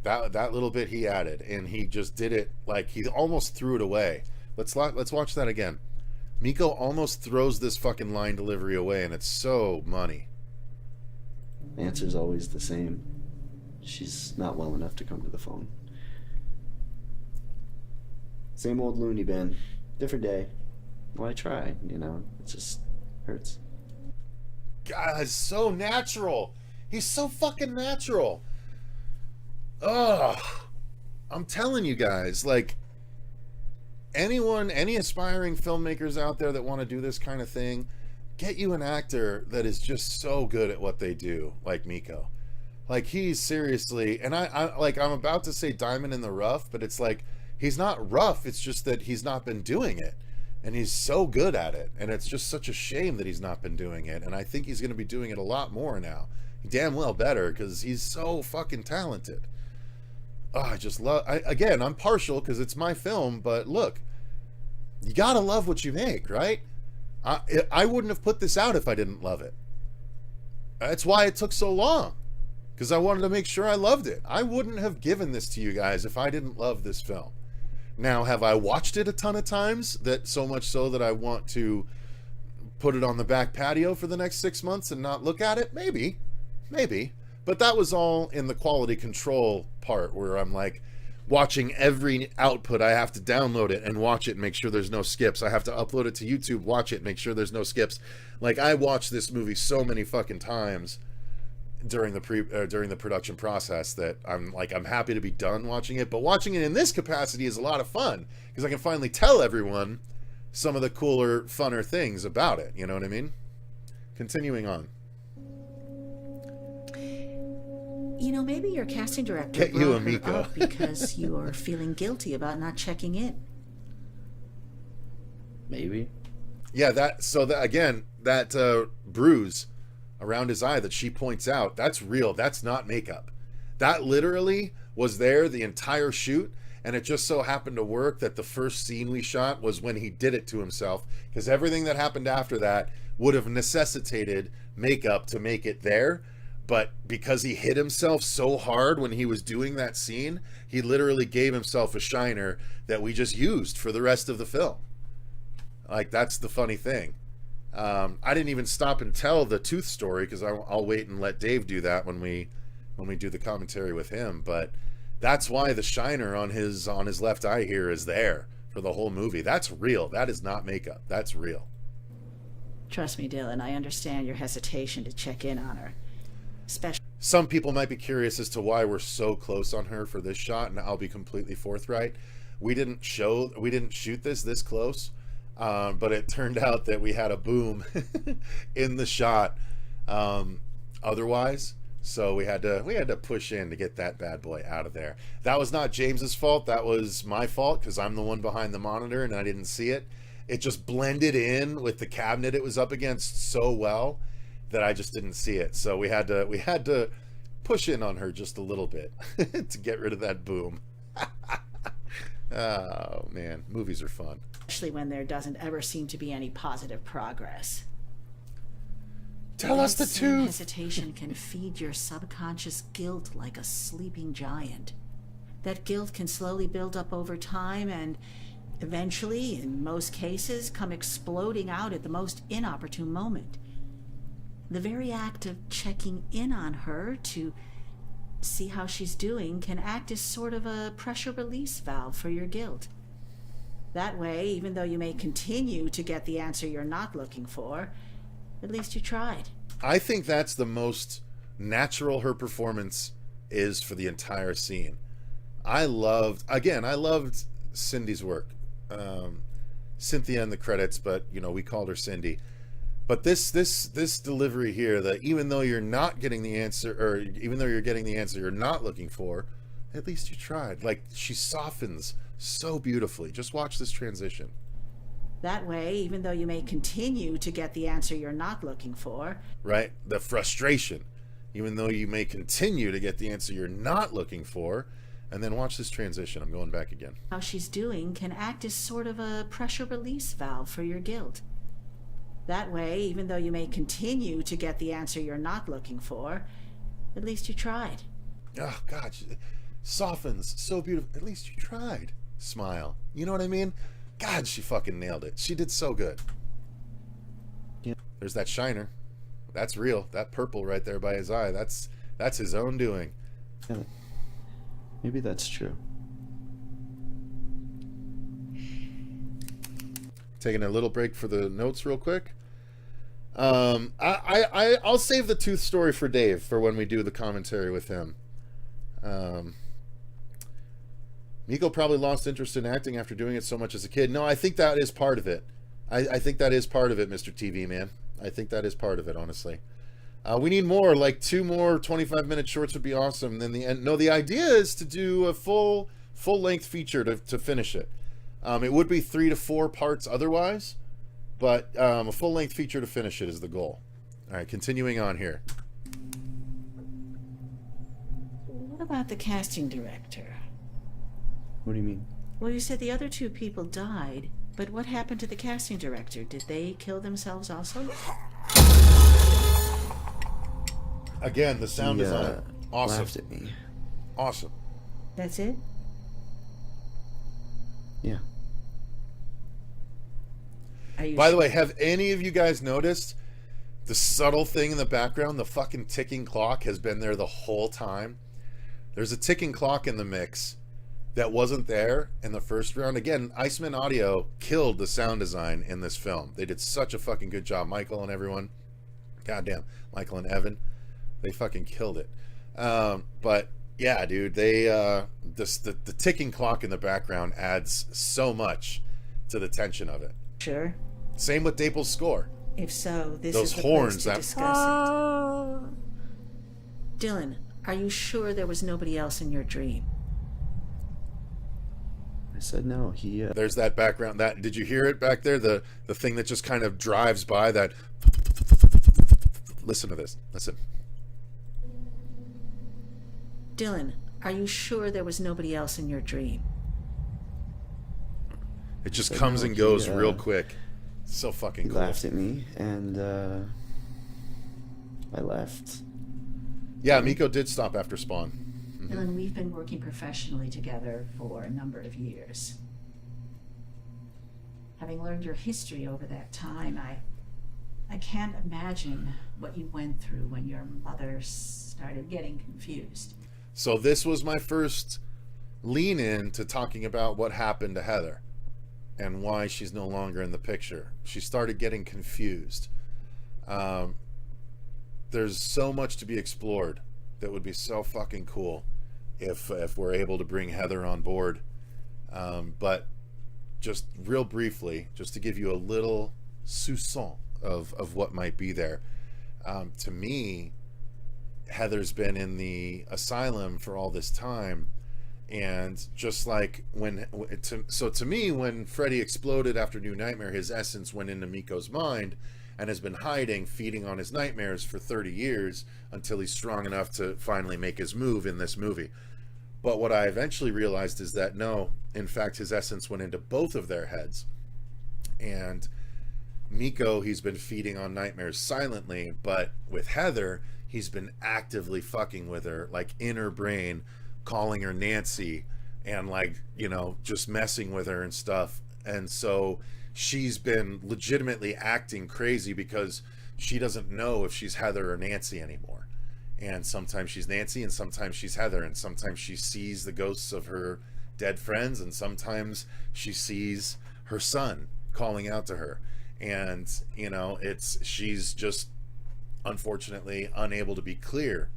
That little bit he added, and he just did it like he almost threw it away. Let's watch that again. Miko almost throws this fucking line delivery away, and it's so money. The answer's always the same. She's not well enough to come to the phone. Same old loony bin. Different day. Why try? You know, it just hurts. God, it's so natural. He's so fucking natural. Ugh. I'm telling you guys, like, any aspiring filmmakers out there that want to do this kind of thing, get you an actor that is just so good at what they do, like Miko. Like, he's seriously, and I'm about to say diamond in the rough, but it's like, he's not rough, it's just that he's not been doing it. And he's so good at it, and it's just such a shame that he's not been doing it, and I think he's going to be doing it a lot more now. Damn well better, because he's so fucking talented. Oh, I just love... Again, I'm partial, because it's my film, but look, you gotta love what you make, right? I wouldn't have put this out if I didn't love it. That's why it took so long, because I wanted to make sure I loved it. I wouldn't have given this to you guys if I didn't love this film. Now, have I watched it a ton of times? That so much so that I want to put it on the back patio for the next 6 months and not look at it? Maybe. But that was all in the quality control part where I'm like watching every output. I have to download it and watch it and make sure there's no skips. I have to upload it to YouTube, watch it, make sure there's no skips. Like, I watched this movie so many fucking times during the production process that I'm happy to be done watching it, but watching it in this capacity is a lot of fun because I can finally tell everyone some of the cooler, funner things about it. You know what I mean? Continuing on. You know, maybe your casting director Get you a brought her Miko. up because you're feeling guilty about not checking in. Maybe. Yeah, that bruise around his eye that she points out, that's real. That's not makeup. That literally was there the entire shoot, and it just so happened to work that the first scene we shot was when he did it to himself, because everything that happened after that would have necessitated makeup to make it there. But because he hit himself so hard when he was doing that scene, he literally gave himself a shiner that we just used for the rest of the film. Like, that's the funny thing. I didn't even stop and tell the tooth story because I'll wait and let Dave do that when we do the commentary with him. But that's why the shiner on his left eye here is there for the whole movie. That's real. That is not makeup. That's real. Trust me, Dylan, I understand your hesitation to check in on her. Especially. Some people might be curious as to why we're so close on her for this shot, and I'll be completely forthright. We didn't shoot this close. But it turned out that we had a boom in the shot otherwise, so we had to push in to get that bad boy out of there. That was not James's fault. That was my fault because I'm the one behind the monitor and I didn't see it. It just blended in with the cabinet it was up against so well that I just didn't see it. So we had to push in on her just a little bit to get rid of that boom. Oh man, movies are fun. Especially when there doesn't ever seem to be any positive progress. Tell us the truth. Hesitation can feed your subconscious guilt like a sleeping giant. That guilt can slowly build up over time and eventually, in most cases, come exploding out at the most inopportune moment. The very act of checking in on her to see how she's doing can act as sort of a pressure release valve for your guilt. That way, even though you may continue to get the answer you're not looking for, at least you tried. I think that's the most natural her performance is for the entire scene. I loved Cindy's work. Cynthia in the credits, but we called her Cindy. But this delivery here, that even though you're not getting the answer, or even though you're getting the answer you're not looking for, at least you tried. Like, she softens so beautifully. Just watch this transition. That way, even though you may continue to get the answer you're not looking for, right? The frustration, even though you may continue to get the answer you're not looking for. And then watch this transition. I'm going back again. how she's doing can act as sort of a pressure release valve for your guilt. That way, even though you may continue to get the answer you're not looking for, at least you tried. Oh, God. Softens so beautiful. At least you tried. Smile. You know what I mean? God, she fucking nailed it. She did so good. Yeah. There's that shiner. That's real. That purple right there by his eye. That's his own doing. Yeah. Maybe that's true. Taking a little break for the notes real quick. I'll save the tooth story for Dave for when we do the commentary with him. Miko probably lost interest in acting after doing it so much as a kid. No, I think that is part of it. I think that is part of it, Mr. TV Man. I think that is part of it, honestly. We need more, like 2 more 25-minute shorts would be awesome. Then the end. No, the idea is to do a full-length feature to finish it. It would be 3 to 4 parts otherwise, but a full-length feature to finish it is the goal. All right, continuing on here. What about the casting director? What do you mean? Well, you said the other 2 people died, but what happened to the casting director? Did they kill themselves also? Again, the sound design. Awesome. Laughed at me. Awesome. That's it? Yeah. By the way, have any of you guys noticed the subtle thing in the background? The fucking ticking clock has been there the whole time. There's a ticking clock in the mix that wasn't there in the first round. Again, Iceman Audio killed the sound design in this film. They did such a fucking good job. Michael and everyone. Goddamn. Michael and Evan. They fucking killed it. But yeah, dude, they the ticking clock in the background adds so much to the tension of it. Sure. Same with Daple's score. If so, this Those is the horns place to that discuss it. Dylan, are you sure there was nobody else in your dream? I said no. He. There's that background. That did you hear it back there? The thing that just kind of drives by. That. Listen to this. Listen. Dylan, are you sure there was nobody else in your dream? It just But comes no, and goes he, real quick. So fucking He cool. laughed at me, and I left. Yeah, Miko did stop after Spawn. Dylan, we've been working professionally together for a number of years. Having learned your history over that time, I can't imagine what you went through when your mother started getting confused. So this was my first lean in to talking about what happened to Heather and why she's no longer in the picture. She started getting confused. There's so much to be explored that would be so fucking cool if we're able to bring Heather on board. But just real briefly, just to give you a little soupçon of what might be there. To me, Heather's been in the asylum for all this time, and just like to me, when Freddy exploded after New Nightmare, his essence went into Miko's mind and has been hiding, feeding on his nightmares for 30 years until he's strong enough to finally make his move in this movie. But what I eventually realized is that no, in fact, his essence went into both of their heads. And Miko, he's been feeding on nightmares silently, but with Heather, he's been actively fucking with her, like in her brain, calling her Nancy and like, you know, just messing with her and stuff. And so she's been legitimately acting crazy because she doesn't know if she's Heather or Nancy anymore. And sometimes she's Nancy and sometimes she's Heather, and sometimes she sees the ghosts of her dead friends, and sometimes she sees her son calling out to her. And, you know, she's just unfortunately unable to be clear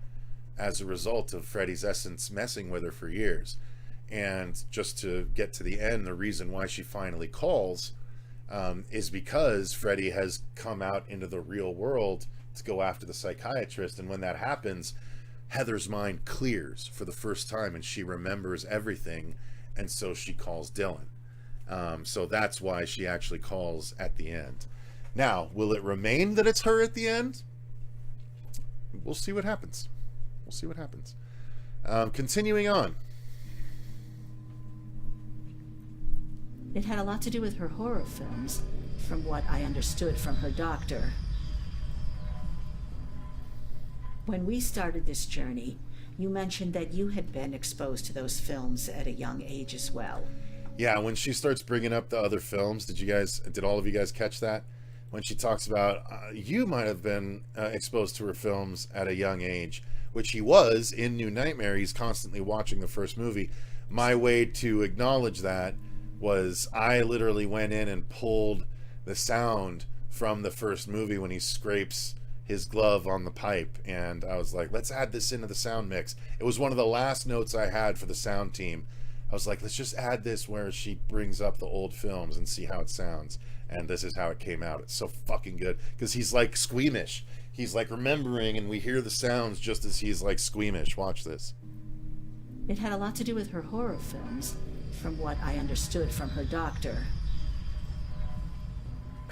as a result of Freddy's essence messing with her for years. And just to get to the end, the reason why she finally calls, is because Freddy has come out into the real world to go after the psychiatrist, and when that happens, Heather's mind clears for the first time and she remembers everything, and so she calls Dylan. So that's why she actually calls at the end. Now, will it remain that it's her at the end? We'll see what happens. We'll see what happens. Continuing on. It had a lot to do with her horror films, from what I understood from her doctor. When we started this journey, you mentioned that you had been exposed to those films at a young age as well. Yeah, when she starts bringing up the other films, did all of you guys catch that? When she talks about, you might have been exposed to her films at a young age, which he was in New Nightmare. He's constantly watching the first movie. My way to acknowledge that was I literally went in and pulled the sound from the first movie when he scrapes his glove on the pipe, and I was like, let's add this into the sound mix. It was one of the last notes I had for the sound team. I was like, let's just add this where she brings up the old films and see how it sounds. And this is how it came out. It's so fucking good because he's like squeamish. He's like remembering, and we hear the sounds just as he's like squeamish. Watch this. It had a lot to do with her horror films, from what I understood from her doctor.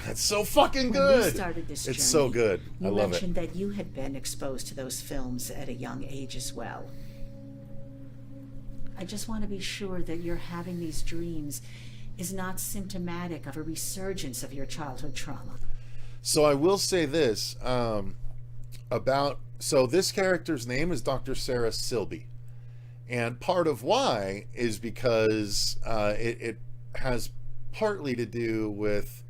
That's so fucking good. When we started this journey, it's so good. I love it. You mentioned that you had been exposed to those films at a young age as well. I just want to be sure that you're having these dreams is not symptomatic of a resurgence of your childhood trauma. So I will say this so this character's name is Dr. Sarah Silby. And part of why is because it has partly to do with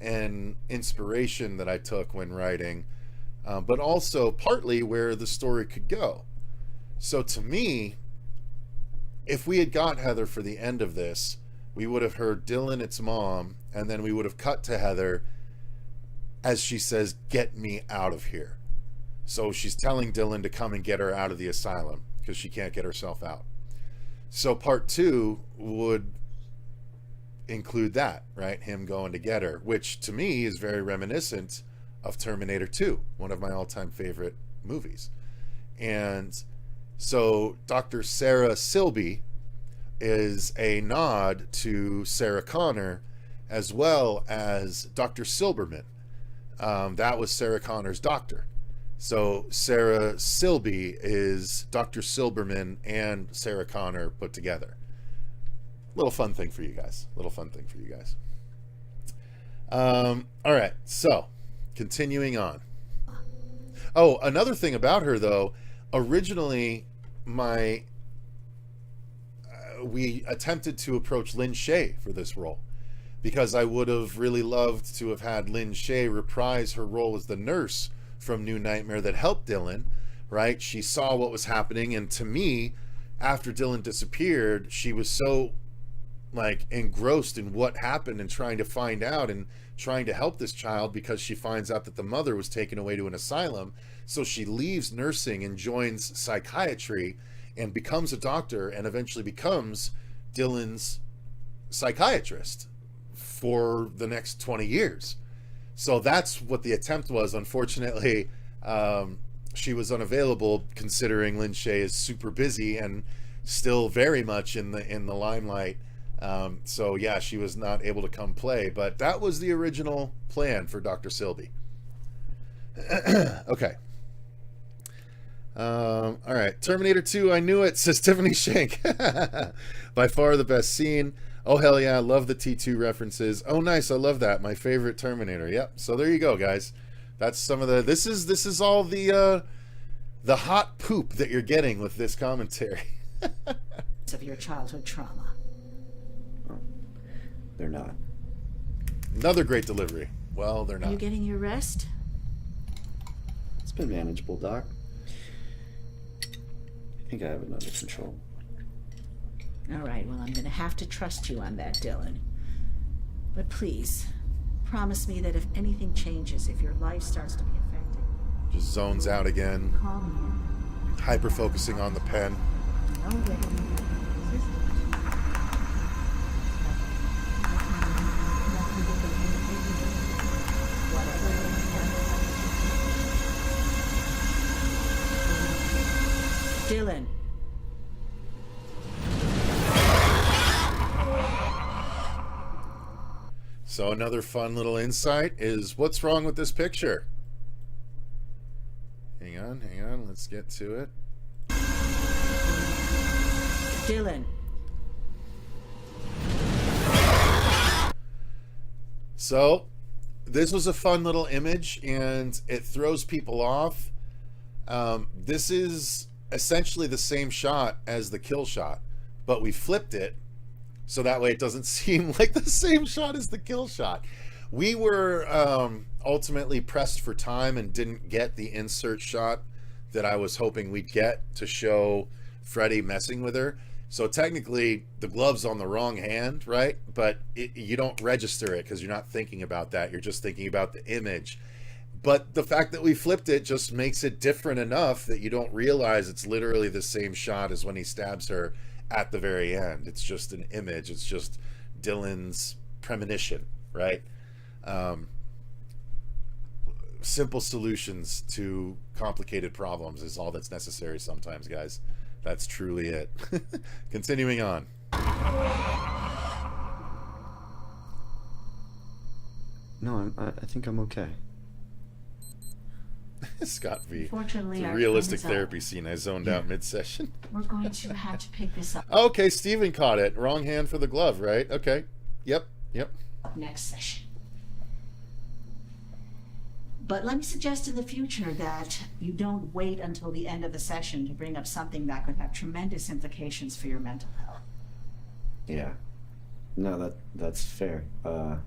an inspiration that I took when writing, but also partly where the story could go. So to me, if we had got Heather for the end of this, we would have heard Dylan, its mom, and then we would have cut to Heather as she says, "Get me out of here." So she's telling Dylan to come and get her out of the asylum because she can't get herself out. So part 2 would include that, right? Him going to get her, which to me is very reminiscent of Terminator 2, one of my all-time favorite movies. And so Dr. Sarah Silby is a nod to Sarah Connor as well as Dr. Silberman. That was Sarah Connor's doctor. So Sarah Silby is Dr. Silberman and Sarah Connor put together. Little fun thing for you guys. All right, so continuing on. Oh, another thing about her though, originally we attempted to approach Lynn Shay for this role because I would have really loved to have had Lynn Shay reprise her role as the nurse from New Nightmare that helped Dylan, right? She saw what was happening, and to me, after Dylan disappeared, she was so like engrossed in what happened and trying to find out and trying to help this child because she finds out that the mother was taken away to an asylum. So she leaves nursing and joins psychiatry and becomes a doctor and eventually becomes Dylan's psychiatrist for the next 20 years. So that's what the attempt was. Unfortunately, she was unavailable considering Lynn Shay is super busy and still very much in the limelight. So yeah, she was not able to come play, but that was the original plan for Dr. Silby. Okay. All right. Terminator 2, I knew it, says Tiffany Shank. By far the best scene. Oh, hell yeah. I love the T2 references. Oh, nice. I love that. My favorite Terminator. Yep. So there you go, guys. That's some of the, this is all the hot poop that you're getting with this commentary. Of your childhood trauma. Oh, they're not. Another great delivery. Well, they're not. Are you getting your rest? It's been manageable, Doc. I think I have it under control. All right, well, I'm going to have to trust you on that, Dylan. But please, promise me that if anything changes, if your life starts to be affected... Just zones out again. Call me. Hyper-focusing on the pen. No way. So another fun little insight is what's wrong with this picture? Hang on, let's get to it. Dylan. So this was a fun little image, and it throws people off. This is essentially the same shot as the kill shot, but we flipped it so that way it doesn't seem like the same shot as the kill shot. We were ultimately pressed for time and didn't get the insert shot that I was hoping we'd get to show Freddy messing with her. So technically the glove's on the wrong hand, right? But you don't register it because you're not thinking about that. You're just thinking about the image. But the fact that we flipped it just makes it different enough that you don't realize it's literally the same shot as when he stabs her at the very end. It's just an image. It's just Dylan's premonition, right? Simple solutions to complicated problems is all that's necessary sometimes, guys. That's truly it. Continuing on. No, I think I'm okay. Scott V. Fortunately, it's a our realistic time is up. therapy scene. I zoned out mid-session. We're going to have to pick this up Okay, Steven caught it. Wrong hand for the glove, right? Okay. Yep. next session. But let me suggest in the future that you don't wait until the end of the session to bring up something that could have tremendous implications for your mental health. Yeah. No, that's fair. You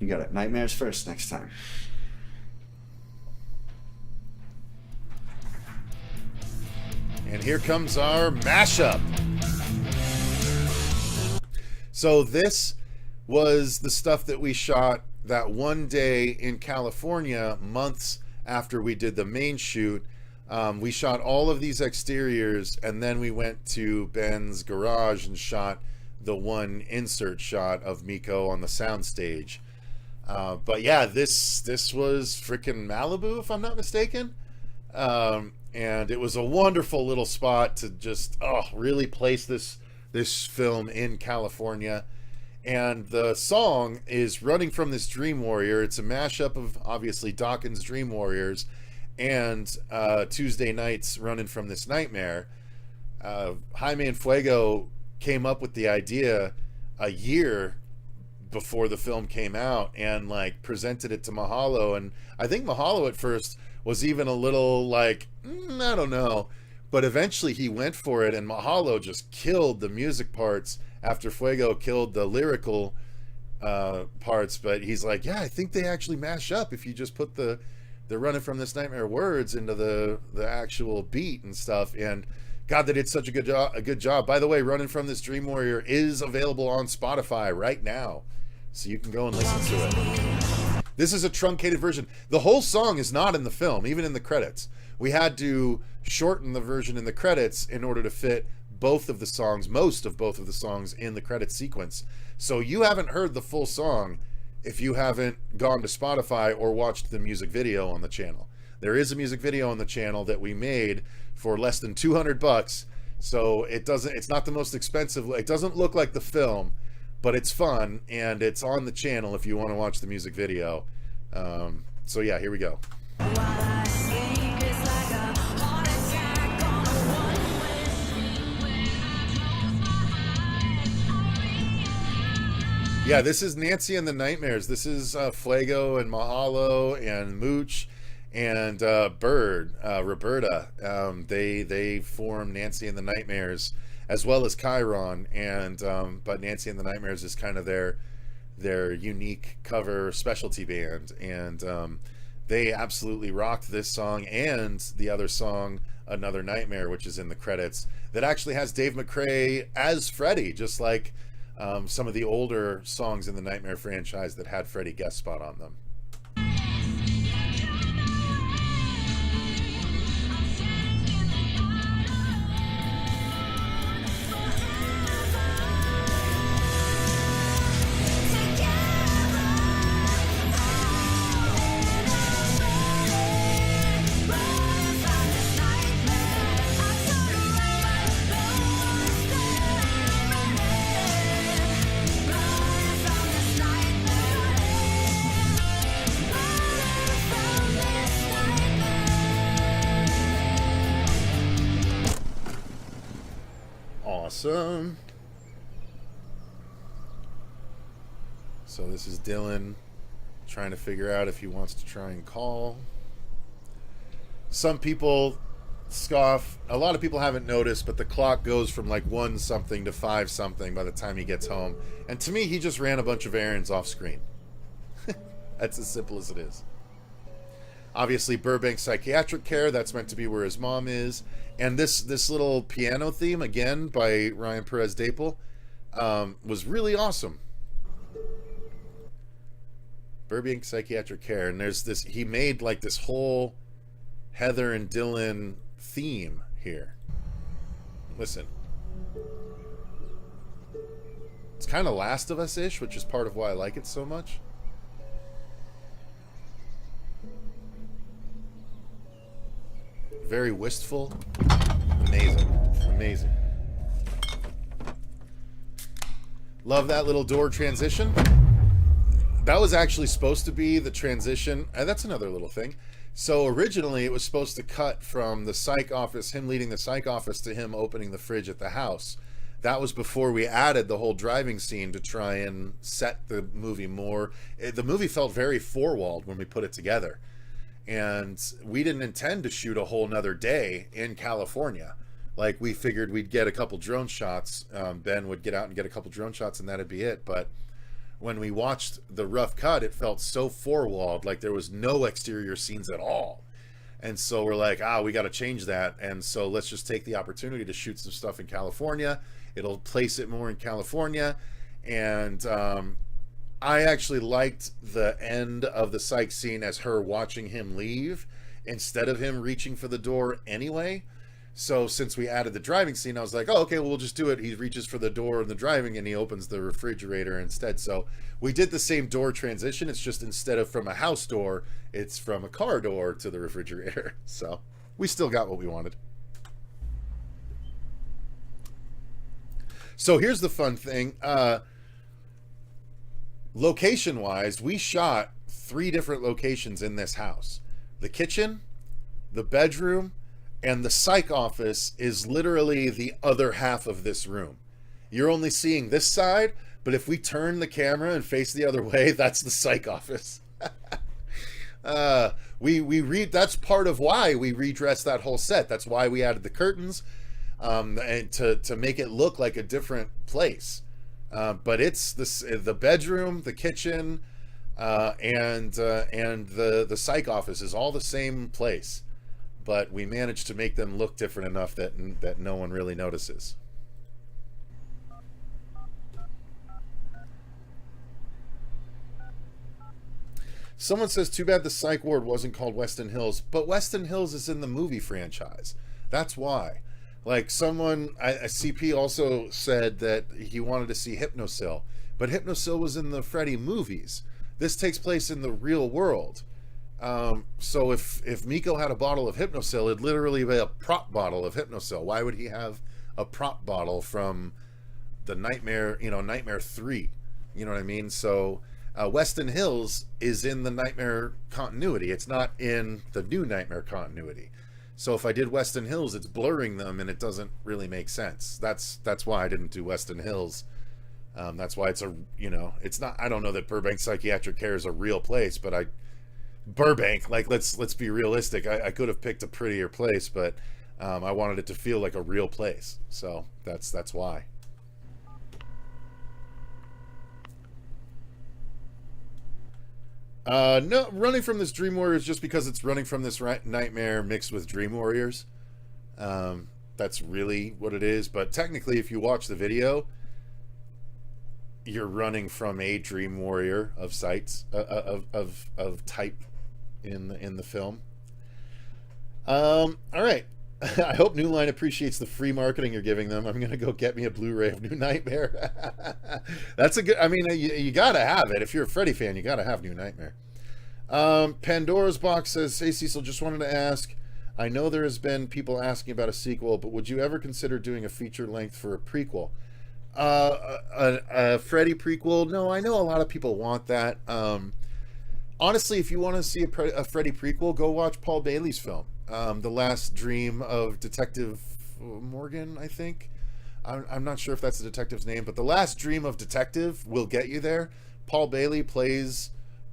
got it. Nightmares first next time. And here comes our mashup. So this was the stuff that we shot that one day in California, months after we did the main shoot. We shot all of these exteriors, and then we went to Ben's garage and shot the one insert shot of Miko on the soundstage. But yeah, this was freaking Malibu, if I'm not mistaken. And it was a wonderful little spot to just really place this film in California. And the song is Running from This Dream Warrior. It's a mashup of obviously Dawkins' Dream Warriors and Tuesday Night's Running from This Nightmare. Jaime and Fuego came up with the idea a year before the film came out and like presented it to Mahalo, and I think Mahalo at first was even a little like I don't know, but eventually he went for it, and Mahalo just killed the music parts after Fuego killed the lyrical parts. But he's like, yeah, I think they actually mash up if you just put the Running from This Nightmare words into the actual beat and stuff. And God, they did such a good job. By the way, Running from This Dream Warrior is available on Spotify right now, so you can go and listen to it. This is a truncated version. The whole song is not in the film, even in the credits. We had to shorten the version in the credits in order to fit both of the songs, most of both of the songs in the credit sequence. So you haven't heard the full song if you haven't gone to Spotify or watched the music video on the channel. There is a music video on the channel that we made for less than $200, so it's not the most expensive. It doesn't look like the film, but it's fun, and it's on the channel if you want to watch the music video. So yeah, here we go. Yeah, this is Nancy and the Nightmares. This is Fuego and Mahalo and Mooch and Bird, Roberta. They form Nancy and the Nightmares, as well as Chiron. And but Nancy and the Nightmares is kind of their unique cover specialty band. And they absolutely rocked this song and the other song, Another Nightmare, which is in the credits, that actually has Dave McRae as Freddy, just like some of the older songs in the Nightmare franchise that had Freddy guest spot on them. awesome. So this is Dylan trying to figure out if he wants to try and call. Some people scoff. A lot of people haven't noticed, but the clock goes from like 1 something to 5 something by the time he gets home. And to me, he just ran a bunch of errands off screen. That's as simple as it is. Obviously, Burbank Psychiatric Care, that's meant to be where his mom is. And this little piano theme, again, by Ryan Perez Dapel, was really awesome. Burbank Psychiatric Care. And there's this, he made like this whole Heather and Dylan theme here. Listen. It's kind of Last of Us-ish, which is part of why I like it so much. Very wistful. Amazing. Amazing. Love that little door transition. That was actually supposed to be the transition. That's another little thing. So originally it was supposed to cut from the psych office, him leading the psych office, to him opening the fridge at the house. That was before we added the whole driving scene to try and set the movie more. The movie felt very four-walled when we put it together. And we didn't intend to shoot a whole nother day in California. Like, we figured we'd get a couple drone shots. Ben would get out and get a couple drone shots and that'd be it. But when we watched the rough cut, it felt so four-walled, like there was no exterior scenes at all. And so we're like, we got to change that. And so let's just take the opportunity to shoot some stuff in California. It'll place it more in California. And I actually liked the end of the psych scene as her watching him leave instead of him reaching for the door anyway. So since we added the driving scene, I was like, okay, well, we'll just do it. He reaches for the door in the driving and he opens the refrigerator instead. So we did the same door transition. It's just instead of from a house door, it's from a car door to the refrigerator. So we still got what we wanted. So here's the fun thing. Location-wise, we shot 3 different locations in this house. The kitchen, the bedroom, and the psych office is literally the other half of this room. You're only seeing this side, but if we turn the camera and face the other way, that's the psych office. That's part of why we redressed that whole set. That's why we added the curtains, and to make it look like a different place. But it's the bedroom, the kitchen, and the psych office is all the same place. But we managed to make them look different enough that no one really notices. Someone says, too bad the psych ward wasn't called Weston Hills. But Weston Hills is in the movie franchise. That's why. Like someone, CP also said that he wanted to see Hypnosil. But Hypnosil was in the Freddy movies. This takes place in the real world. So if Miko had a bottle of Hypnosil, it'd literally be a prop bottle of Hypnosil. Why would he have a prop bottle from the Nightmare, Nightmare 3? You know what I mean? So Weston Hills is in the Nightmare continuity. It's not in the new Nightmare continuity. So if I did Weston Hills, it's blurring them and it doesn't really make sense. That's why I didn't do Weston Hills. That's why it's it's not, I don't know that Burbank Psychiatric Care is a real place, but Burbank, like let's be realistic. I could have picked a prettier place, but I wanted it to feel like a real place. So that's why. No, running from this Dream Warriors just because it's running from this nightmare mixed with Dream Warriors. That's really what it is. But technically, if you watch the video, you're running from a Dream Warrior of sites of type in the film. All right. I hope New Line appreciates the free marketing you're giving them. I'm gonna go get me a Blu-ray of New Nightmare. That's a good. I mean, you gotta have it if you're a Freddy fan. You gotta have New Nightmare. Pandora's Box says, "Hey Cecil, just wanted to ask. I know there has been people asking about a sequel, but would you ever consider doing a feature length for a prequel? A Freddy prequel? No, I know a lot of people want that. Honestly, if you want to see a Freddy prequel, go watch Paul Bailey's film, The Last Dream of Detective Morgan, I think. I'm not sure if that's the detective's name, but The Last Dream of Detective will get you there. Paul Bailey plays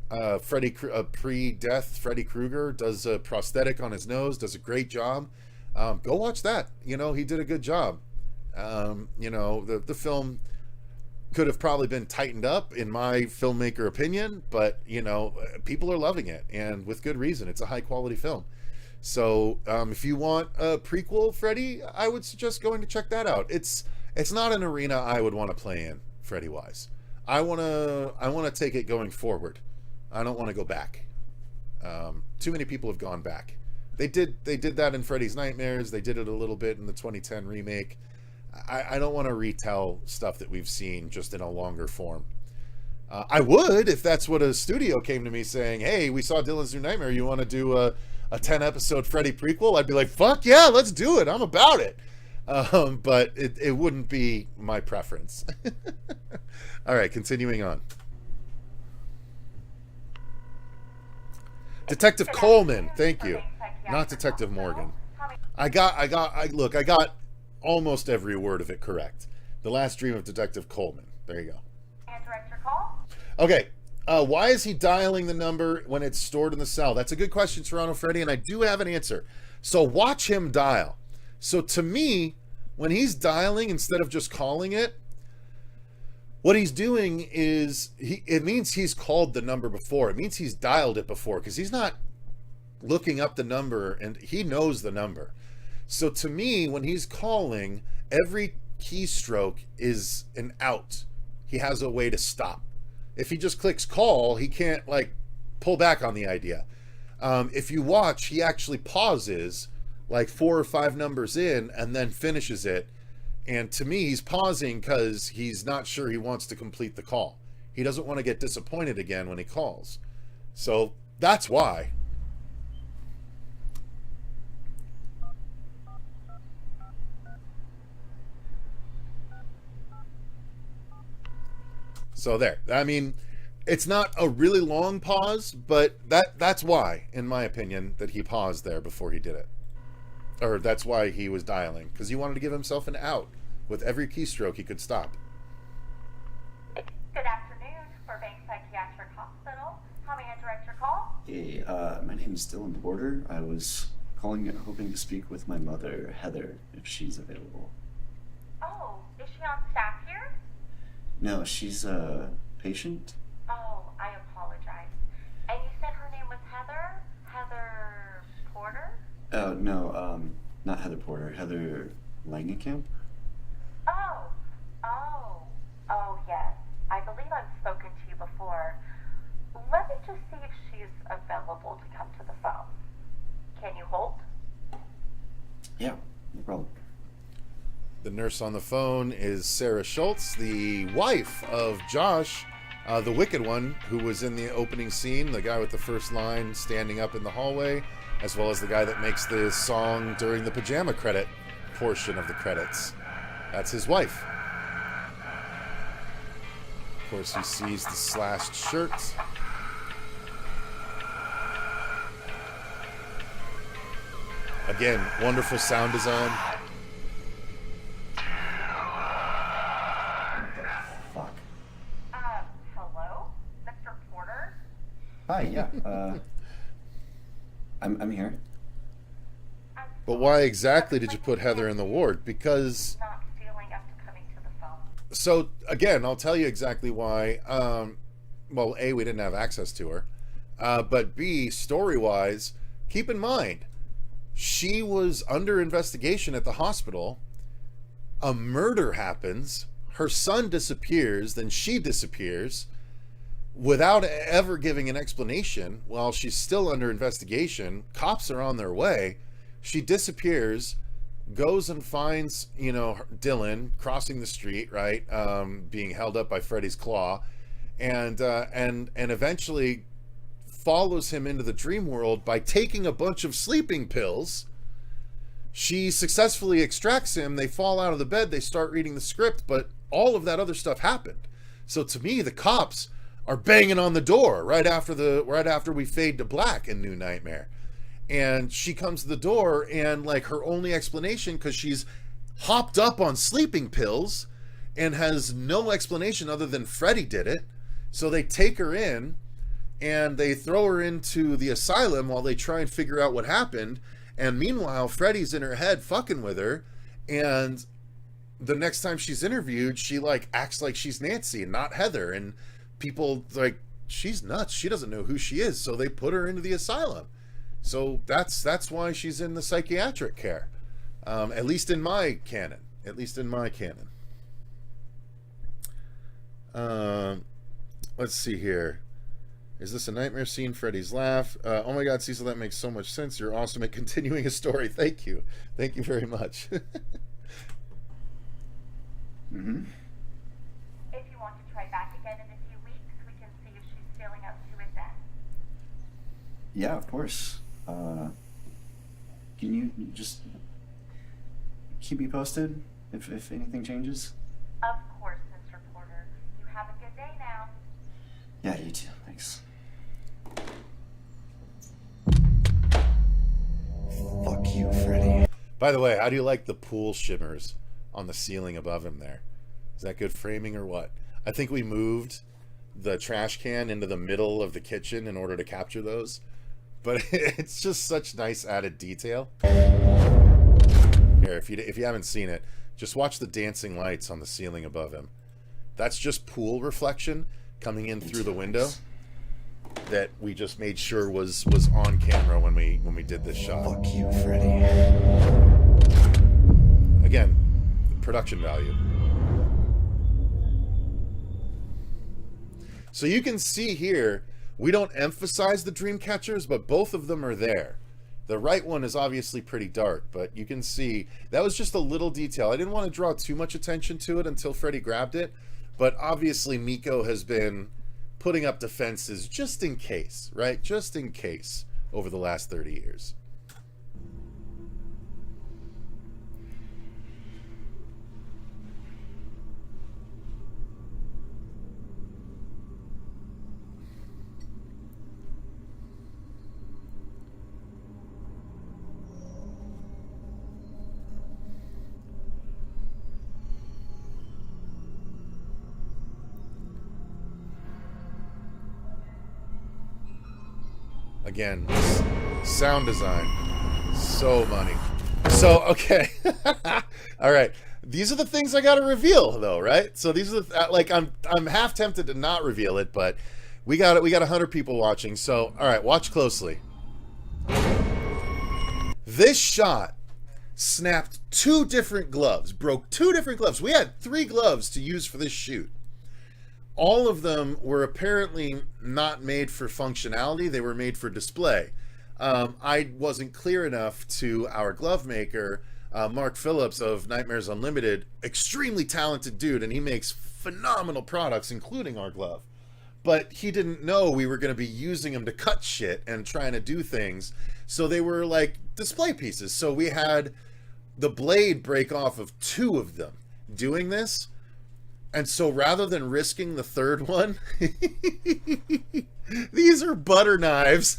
pre-death Freddy Krueger, does a prosthetic on his nose, does a great job. Go watch that. You know, he did a good job. You know, the film could have probably been tightened up in my filmmaker opinion, but you know, people are loving it, and with good reason. It's a high quality film. So if you want a prequel Freddy, I would suggest going to check that out. It's not an arena I would want to play in, Freddy wise. I wanna take it going forward. I don't want to go back. Too many people have gone back. They did that in Freddy's Nightmares. They did it a little bit in the 2010 remake. I don't want to retell stuff that we've seen just in a longer form. I would if that's what a studio came to me saying, hey, we saw Dylan's New Nightmare, you want to do a 10-episode Freddy prequel? I'd be like, fuck yeah, let's do it. I'm about it. But it wouldn't be my preference. All right, continuing on. Detective Coleman, thank you. Not Detective Morgan. I got almost every word of it correct. The Last Dream of Detective Coleman. There you go. And direct your call? Okay. Why is he dialing the number when it's stored in the cell? That's a good question, Toronto Freddy, and I do have an answer. So watch him dial. So to me, when he's dialing instead of just calling it, what he's doing is it means he's called the number before. It means he's dialed it before, because he's not looking up the number, and he knows the number. So to me, when he's calling, every keystroke is an out. He has a way to stop. If he just clicks call, he can't like pull back on the idea. If you watch, he actually pauses like 4 or 5 numbers in and then finishes it. And to me, he's pausing because he's not sure he wants to complete the call. He doesn't want to get disappointed again when he calls. So that's why. So there. I mean, it's not a really long pause, but that's why, in my opinion, that he paused there before he did it. Or that's why he was dialing, because he wanted to give himself an out. With every keystroke, he could stop. Good afternoon, Burbank Psychiatric Hospital. How may I direct your call? Hey, my name is Dylan Porter. I was calling hoping to speak with my mother, Heather, if she's available. Oh, is she on staff here? No, she's a patient. Oh, I apologize. And you said her name was Heather? Heather Porter? Oh, no, not Heather Porter. Heather Langenkamp? Oh, yes. I believe I've spoken to you before. Let me just see if she's available to come to the phone. Can you hold? Yeah, no problem. The nurse on the phone is Sarah Schultz, the wife of Josh, the wicked one, who was in the opening scene, the guy with the first line standing up in the hallway, as well as the guy that makes the song during the pajama credit portion of the credits. That's his wife. Of course, he sees the slashed shirt. Again, wonderful sound design. Fuck. Hello? Mr. Porter? Hi, yeah, I'm here. But why exactly did you put Heather in the ward? Because... Not feeling up to coming to the phone. So, again, I'll tell you exactly why. Well, A, we didn't have access to her. But B, story-wise, keep in mind, she was under investigation at the hospital. A murder happens. Her son disappears. Then she disappears without ever giving an explanation while she's still under investigation. Cops are on their way. She disappears, goes and finds, Dylan crossing the street, right? Being held up by Freddy's claw, and eventually follows him into the dream world by taking a bunch of sleeping pills. She successfully extracts him. They fall out of the bed. They start reading the script, but all of that other stuff happened. So to me, the cops are banging on the door right after we fade to black in New Nightmare. And she comes to the door, and like her only explanation, because she's hopped up on sleeping pills and has no explanation other than Freddy did it. So they take her in and they throw her into the asylum while they try and figure out what happened. And meanwhile, Freddy's in her head fucking with her. And the next time she's interviewed, she like acts like she's Nancy and not Heather. And people like, she's nuts. She doesn't know who she is. So they put her into the asylum. So that's why she's in the psychiatric care. At least in my canon. Let's see here. Is this a nightmare scene? Freddy's laugh. Oh my God, Cecil, that makes so much sense. You're awesome at continuing a story. Thank you. Thank you very much. Mm-hmm. If you want to try back again in a few weeks, we can see if she's feeling up to it then. Yeah, of course. Can you just keep me posted if anything changes? Of course, Mr. Porter. You have a good day now. Yeah, you too. Thanks. Fuck you, Freddy. By the way, how do you like the pool shimmers on the ceiling above him there? Is that good framing or what? I think we moved the trash can into the middle of the kitchen in order to capture those. But it's just such nice added detail. Here, if you haven't seen it, just watch the dancing lights on the ceiling above him. That's just pool reflection coming in through the window that we just made sure was on camera when we did this shot. Fuck you, Freddy. Again, production value. So you can see here, we don't emphasize the dream catchers, but both of them are there. The right one is obviously pretty dark, but you can see that was just a little detail. I didn't want to draw too much attention to it until Freddy grabbed it, but obviously Miko has been putting up defenses just in case, right? Just in case over the last 30 years. Again, sound design, so money. So, okay. All right. These are the things I got to reveal though, right? So these are the, like, I'm half tempted to not reveal it, but we got 100 people watching. So, all right, watch closely. This shot snapped 2 different gloves, broke 2 different gloves. We had 3 gloves to use for this shoot. All of them were apparently not made for functionality. They were made for display. I wasn't clear enough to our glove maker, Mark Phillips of Nightmares Unlimited, extremely talented dude, and he makes phenomenal products, including our glove. But he didn't know we were going to be using them to cut shit and trying to do things. So they were like display pieces. So we had the blade break off of 2 of them doing this. And so rather than risking the 3rd one, these are butter knives.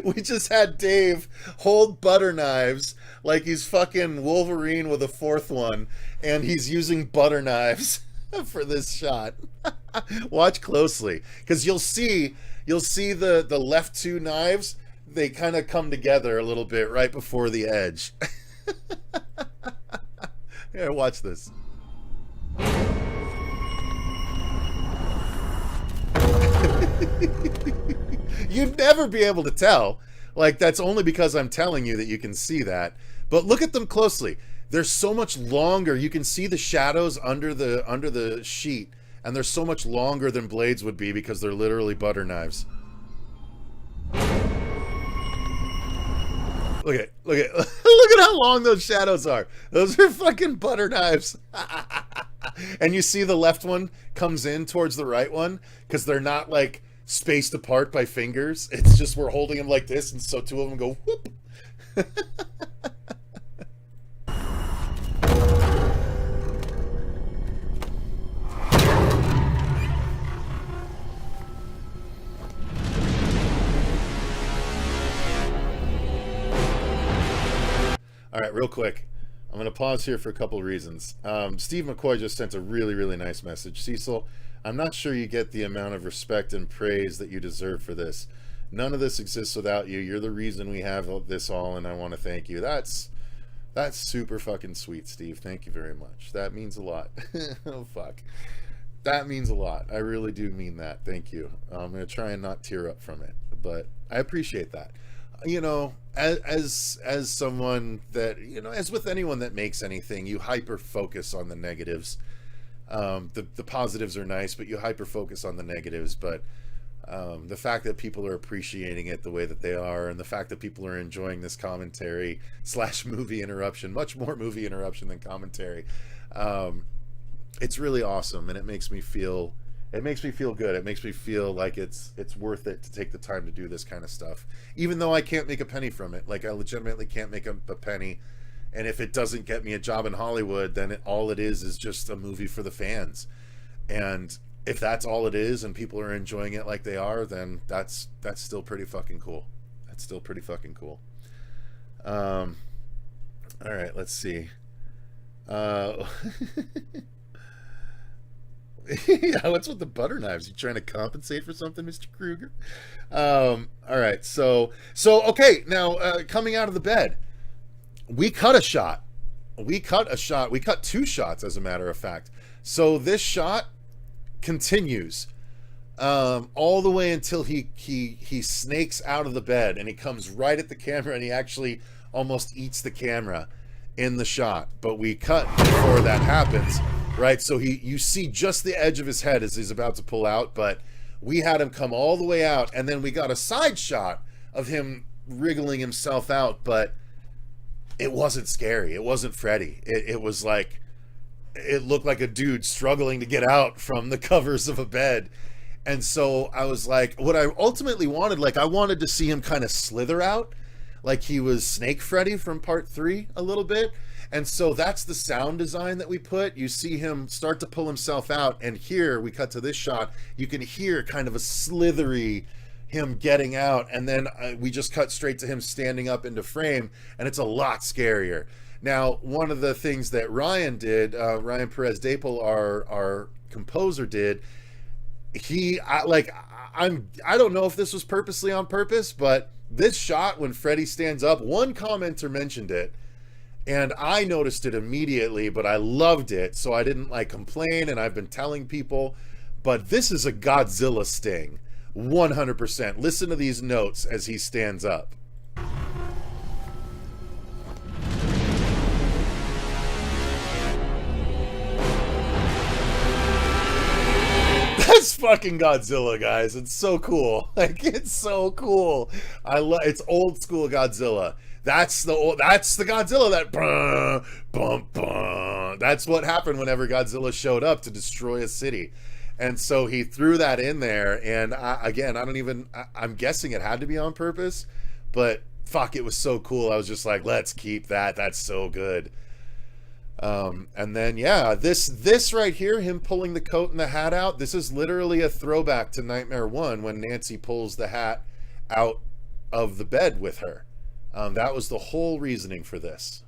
We just had Dave hold butter knives like he's fucking Wolverine with a 4th one, and he's using butter knives for this shot. Watch closely, because you'll see the left 2 knives, they kind of come together a little bit right before the edge. Here, watch this. You'd never be able to tell. Like, that's only because I'm telling you that you can see that. But look at them closely. They're so much longer. You can see the shadows under the sheet, and they're so much longer than blades would be because they're literally butter knives. Look at look at how long those shadows are. Those are fucking butter knives. And you see the left one comes in towards the right one because they're not like spaced apart by fingers. It's just we're holding them like this, and so 2 of them go whoop. All right, real quick. I'm going to pause here for a couple of reasons. Steve McCoy just sent a really, really nice message. Cecil, I'm not sure you get the amount of respect and praise that you deserve for this. None of this exists without you. You're the reason we have this all, and I want to thank you. That's super fucking sweet, Steve. Thank you very much. That means a lot. Oh, fuck. That means a lot. I really do mean that. Thank you. I'm going to try and not tear up from it, but I appreciate that. You know, as someone that, you know, as with anyone that makes anything, you hyper focus on the negatives. The positives are nice, but you hyper focus on the negatives. But the fact that people are appreciating it the way that they are, and the fact that people are enjoying this commentary / movie interruption, much more movie interruption than commentary, it's really awesome, and it makes me feel good. It makes me feel like it's worth it to take the time to do this kind of stuff, even though I can't make a penny from it. Like, I legitimately can't make a penny, and if it doesn't get me a job in Hollywood, then all it is just a movie for the fans. And if that's all it is, and people are enjoying it like they are, then that's still pretty fucking cool. That's still pretty fucking cool. All right, let's see. Yeah, what's with the butter knives? You trying to compensate for something, Mr. Kruger? All right, so okay, now coming out of the bed, we cut a shot. We cut 2 shots, as a matter of fact. So this shot continues all the way until he snakes out of the bed, and he comes right at the camera, and he actually almost eats the camera in the shot. But we cut before that happens. Right, so you see just the edge of his head as he's about to pull out, but we had him come all the way out, and then we got a side shot of him wriggling himself out, but it wasn't scary. It wasn't Freddy. It was like, it looked like a dude struggling to get out from the covers of a bed. And so I was like, what I ultimately wanted, like, I wanted to see him kind of slither out, like he was Snake Freddy from part 3 a little bit. And so that's the sound design that we put. You see him start to pull himself out, and here we cut to this shot. You can hear kind of a slithery him getting out, and then we just cut straight to him standing up into frame, and it's a lot scarier. Now, one of the things that Ryan did, Ryan Perez Dapel, our composer, did, I don't know if this was purposely on purpose, but this shot when Freddy stands up, one commenter mentioned it, and I noticed it immediately, but I loved it, so I didn't complain, and I've been telling people, but this is a Godzilla sting, 100%. Listen to these notes as he stands up. That's fucking Godzilla, guys. It's so cool. It's so cool. It's old school Godzilla. That's the Godzilla that that's what happened whenever Godzilla showed up to destroy a city. And so he threw that in there, and I'm guessing it had to be on purpose, but fuck, it was so cool. I was just like, let's keep that. That's so good. And then yeah, this right here, him pulling the coat and the hat out, this is literally a throwback to Nightmare 1 when Nancy pulls the hat out of the bed with her. That was the whole reasoning for this.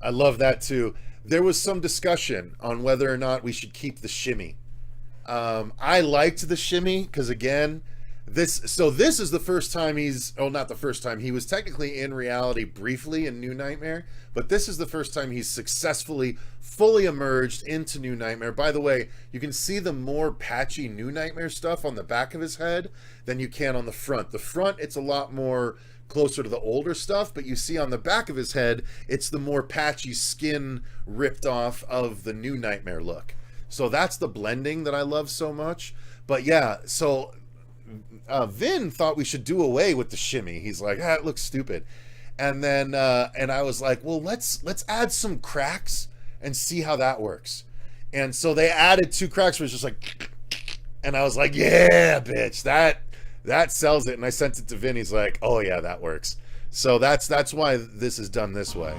I love that too. There was some discussion on whether or not we should keep the shimmy. I liked the shimmy because, again, this is the first time not the first time, he was technically in reality briefly in New Nightmare, but this is the first time he's successfully fully emerged into New Nightmare. By the way, you can see the more patchy New Nightmare stuff on the back of his head than you can on the front. The front, it's a lot more closer to the older stuff, but you see on the back of his head, it's the more patchy skin ripped off of the New Nightmare look. So that's the blending that I love so much. But yeah, so Vin thought we should do away with the shimmy. He's like, it looks stupid. And then and I was like, well, let's add some cracks and see how that works. And so they added 2 cracks where it's just like, and I was like, yeah, bitch, that sells it. And I sent it to Vin. He's like, oh yeah, that works. So that's why this is done this way.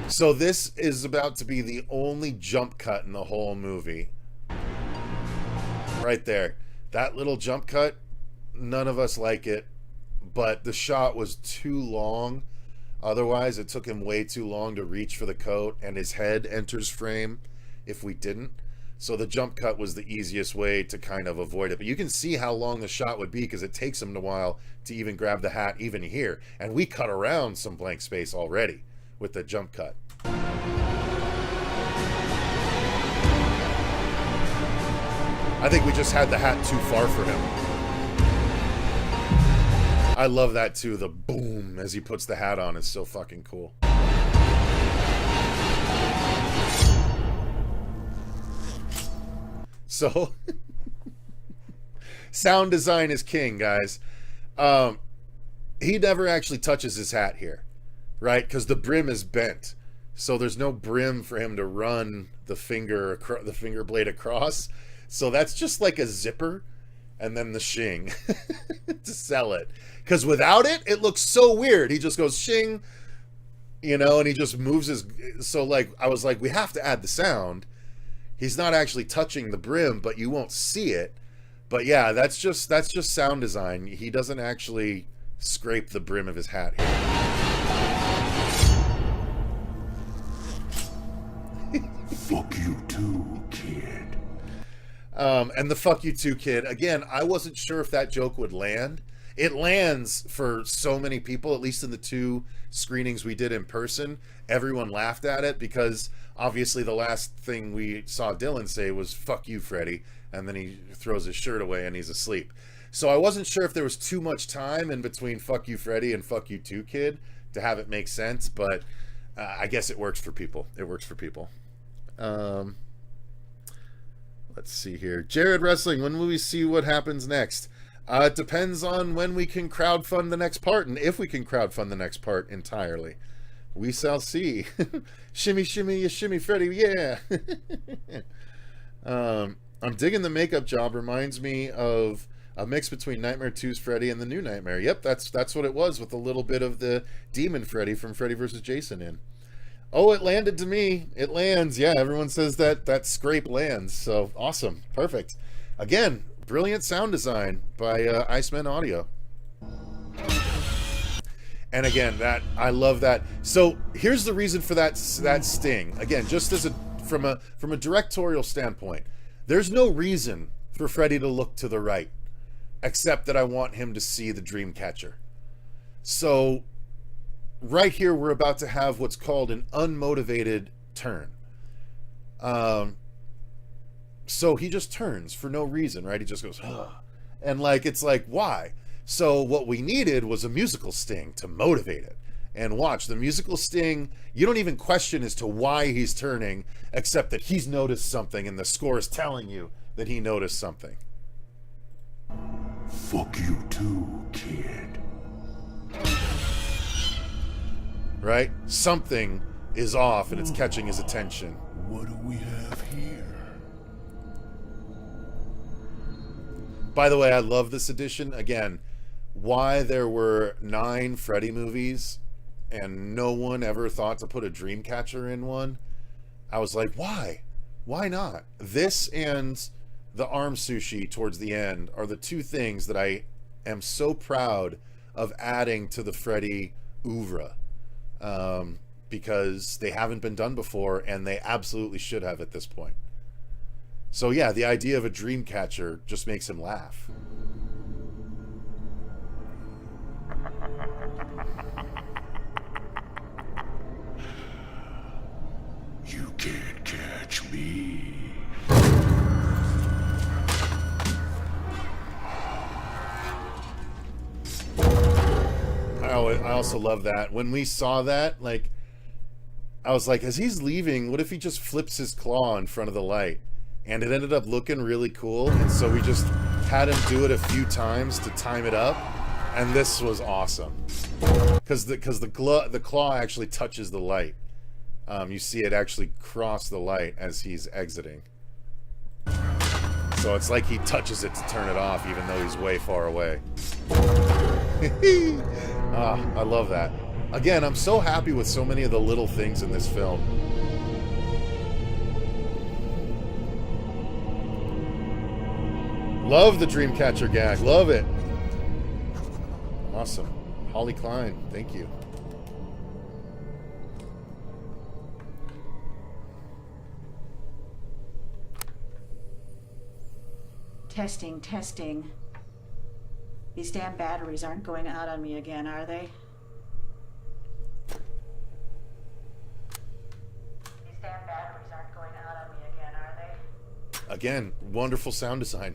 So this is about to be the only jump cut in the whole movie. Right there. That little jump cut, none of us like it, but the shot was too long. Otherwise, it took him way too long to reach for the coat, and his head enters frame if we didn't. So the jump cut was the easiest way to kind of avoid it. But you can see how long the shot would be because it takes him a while to even grab the hat even here. And we cut around some blank space already with the jump cut. I think we just had the hat too far for him. I love that too. The boom as he puts the hat on is so fucking cool. So, sound design is king, guys. He never actually touches his hat here, right? Because the brim is bent. So there's no brim for him to run the finger blade across. So that's just like a zipper and then the shing to sell it. Because without it, it looks so weird. He just goes shing, you know, and he just moves his... So, like, I was like, we have to add the sound. He's not actually touching the brim, but you won't see it. But yeah, that's just sound design. He doesn't actually scrape the brim of his hat here. Fuck you too, kid. And the fuck you too, kid. Again, I wasn't sure if that joke would land. It lands for so many people, at least in the 2 screenings we did in person. Everyone laughed at it because obviously the last thing we saw Dylan say was fuck you, Freddy. And then he throws his shirt away and he's asleep. So I wasn't sure if there was too much time in between fuck you, Freddy and fuck you too, kid to have it make sense. But I guess it works for people. It works for people. Let's see here. Jared Wrestling, when will we see what happens next? It depends on when we can crowdfund the next part and if we can crowdfund the next part entirely. We shall see. Shimmy, shimmy, you shimmy, Freddy, yeah. I'm digging the makeup job. Reminds me of a mix between Nightmare 2's Freddy and the New Nightmare. Yep, that's what it was with a little bit of the Demon Freddy from Freddy vs. Jason in. Oh, it landed to me. It lands. Yeah, everyone says that scrape lands. So awesome. Perfect. Again, brilliant sound design by Iceman Audio. And again, I love that. So here's the reason for that sting. Again, just as from a directorial standpoint, there's no reason for Freddy to look to the right, except that I want him to see the dream catcher. So right here, we're about to have what's called an unmotivated turn. So he just turns for no reason, right? He just goes, ugh. And like, it's like, why? So what we needed was a musical sting to motivate it. And watch, the musical sting, you don't even question as to why he's turning, except that he's noticed something and the score is telling you that he noticed something. Fuck you too, kid. Right? Something is off and it's catching his attention. What do we have here? By the way, I love this edition. Again, why there were 9 Freddy movies and no one ever thought to put a Dreamcatcher in one. I was like, why? Why not? This and the arm sushi towards the end are the 2 things that I am so proud of adding to the Freddy oeuvre. Because they haven't been done before and they absolutely should have at this point. So yeah, the idea of a dream catcher just makes him laugh. You can't catch me. I also love that. When we saw that, like, I was like, as he's leaving, what if he just flips his claw in front of the light? And it ended up looking really cool, and so we just had him do it a few times to time it up, and this was awesome. Because the claw actually touches the light. You see it actually cross the light as he's exiting. So it's like he touches it to turn it off, even though he's way far away. Ah, I love that. Again, I'm so happy with so many of the little things in this film. Love the Dreamcatcher gag. Love it. Awesome. Holly Klein, thank you. Testing, testing. These damn batteries aren't going out on me again, are they? These damn batteries aren't going out on me again, are they? Again, wonderful sound design.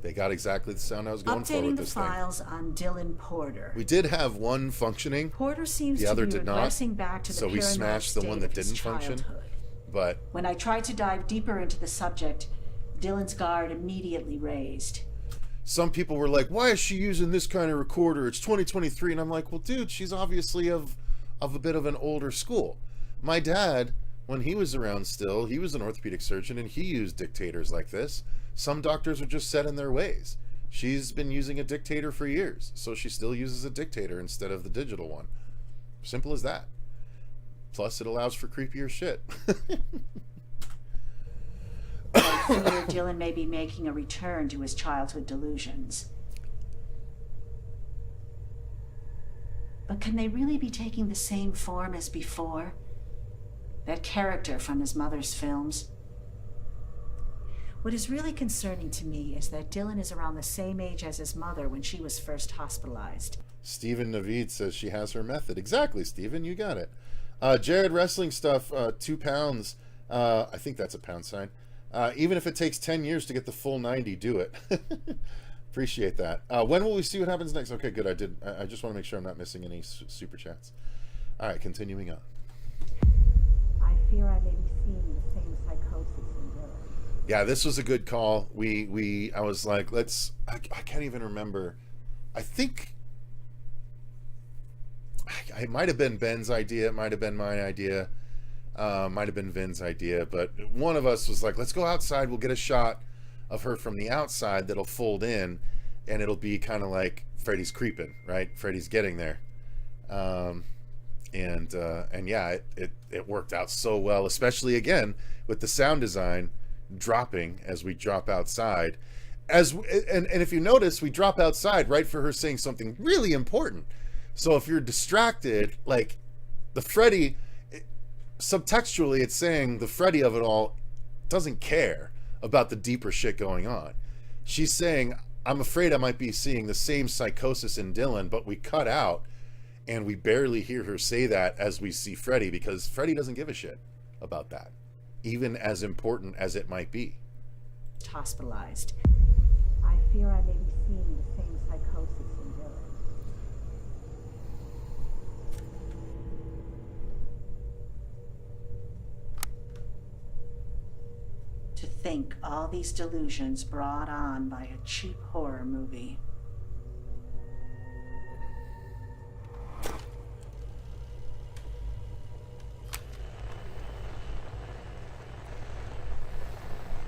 They got exactly the sound I was going for Updating with the this thing. files on Dylan Porter. We did have one functioning. Porter seems The to other be did not. regressing back to the So we paranoid smashed the state one that of his didn't function. childhood. But When I tried to dive deeper into the subject, Dylan's guard immediately raised. some people were like, why is she using this kind of recorder? It's 2023. And I'm like, well, dude, she's obviously of a bit of an older school. My dad, when he was around still, he was an orthopedic surgeon and he used dictators like this. Some doctors are just set in their ways. She's been using a dictator for years, so she still uses a dictator instead of the digital one. Simple as that. Plus, it allows for creepier shit. I fear Dylan may be making a return to his childhood delusions. But can they really be taking the same form as before? That character from his mother's films? What is really concerning to me is that Dylan is around the same age as his mother when she was first hospitalized. Stephen Navid says she has her method. Exactly, Stephen, you got it. Jared Wrestling Stuff, 2 pounds. I think that's a pound sign. Even if it takes 10 years to get the full 90, do it. Appreciate that. When will we see what happens next? Okay, good. I just want to make sure I'm not missing any super chats. All right, continuing on. I fear I may be seeing the same psychosis in Dylan. Yeah, this was a good call. I was like, I can't even remember. I think it might have been Ben's idea. It might have been my idea. Might have been Vin's idea. But one of us was like, let's go outside. We'll get a shot of her from the outside that'll fold in. And it'll be kind of like Freddy's creeping, right? Freddy's getting there. And yeah, it worked out so well, especially again with the sound design dropping as we drop outside. And if you notice, we drop outside right for her saying something really important. So if you're distracted, like the Freddy, subtextually it's saying the Freddy of it all doesn't care about the deeper shit going on. She's saying, I'm afraid I might be seeing the same psychosis in Dylan, but we cut out and we barely hear her say that as we see Freddy, because Freddy doesn't give a shit about that, even as important as it might be. Hospitalized. I fear I may be seeing the same psychosis in Dylan. To think all these delusions brought on by a cheap horror movie.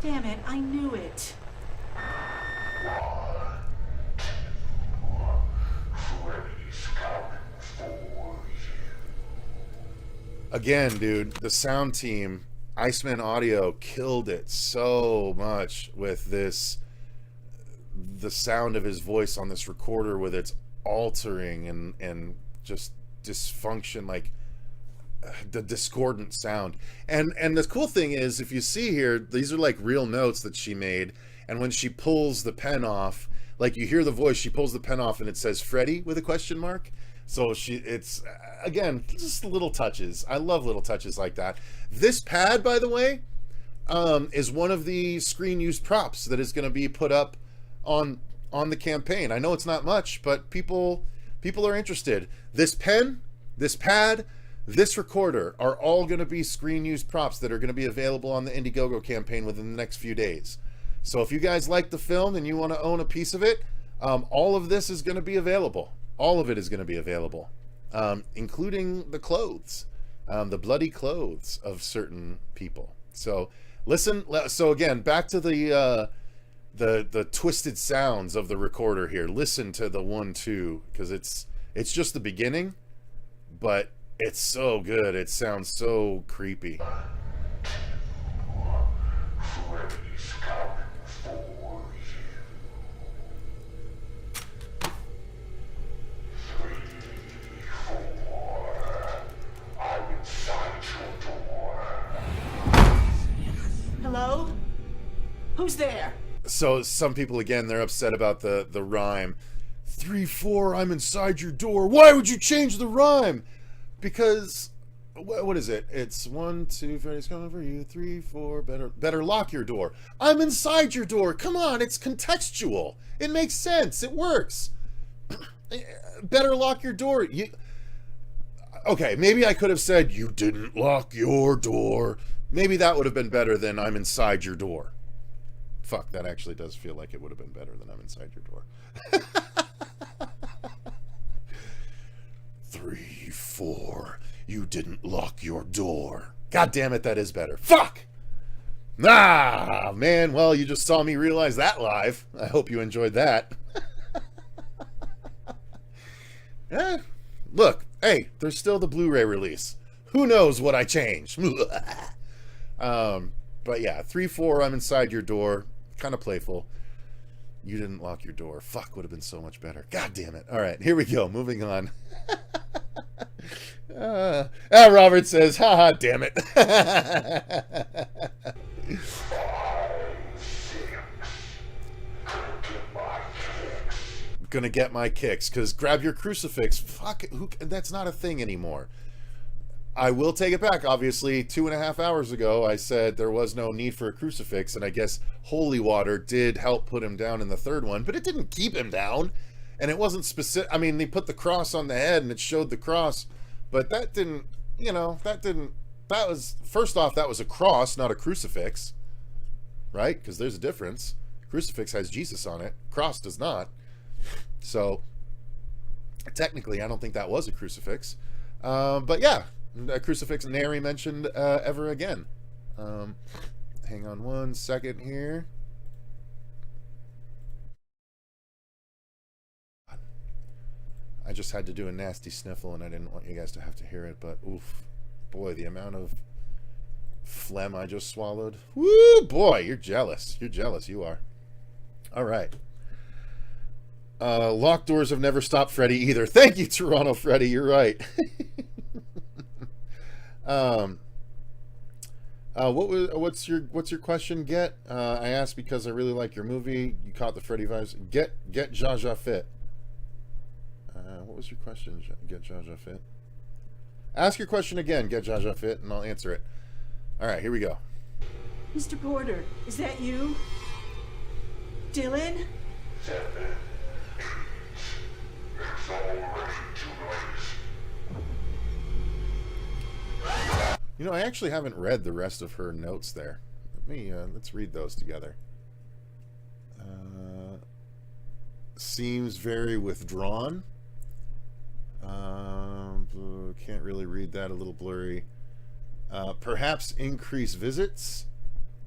Damn it, I knew it. Again, dude, the sound team, Iceman Audio, killed it so much with this, the sound of his voice on this recorder with its altering and just dysfunction, like the discordant sound. And the cool thing is, if you see here, these are like real notes that she made, and when she pulls the pen off, like you hear the voice, she pulls the pen off and it says Freddy with a question mark. So it's again, just little touches. I love little touches like that. This pad, by the way, is one of the screen use props that is going to be put up on the campaign. I know it's not much, but people are interested. This pen, this pad, this recorder are all going to be screen use props that are going to be available on the Indiegogo campaign within the next few days. So if you guys like the film and you want to own a piece of it, all of this is going to be available. All of it is going to be available, including the clothes, the bloody clothes of certain people. So listen. So again, back to the twisted sounds of the recorder here. Listen to the 1-2, because it's It's just the beginning, but it's so good. It sounds so creepy. Freddy's coming for you. 3, 4. I'm inside your door. Hello? Who's there? So some people, again, they're upset about the rhyme. 3, 4, I'm inside your door. Why would you change the rhyme? Because, what is it? It's 1, 2, Freddy's coming for you. 3, 4, better lock your door. I'm inside your door. Come on, it's contextual. It makes sense. It works. Better lock your door. Okay, maybe I could have said, you didn't lock your door. Maybe that would have been better than I'm inside your door. Fuck, that actually does feel like it would have been better than I'm inside your door. 3, 4, you didn't lock your door. God damn it, that is better. Fuck! Ah, man, well, you just saw me realize that live. I hope you enjoyed that. Look, hey, there's still the Blu-ray release. Who knows what I changed? But yeah, 3, 4, I'm inside your door. Kind of playful. You didn't lock your door. Fuck, would have been so much better. God damn it. All right, here we go. Moving on. Robert says, haha, damn it. Gonna get my kicks, because grab your crucifix. Fuck, that's not a thing anymore. I will take it back. Obviously, 2.5 hours ago, I said there was no need for a crucifix, and I guess holy water did help put him down in the third one, but it didn't keep him down, and it wasn't specific. I mean, they put the cross on the head, and it showed the cross, but that didn't, that was, first off, that was a cross, not a crucifix, right? Because there's a difference. Crucifix has Jesus on it. Cross does not. So, technically, I don't think that was a crucifix. But yeah. A crucifix nary mentioned ever again. Hang on 1 second here. I just had to do a nasty sniffle and I didn't want you guys to have to hear it, but oof. Boy, the amount of phlegm I just swallowed. Woo, boy, you're jealous. You're jealous, you are. All right. Locked doors have never stopped Freddy either. Thank you, Toronto Freddy. You're right. What's your question? Get I asked because I really like your movie. You caught the Freddy vibes. Get Jaja fit. What was your question? Get Jaja fit. Ask your question again. Get Jaja fit, and I'll answer it. All right, here we go. Mr. Porter, is that you? Dylan? You know, I actually haven't read the rest of her notes there. Let's read those together. Seems very withdrawn. Can't really read that, a little blurry. Perhaps increase visits.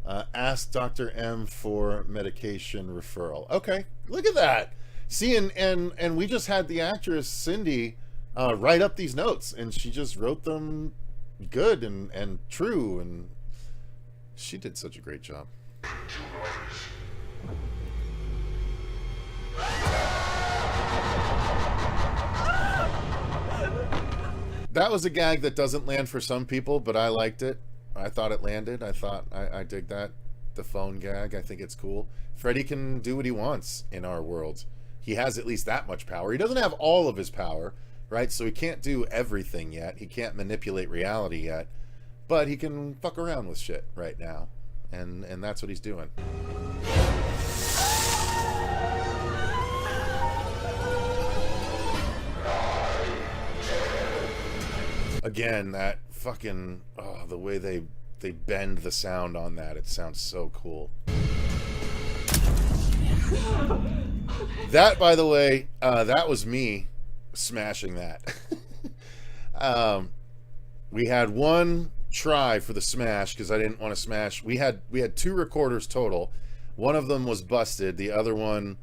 Ask Dr. M for medication referral. Okay, look at that. See, and we just had the actress Cindy write up these notes, and she just wrote them good and true, and she did such a great job. That was a gag that doesn't land for some people, but I liked it. I thought it landed. I dig that. The phone gag, I think it's cool. Freddy can do what he wants in our world. He has at least that much power. He doesn't have all of his power, right? So he can't do everything yet. He can't manipulate reality yet. But he can fuck around with shit right now. And that's what he's doing. Again, that fucking, the way they bend the sound on that, it sounds so cool. That, by the way, that was me smashing that. We had one try for the smash because I didn't want to smash. We had 2 recorders total. One of them was busted. The other one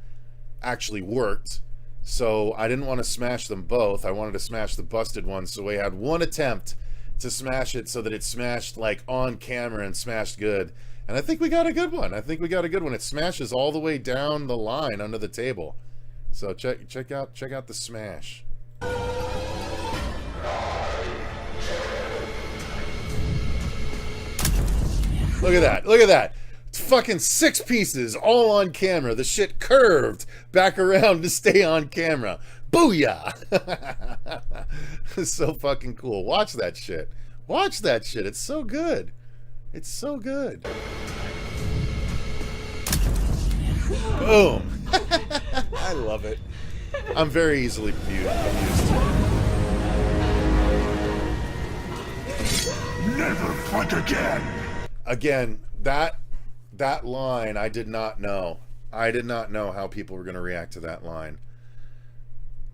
actually worked. So I didn't want to smash them both. I wanted to smash the busted one. So we had one attempt to smash it so that it smashed like on camera and smashed good. And I think we got a good one. It smashes all the way down the line under the table. So check out the smash. Look at that. It's fucking 6 pieces all on camera. The shit curved back around to stay on camera. Booyah! It's so fucking cool. Watch that shit. It's so good. Boom. I love it. I'm very easily amused. Never fight again. Again, that line, I did not know. I did not know how people were going to react to that line.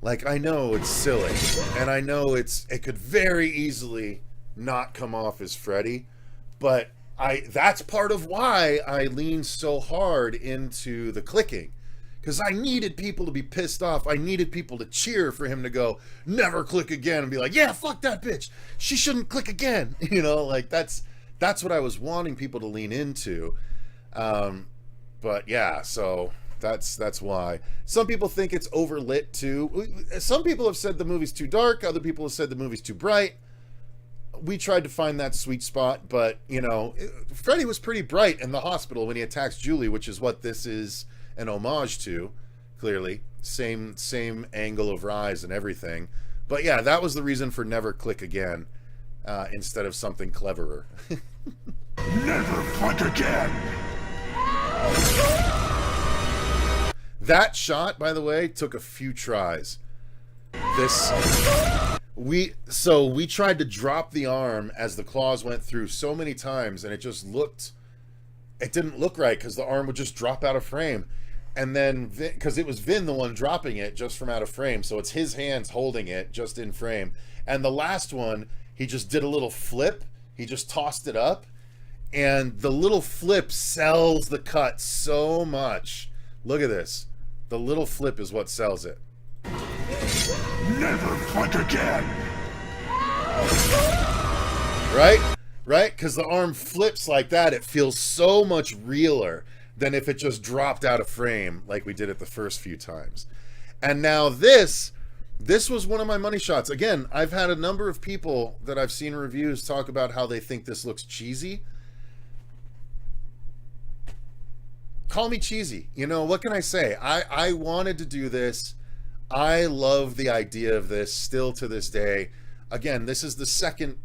Like, I know it's silly, and I know it could very easily not come off as Freddy, but that's part of why I leaned so hard into the clicking. Because I needed people to be pissed off. I needed people to cheer for him to go, never click again, and be like, yeah, fuck that bitch. She shouldn't click again. You know, like, that's what I was wanting people to lean into. But yeah, so that's why. Some people think it's overlit too. Some people have said the movie's too dark. Other people have said the movie's too bright. We tried to find that sweet spot, but, you know, Freddy was pretty bright in the hospital when he attacks Julie, which is what this is an homage to, clearly. Same angle of rise and everything. But yeah, that was the reason for never click again, instead of something cleverer. Never fight again. That shot, by the way, took a few tries. We tried to drop the arm as the claws went through so many times, and it didn't look right because the arm would just drop out of frame. And then, because it was Vin the one dropping it just from out of frame, so it's his hands holding it just in frame. And the last one, he just did a little flip. He just tossed it up, and the little flip sells the cut so much. Look at this. The little flip is what sells it. Never fight again. Right? Because the arm flips like that, it feels so much realer than if it just dropped out of frame like we did it the first few times. And now this was one of my money shots. Again, I've had a number of people that I've seen reviews talk about how they think this looks cheesy. Call me cheesy. You know, what can I say? I wanted to do this. I love the idea of this still to this day. Again, this is the second...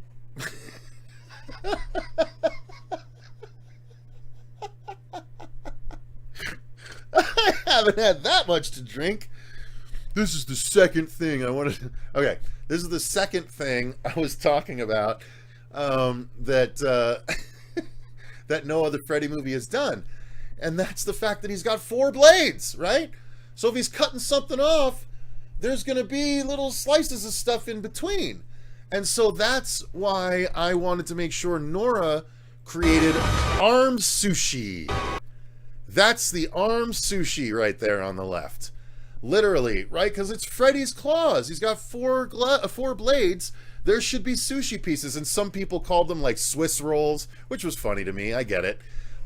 I haven't had that much to drink. This is the second thing I wanted to... Okay, this is the second thing I was talking about that no other Freddy movie has done. And that's the fact that he's got 4 blades, right? So if he's cutting something off, there's going to be little slices of stuff in between. And so that's why I wanted to make sure Nora created arm sushi. That's the arm sushi right there on the left. Literally, right? Because it's Freddy's claws. He's got 4 blades. There should be sushi pieces. And some people called them like Swiss rolls, which was funny to me. I get it.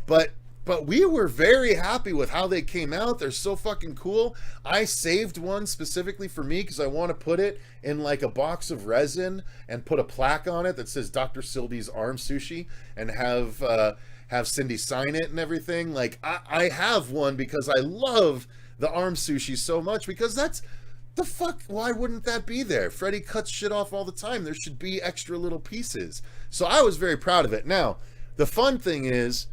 But we were very happy with how they came out. They're so fucking cool. I saved one specifically for me because I want to put it in like a box of resin and put a plaque on it that says Dr. Sylvie's Arm Sushi and have Cindy sign it and everything. Like, I have one because I love the arm sushi so much, because that's the fuck, why wouldn't that be there? Freddy cuts shit off all the time. There should be extra little pieces. So I was very proud of it. Now, the fun thing is,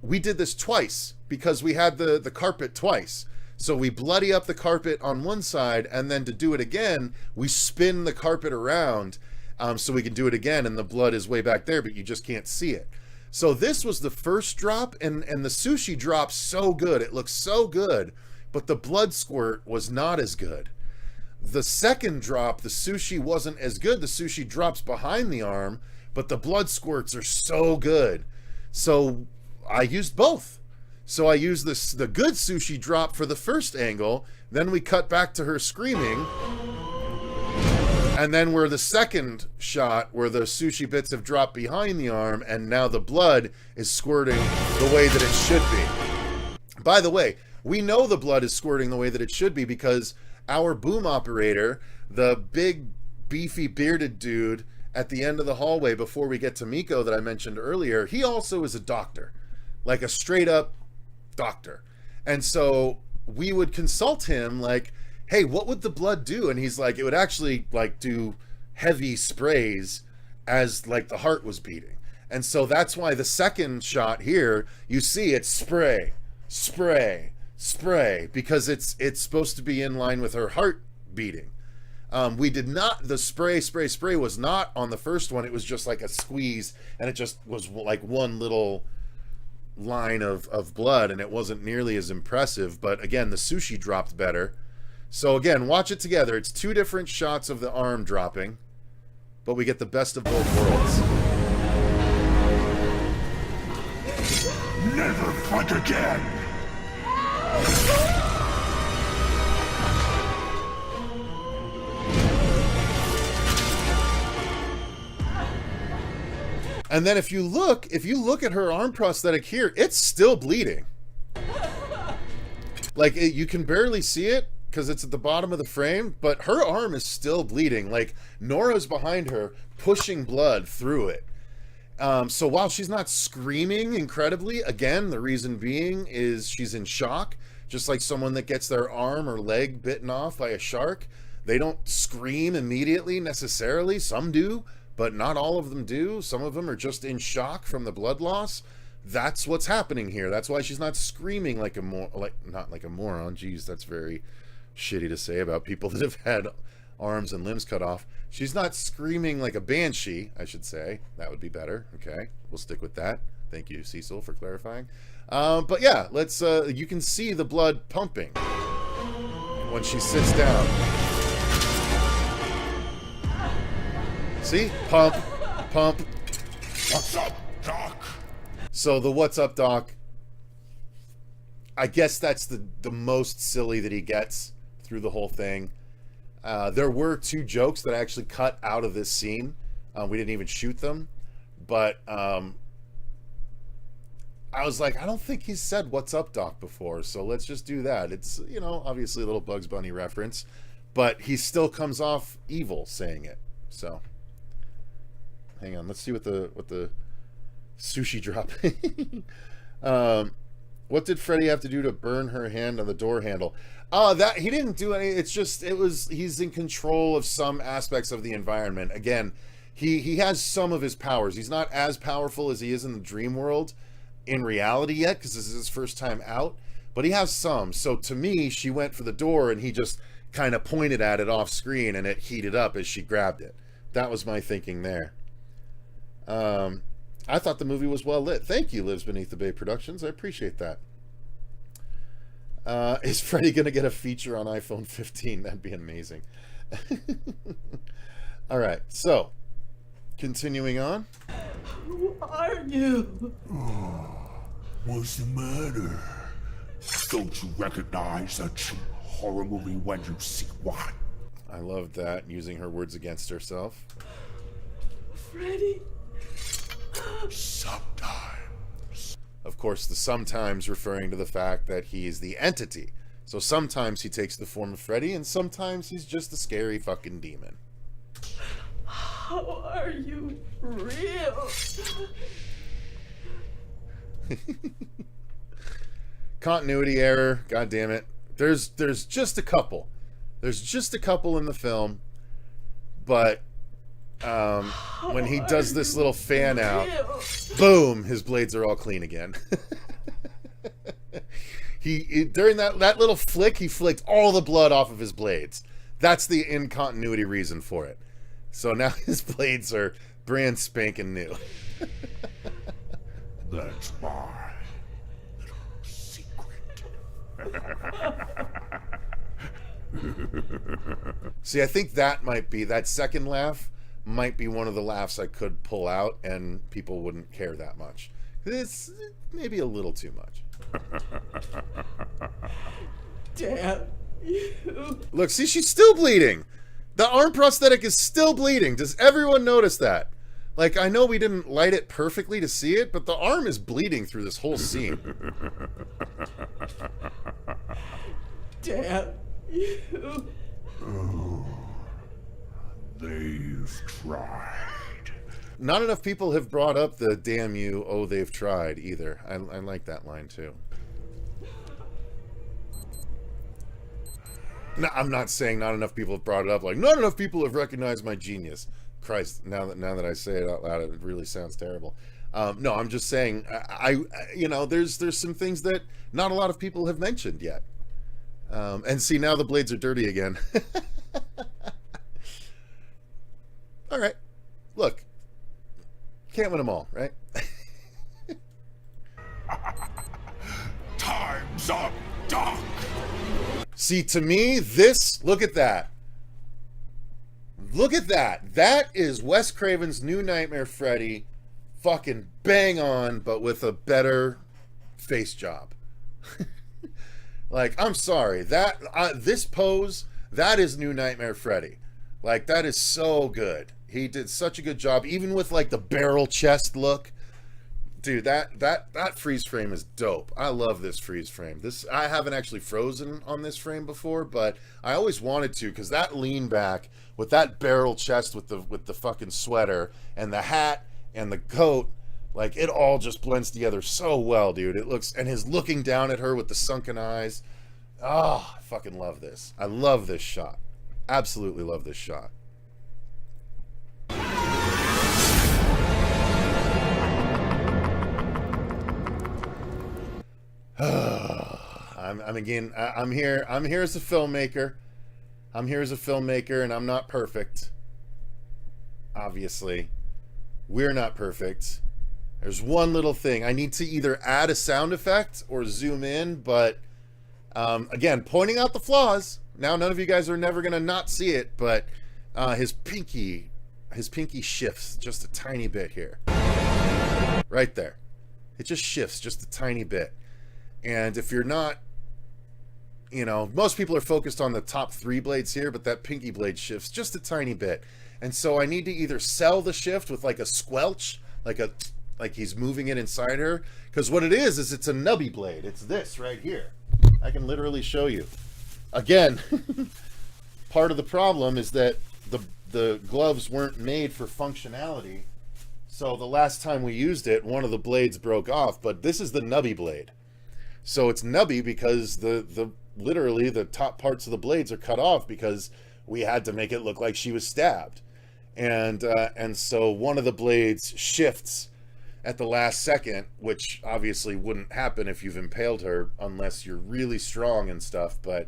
we did this twice because we had the carpet twice. So we bloody up the carpet on one side, and then to do it again, we spin the carpet around so we can do it again, and the blood is way back there, but you just can't see it. So this was the first drop, and the sushi dropped so good. It looked so good, but the blood squirt was not as good. The second drop, the sushi wasn't as good. The sushi drops behind the arm, but the blood squirts are so good. So I used both. So I use the good sushi drop for the first angle, then we cut back to her screaming, and then we're the second shot where the sushi bits have dropped behind the arm, and now the blood is squirting the way that it should be. By the way, we know the blood is squirting the way that it should be because our boom operator, the big, beefy, bearded dude at the end of the hallway before we get to Miko that I mentioned earlier, he also is a doctor, like a straight up doctor. And so we would consult him like, hey, what would the blood do? And he's like, it would actually like do heavy sprays as like the heart was beating. And so that's why the second shot here, you see it's spray, spray, spray, because it's supposed to be in line with her heart beating. We did not, the spray was not on the first one. It was just like a squeeze, and it just was like one little line of blood, and it wasn't nearly as impressive. But again, the sushi dropped better. So again, watch it together. It's two different shots of the arm dropping, but we get the best of both worlds. Never fight again! And then if you look at her arm prosthetic here, it's still bleeding. Like, you can barely see it because it's at the bottom of the frame, but her arm is still bleeding. Like, Nora's behind her pushing blood through it. So while she's not screaming incredibly, again, the reason being is she's in shock, just like someone that gets their arm or leg bitten off by a shark. They don't scream immediately necessarily. Some do, but not all of them do. Some of them are just in shock from the blood loss. That's what's happening here. That's why she's not screaming like not like a moron. Geez, that's very shitty to say about people that have had arms and limbs cut off. She's not screaming like a banshee, I should say. That would be better. Okay, we'll stick with that. Thank you, Cecil, for clarifying. But yeah, let's. You can see the blood pumping when she sits down. See? Pump, pump. What's up, Doc? So the what's up, Doc, I guess that's the most silly that he gets through the whole thing. There were two jokes that I actually cut out of this scene. We didn't even shoot them. But I was like, I don't think he's said what's up, Doc before, so let's just do that. It's, you know, obviously a little Bugs Bunny reference, but he still comes off evil saying it. So hang on, let's see what the sushi drop. What did Freddy have to do to burn her hand on the door handle? That he didn't do any. It's just he's in control of some aspects of the environment. Again, he has some of his powers. He's not as powerful as he is in the dream world in reality yet, because this is his first time out, but he has some. So to me, she went for the door and he just kind of pointed at it off screen and it heated up as she grabbed it. That was my thinking there. I thought the movie was well lit. Thank you, Lives Beneath the Bay Productions. I appreciate that. Is Freddy going to get a feature on iPhone 15? That'd be amazing. All right, so continuing on. Who are you? What's the matter? Don't you recognize a cheap horror movie when you see one? I loved that, using her words against herself. Freddy? Sometimes. Of course, the sometimes referring to the fact that he is the entity. So sometimes he takes the form of Freddy, and sometimes he's just a scary fucking demon. How are you real? Continuity error, god damn it. There's just a couple. There's just a couple in the film, but when he does this little fan out, boom, his blades are all clean again. he during that little flick, he flicked all the blood off of his blades. That's the in continuity reason for it. So now his blades are brand spanking new. That's my little secret. See, I think that second laugh might be one of the laughs I could pull out and people wouldn't care that much. This maybe a little too much. Damn you. Look, see, she's still bleeding. The arm prosthetic is still bleeding. Does everyone notice that? Like, I know we didn't light it perfectly to see it, but the arm is bleeding through this whole scene. Damn you. Oh, they've tried. Not enough people have brought up the damn you, oh, they've tried either. I like that line too. No, I'm not saying not enough people have brought it up. Like, not enough people have recognized my genius. Christ, now that I say it out loud, it really sounds terrible. No, I'm just saying, you know, there's some things that not a lot of people have mentioned yet. And see, now the blades are dirty again. All right, look, can't win them all, right? Time's up, Doc. See, to me, this, look at that. Look at that. That is Wes Craven's New Nightmare Freddy fucking bang on, but with a better face job. Like, I'm sorry. That this pose, that is New Nightmare Freddy. Like, that is so good. He did such a good job, even with, like, the barrel chest look. Dude, that freeze frame is dope. I love this freeze frame. I haven't actually frozen on this frame before, but I always wanted to, because that lean back with that barrel chest with the fucking sweater and the hat and the coat, like, it all just blends together so well, dude. It looks, and his looking down at her with the sunken eyes. Oh, I fucking love this. I love this shot. Absolutely love this shot. I'm here as a filmmaker. I'm here as a filmmaker, and I'm not perfect. Obviously, we're not perfect. There's one little thing. I need to either add a sound effect or zoom in, but again, pointing out the flaws. Now, none of you guys are never gonna not see it, but his pinky shifts just a tiny bit here, right there. It just shifts just a tiny bit. And if you're not, you know, most people are focused on the top 3 blades here, but that pinky blade shifts just a tiny bit. And so I need to either sell the shift with like a squelch, like he's moving it inside her, because what it is it's a nubby blade. It's this right here. I can literally show you. Again, part of the problem is that the gloves weren't made for functionality. So the last time we used it, one of the blades broke off, but this is the nubby blade. So it's nubby because literally the top parts of the blades are cut off because we had to make it look like she was stabbed. And so one of the blades shifts at the last second, which obviously wouldn't happen if you've impaled her unless you're really strong and stuff. But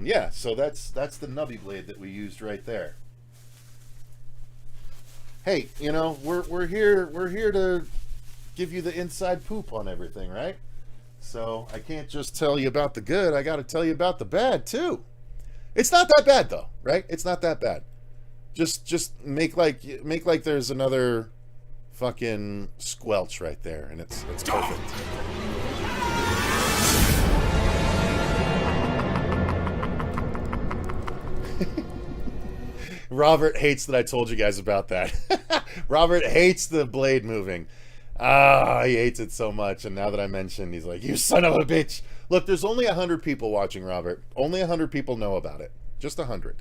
yeah, so that's the nubby blade that we used right there. Hey, you know, we're here to give you the inside poop on everything, right? So I can't just tell you about the good, I got to tell you about the bad too. It's not that bad though, right? It's not that bad. Just make like there's another fucking squelch right there, and it's perfect. Robert hates that I told you guys about that. Robert hates the blade moving. He hates it so much, and now that I mentioned, he's like, you son of a bitch. Look, there's only 100 people watching, Robert. Only 100 people know about it. Just 100.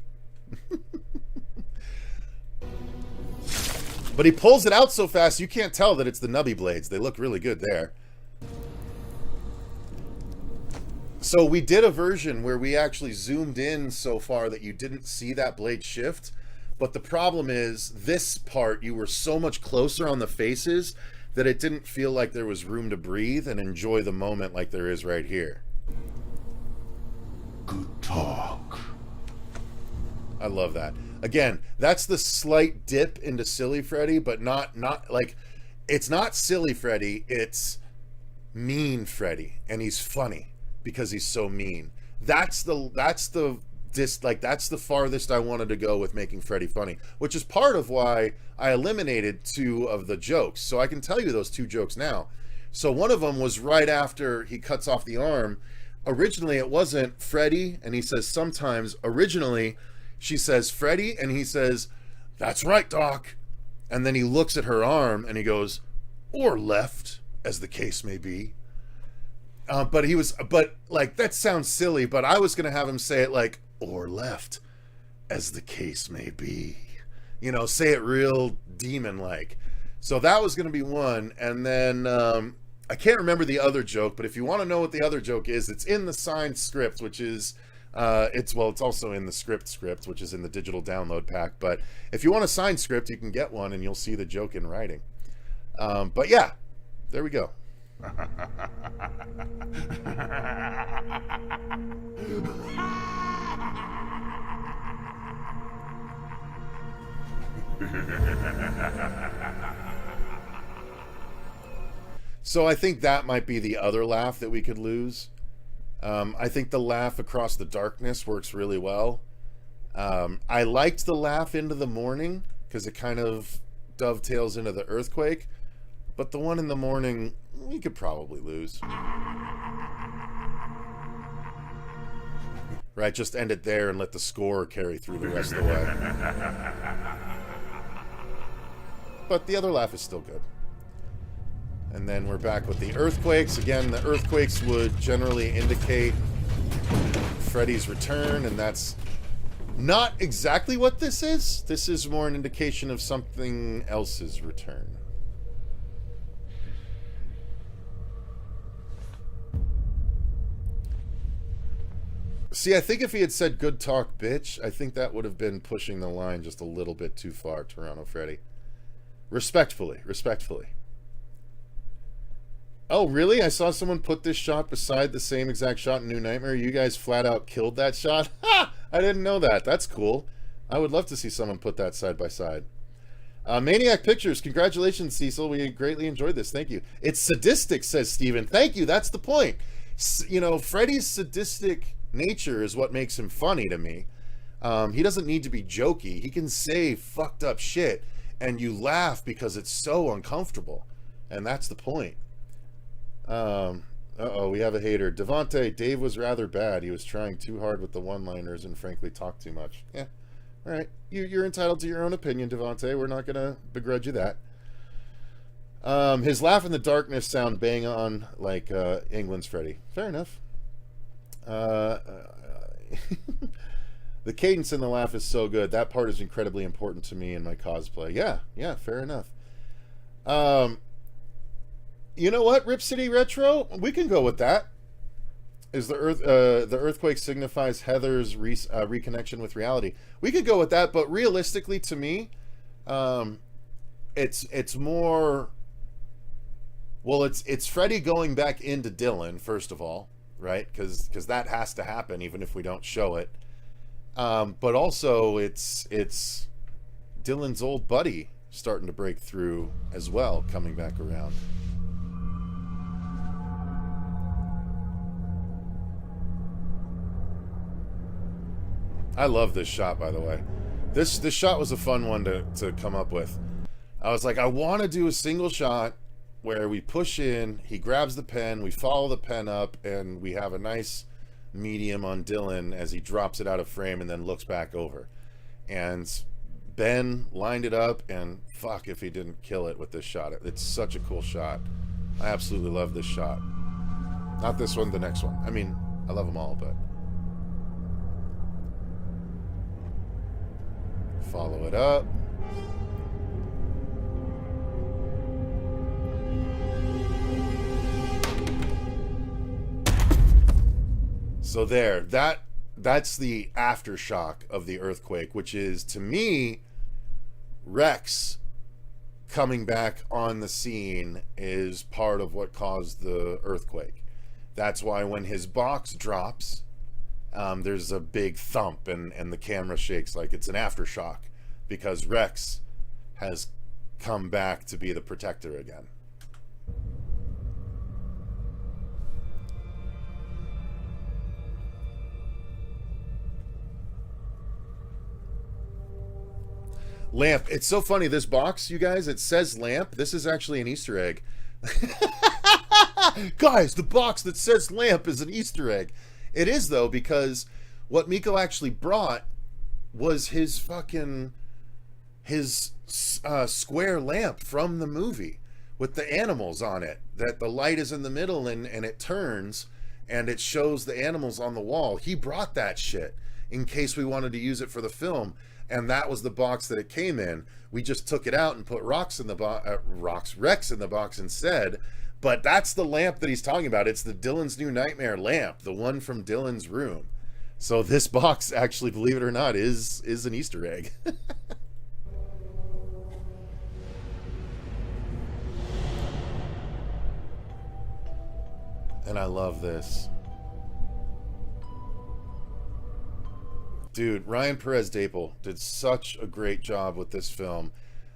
But he pulls it out so fast, you can't tell that it's the nubby blades. They look really good there. So we did a version where we actually zoomed in so far that you didn't see that blade shift. But the problem is, this part, you were so much closer on the faces that it didn't feel like there was room to breathe and enjoy the moment like there is right here. Good talk. I love that. Again, that's the slight dip into Silly Freddy, but not like, it's not Silly Freddy, it's Mean Freddy, and he's funny because he's so mean. That's the farthest I wanted to go with making Freddy funny, which is part of why I eliminated 2 of the jokes. So I can tell you those 2 jokes now. So one of them was right after he cuts off the arm. Originally, it wasn't Freddy, and he says sometimes. Originally, she says Freddy, and he says, "That's right, Doc." And then he looks at her arm, and he goes, "Or left, as the case may be." But like, that sounds silly, but I was going to have him say it like, "Or left, as the case may be." You know, say it real demon-like. So that was going to be one. And then I can't remember the other joke, but if you want to know what the other joke is, it's in the signed script, which is, it's also in the script, which is in the digital download pack. But if you want a signed script, you can get one and you'll see the joke in writing. But yeah, there we go. So I think that might be the other laugh that we could lose. I think the laugh across the darkness works really well. I liked the laugh into the morning because it kind of dovetails into the earthquake, but the one in the morning we could probably lose. Right, just end it there and let the score carry through the rest of the way. But the other laugh is still good. And then we're back with the earthquakes. Again, the earthquakes would generally indicate Freddy's return, and that's not exactly what this is. This is more an indication of something else's return. See, I think if he had said "good talk, bitch," I think that would have been pushing the line just a little bit too far, Toronto Freddy. Respectfully. Oh, really? I saw someone put this shot beside the same exact shot in New Nightmare. You guys flat out killed that shot? Ha! I didn't know that. That's cool. I would love to see someone put that side by side. Maniac Pictures. Congratulations, Cecil. We greatly enjoyed this. Thank you. It's sadistic, says Steven. Thank you. That's the point. You know, Freddy's sadistic nature is what makes him funny to me. He doesn't need to be jokey. He can say fucked up shit, and you laugh because it's so uncomfortable. And that's the point. Uh-oh, we have a hater. Devontae, Dave was rather bad. He was trying too hard with the one-liners and frankly talked too much. Yeah, all right. You're entitled to your own opinion, Devontae. We're not going to begrudge you that. His laugh in the darkness sound bang on like England's Freddy. Fair enough. The cadence in the laugh is so good. That part is incredibly important to me in my cosplay. Yeah, fair enough. You know what, Rip City Retro? We can go with that. Is the earthquake signifies Heather's reconnection with reality? We could go with that, but realistically, to me, it's more. Well, it's Freddy going back into Dylan first of all, right? Because that has to happen even if we don't show it. But also it's Dylan's old buddy starting to break through as well, coming back around. I love this shot, by the way. This shot was a fun one to come up with. I was like, I want to do a single shot where we push in, he grabs the pen, we follow the pen up, and we have a nice medium on Dylan as he drops it out of frame and then looks back over. And Ben lined it up, and fuck if he didn't kill it with this shot. It's such a cool shot. I absolutely love this shot. Not this one, the next one. I mean, I love them all, but... Follow it up. So there, that's the aftershock of the earthquake, which is, to me, Rex coming back on the scene is part of what caused the earthquake. That's why when his box drops, there's a big thump and the camera shakes like it's an aftershock, because Rex has come back to be the protector again. Lamp. It's so funny, this box, you guys, it says lamp. This is actually an Easter egg. Guys, the box that says lamp is an Easter egg. It is, though, because what Miko actually brought was his square lamp from the movie with the animals on it, that the light is in the middle and it turns and it shows the animals on the wall. He brought that shit in case we wanted to use it for the film, and that was the box that it came in. We just took it out and put Rex in the box instead. But that's the lamp that he's talking about. It's the Dylan's New Nightmare lamp, the one from Dylan's room. So this box, actually, believe it or not, is an Easter egg. And I love this. Dude, Ryan Perez Dapel did such a great job with this film.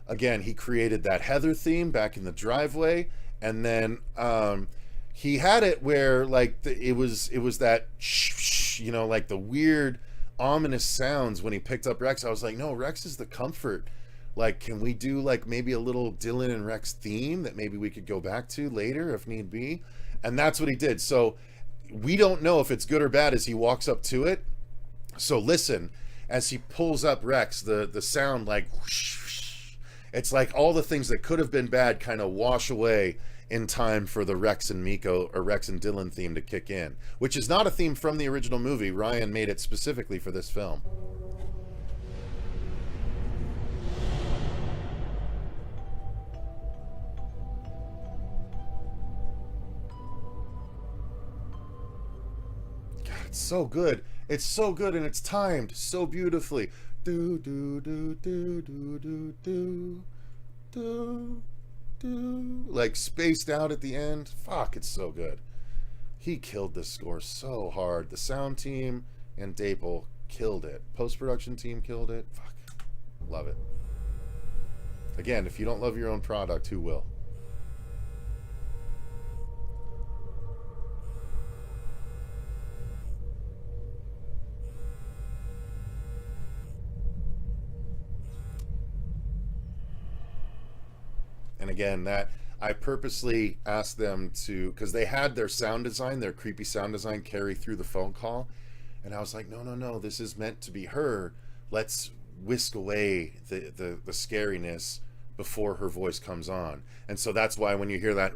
Again, he created that Heather theme back in the driveway, and then he had it where like it was that you know, like the weird ominous sounds when he picked up Rex. I was like, no, Rex is the comfort. Like, can we do like maybe a little Dylan and Rex theme that maybe we could go back to later if need be? And that's what he did. So we don't know if it's good or bad as he walks up to it. So listen, as he pulls up Rex, the sound like whoosh, it's like all the things that could have been bad kind of wash away in time for the Rex and Miko or Rex and Dylan theme to kick in, which is not a theme from the original movie. Ryan made it specifically for this film. God, it's so good. It's so good, and it's timed so beautifully. Do do do do do do do do do, like spaced out at the end. Fuck, it's so good. He killed this score so hard. The sound team and Dapel killed it. Post-production team killed it. Fuck, love it. Again, if you don't love your own product, who will? And again, that I purposely asked them to, because they had their sound design, their creepy sound design carry through the phone call. And I was like, no, this is meant to be her. Let's whisk away the scariness before her voice comes on. And so that's why when you hear that,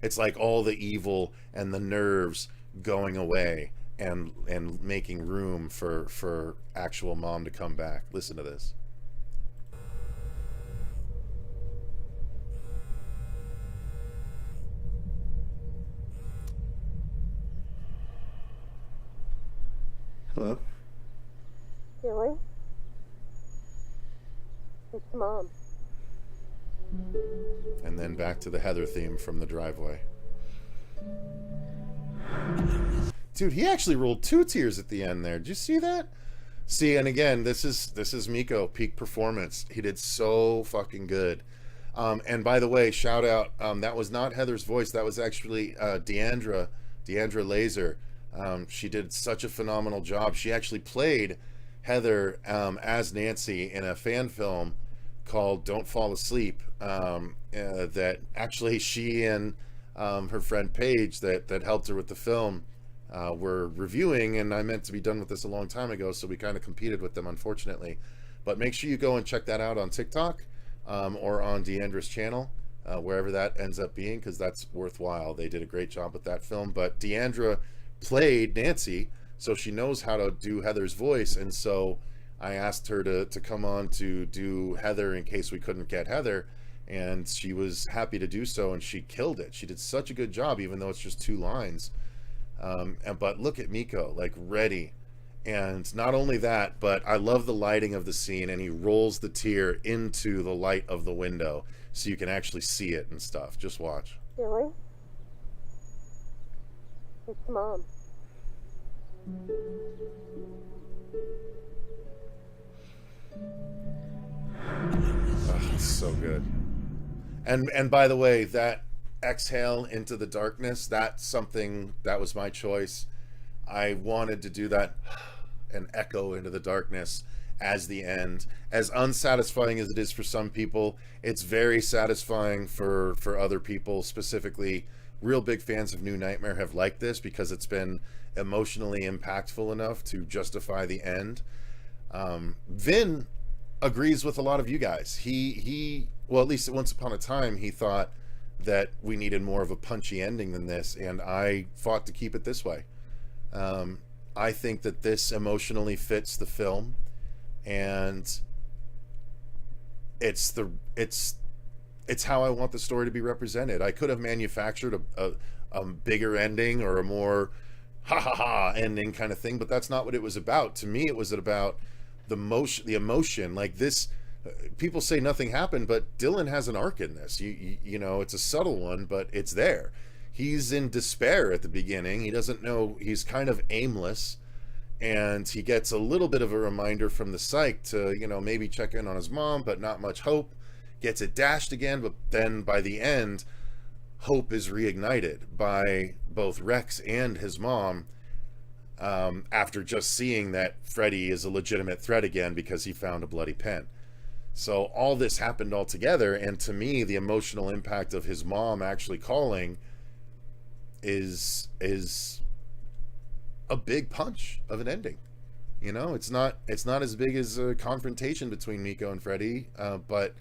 it's like all the evil and the nerves going away and making room for actual mom to come back. Listen to this. Hello? Billy? It's Mom. And then back to the Heather theme from the driveway. Dude, he actually rolled 2 tears at the end there. Did you see that? See, and again, this is Miko, peak performance. He did so fucking good. And by the way, shout out, that was not Heather's voice. That was actually Deandra Laser. She did such a phenomenal job. She actually played Heather as Nancy in a fan film called Don't Fall Asleep, that actually she and her friend Paige that helped her with the film were reviewing, and I meant to be done with this a long time ago, so we kind of competed with them, unfortunately. But make sure you go and check that out on TikTok or on Deandra's channel, wherever that ends up being, because that's worthwhile. They did a great job with that film. But Deandra played Nancy, so she knows how to do Heather's voice, and so I asked her to come on to do Heather in case we couldn't get Heather, and she was happy to do so, and she killed it. She did such a good job, even though it's just 2 lines. But look at Miko, like ready. And not only that, but I love the lighting of the scene, and he rolls the tear into the light of the window so you can actually see it and stuff. Just watch. Billy? It's Mom. Oh, it's so good. And by the way, that exhale into the darkness, that's something that was my choice. I wanted to do that and echo into the darkness, as the end. As unsatisfying as it is for some people, it's very satisfying for other people. Specifically, real big fans of New Nightmare have liked this because it's been emotionally impactful enough to justify the end. Vin agrees with a lot of you guys. He well, at least once upon a time, he thought that we needed more of a punchy ending than this, and I fought to keep it this way. I think that this emotionally fits the film, and it's how I want the story to be represented. I could have manufactured a bigger ending or a more ha ha ha ending kind of thing, but that's not what it was about. To me, it was about the emotion. Like this, people say nothing happened, but Dylan has an arc in this. You know, it's a subtle one, but it's there. He's in despair at the beginning. He doesn't know, he's kind of aimless, and he gets a little bit of a reminder from the psych to, you know, maybe check in on his mom, but not much hope. Gets it dashed again, but then by the end, hope is reignited by both Rex and his mom, after just seeing that Freddy is a legitimate threat again because he found a bloody pen. So all this happened all together, and to me, the emotional impact of his mom actually calling is a big punch of an ending. You know, it's not as big as a confrontation between Miko and Freddy, but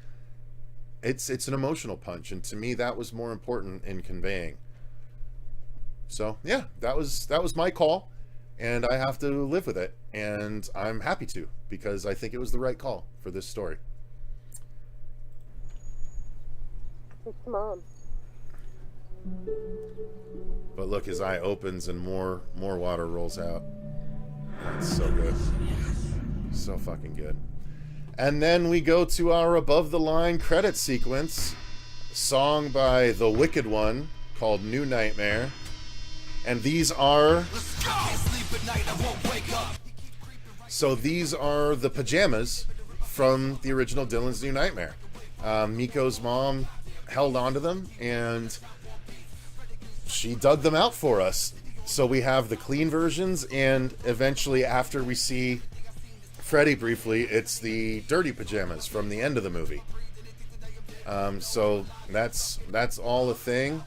it's an emotional punch, and to me that was more important in conveying. So yeah, that was my call, and I have to live with it, and I'm happy to, because I think it was the right call for this story. It's Mom. But look, his eye opens and more water rolls out. It's so good. So fucking good. And then we go to our above the line credit sequence. Song by The Wicked One called New Nightmare. And these are... So these are the pajamas from the original Dylan's New Nightmare. Miko's mom held onto them, and she dug them out for us. So we have the clean versions, and eventually, after we see Freddy briefly, it's the dirty pajamas from the end of the movie. So that's all a thing.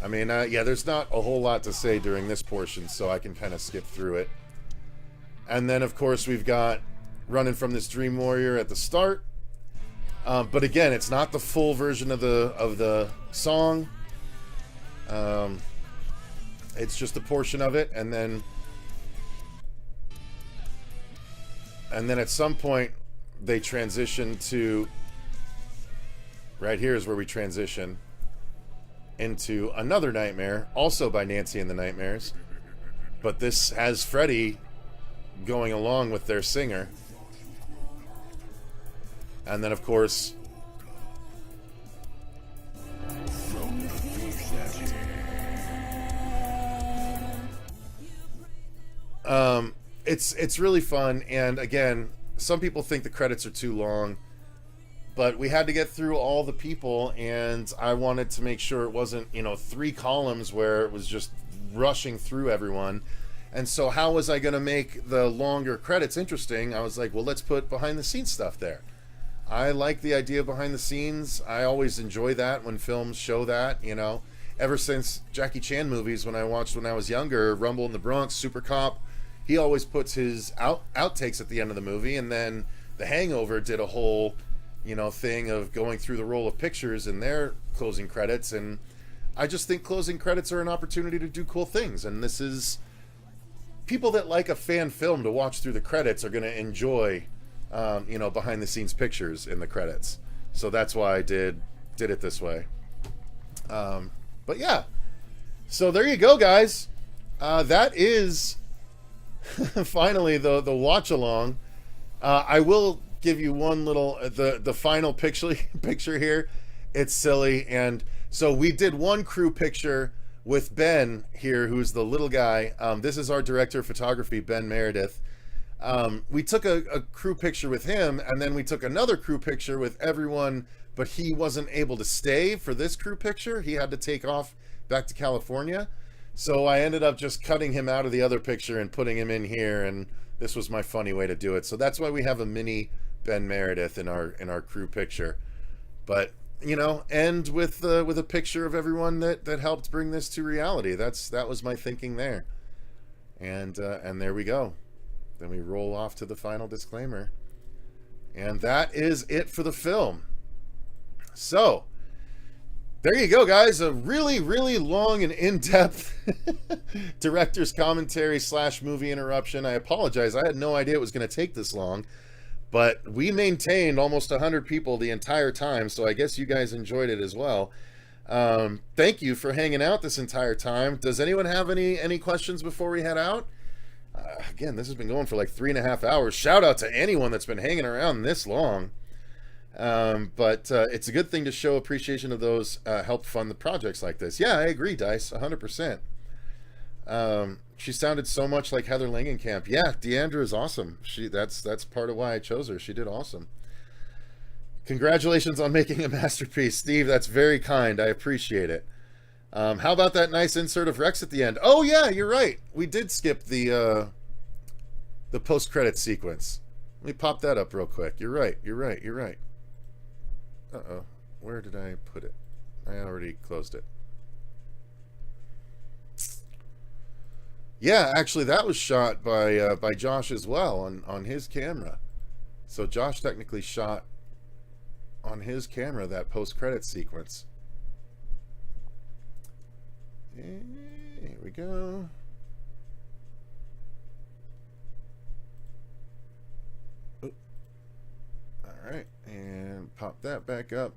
I mean, yeah, there's not a whole lot to say during this portion, so I can kind of skip through it. And then, of course, we've got Running from This Dream Warrior at the start. But again, it's not the full version of the song. It's just a portion of it, and then at some point they transition to, right here is where we transition into another nightmare, also by Nancy and the Nightmares, but this has Freddy going along with their singer. And then, of course, it's really fun. And again, some people think the credits are too long, but we had to get through all the people, and I wanted to make sure it wasn't, you know, 3 columns where it was just rushing through everyone. And so how was I going to make the longer credits interesting? I was like, well, let's put behind the scenes stuff there. I like the idea of behind the scenes. I always enjoy that when films show that, you know. Ever since Jackie Chan movies, when I watched when I was younger, Rumble in the Bronx, Super Cop, he always puts his outtakes at the end of the movie. And then The Hangover did a whole, you know, thing of going through the roll of pictures in their closing credits. And I just think closing credits are an opportunity to do cool things. And this is... people that like a fan film to watch through the credits are going to enjoy... you know, behind the scenes pictures in the credits. So that's why I did it this way. But yeah, so there you go, guys. That is finally the watch along. I will give you one little the final picture here. It's silly, and so we did one crew picture with Ben here, who's the little guy. This is our director of photography, Ben Meredith. We took a crew picture with him, and then we took another crew picture with everyone, but he wasn't able to stay for this crew picture. He had to take off back to California. So I ended up just cutting him out of the other picture and putting him in here, and this was my funny way to do it. So that's why we have a mini Ben Meredith in our crew picture. But you know, end with a picture of everyone that helped bring this to reality. That was my thinking there. And there we go. Then we roll off to the final disclaimer. And that is it for the film. So, there you go, guys. A really, really long and in-depth director's commentary / movie interruption. I apologize. I had no idea it was going to take this long. But we maintained almost 100 people the entire time, so I guess you guys enjoyed it as well. Thank you for hanging out this entire time. Does anyone have any questions before we head out? Again, this has been going for like 3.5 hours. Shout out to anyone that's been hanging around this long. But it's a good thing to show appreciation of those help fund the projects like this. Yeah, I agree, Dice, 100%. She sounded so much like Heather Langenkamp. Yeah, Deandra is awesome. That's part of why I chose her. She did awesome. Congratulations on making a masterpiece, Steve. That's very kind. I appreciate it. How about that nice insert of Rex at the end? Oh yeah, you're right. We did skip the post-credit sequence. Let me pop that up real quick. You're right. Uh-oh. Where did I put it? I already closed it. Yeah, actually that was shot by Josh as well on his camera. So Josh technically shot on his camera that post-credit sequence. Here we go. All right, and pop that back up.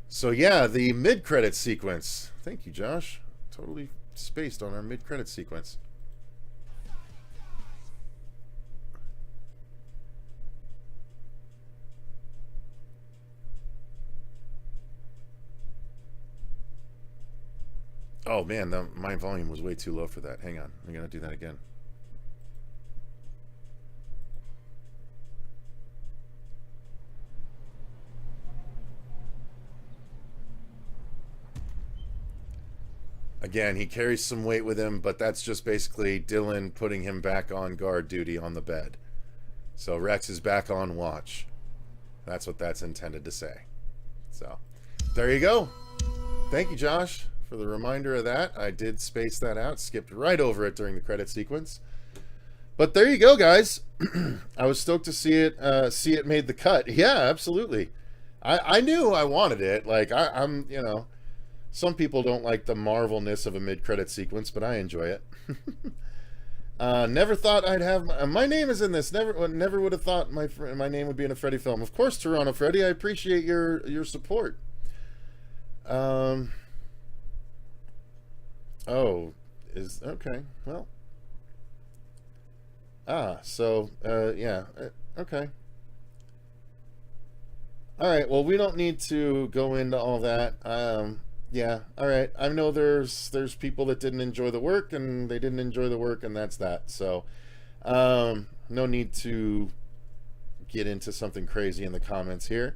So yeah, the mid-credit sequence. Thank you, Josh. Totally spaced on our mid-credit sequence. Oh man, my volume was way too low for that. Hang on, I'm gonna do that again. Again, he carries some weight with him, but that's just basically Dylan putting him back on guard duty on the bed. So Rex is back on watch. That's what that's intended to say. So, there you go. Thank you, Josh, for the reminder of that. I did space that out, skipped right over it during the credit sequence. But there you go, guys. I was stoked to see it made the cut. Yeah, absolutely. I knew I wanted it. Like I'm, you know, some people don't like the marvelness of a mid-credit sequence, but I enjoy it. Never thought I'd have my name is in this. Never would have thought my name would be in a Freddy film. Of course, Toronto Freddy. I appreciate your support. Oh, is okay. Well. So yeah. Okay. All right. Well, we don't need to go into all that. Yeah, all right. I know there's people that didn't enjoy the work, and they didn't enjoy the work, and that's that. So, no need to get into something crazy in the comments here.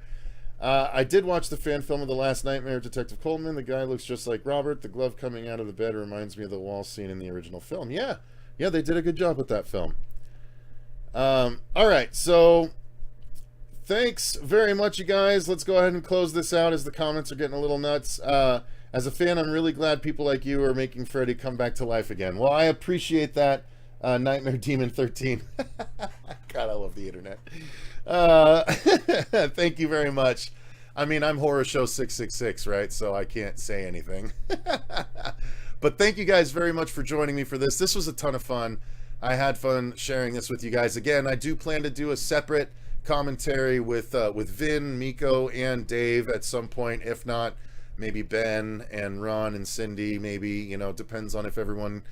I did watch the fan film of The Last Nightmare of Detective Coleman. The guy looks just like Robert. The glove coming out of the bed reminds me of the wall scene in the original film. Yeah, they did a good job with that film. All right, so thanks very much, you guys. Let's go ahead and close this out as the comments are getting a little nuts. As a fan, I'm really glad people like you are making Freddy come back to life again. Well, I appreciate that, Nightmare Demon 13. God, I love the internet. Thank you very much. I mean, I'm Horror Show 666, right? So I can't say anything. But thank you guys very much for joining me for this. This was a ton of fun. I had fun sharing this with you guys. Again, I do plan to do a separate commentary with Vin, Miko, and Dave at some point. If not, maybe Ben and Ron and Cindy. Maybe, you know, depends on if everyone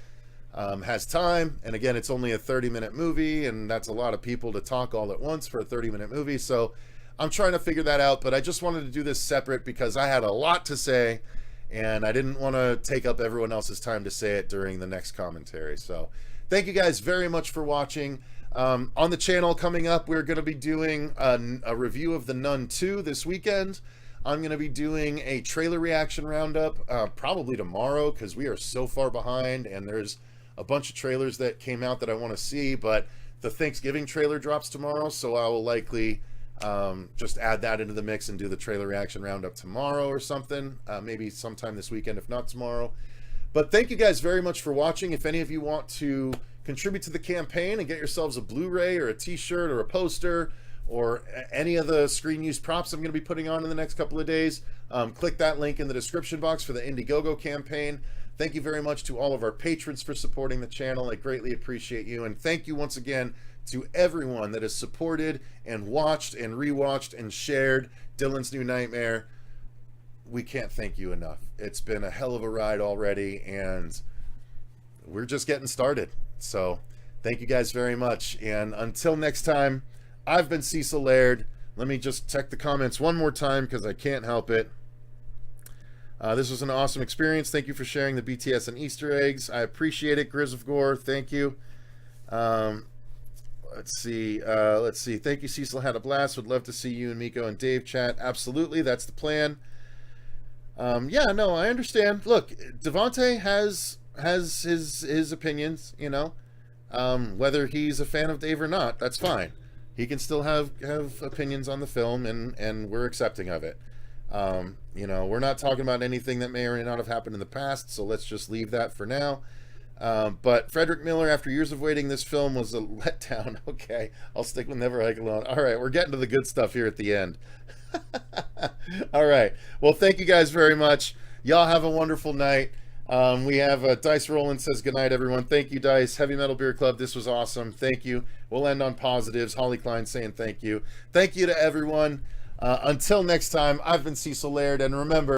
has time. And again, it's only a 30-minute movie, and that's a lot of people to talk all at once for a 30-minute movie. So I'm trying to figure that out, but I just wanted to do this separate because I had a lot to say, and I didn't want to take up everyone else's time to say it during the next commentary. So thank you guys very much for watching. On the channel coming up, we're going to be doing a review of The Nun 2 this weekend. I'm going to be doing a trailer reaction roundup probably tomorrow, because we are so far behind and there's a bunch of trailers that came out that I want to see, but the Thanksgiving trailer drops tomorrow, so I will likely just add that into the mix and do the trailer reaction roundup tomorrow or something, maybe sometime this weekend, if not tomorrow. But thank you guys very much for watching. If any of you want to contribute to the campaign and get yourselves a Blu-ray or a t-shirt or a poster or any of the screen use props I'm going to be putting on in the next couple of days, click that link in the description box for the Indiegogo campaign. Thank you very much to all of our patrons for supporting the channel. I greatly appreciate you. And thank you once again to everyone that has supported and watched and rewatched and shared Dylan's New Nightmare. We can't thank you enough. It's been a hell of a ride already, and we're just getting started. So thank you guys very much. And until next time, I've been Cecil Laird. Let me just check the comments one more time because I can't help it. This was an awesome experience. Thank you for sharing the BTS and Easter eggs. I appreciate it, Grizz of Gore. Thank you. Let's see. Thank you, Cecil. Had a blast. Would love to see you and Miko and Dave chat. Absolutely. That's the plan. Yeah, no, I understand. Look, Devontae has his opinions, you know. Whether he's a fan of Dave or not, that's fine. He can still have opinions on the film, and we're accepting of it. You know, we're not talking about anything that may or may not have happened in the past, so let's just leave that for now. But Frederick Miller, after years of waiting, this film was a letdown. Okay, I'll stick with Never Hike Alone. All right, we're getting to the good stuff here at the end. All right, well, thank you guys very much. Y'all have a wonderful night. We have Dice Roland says goodnight, everyone. Thank you, Dice. Heavy Metal Beer Club, this was awesome. Thank you. We'll end on positives. Holly Klein saying thank you. Thank you to everyone. Until next time, I've been Cecil Laird, and remember,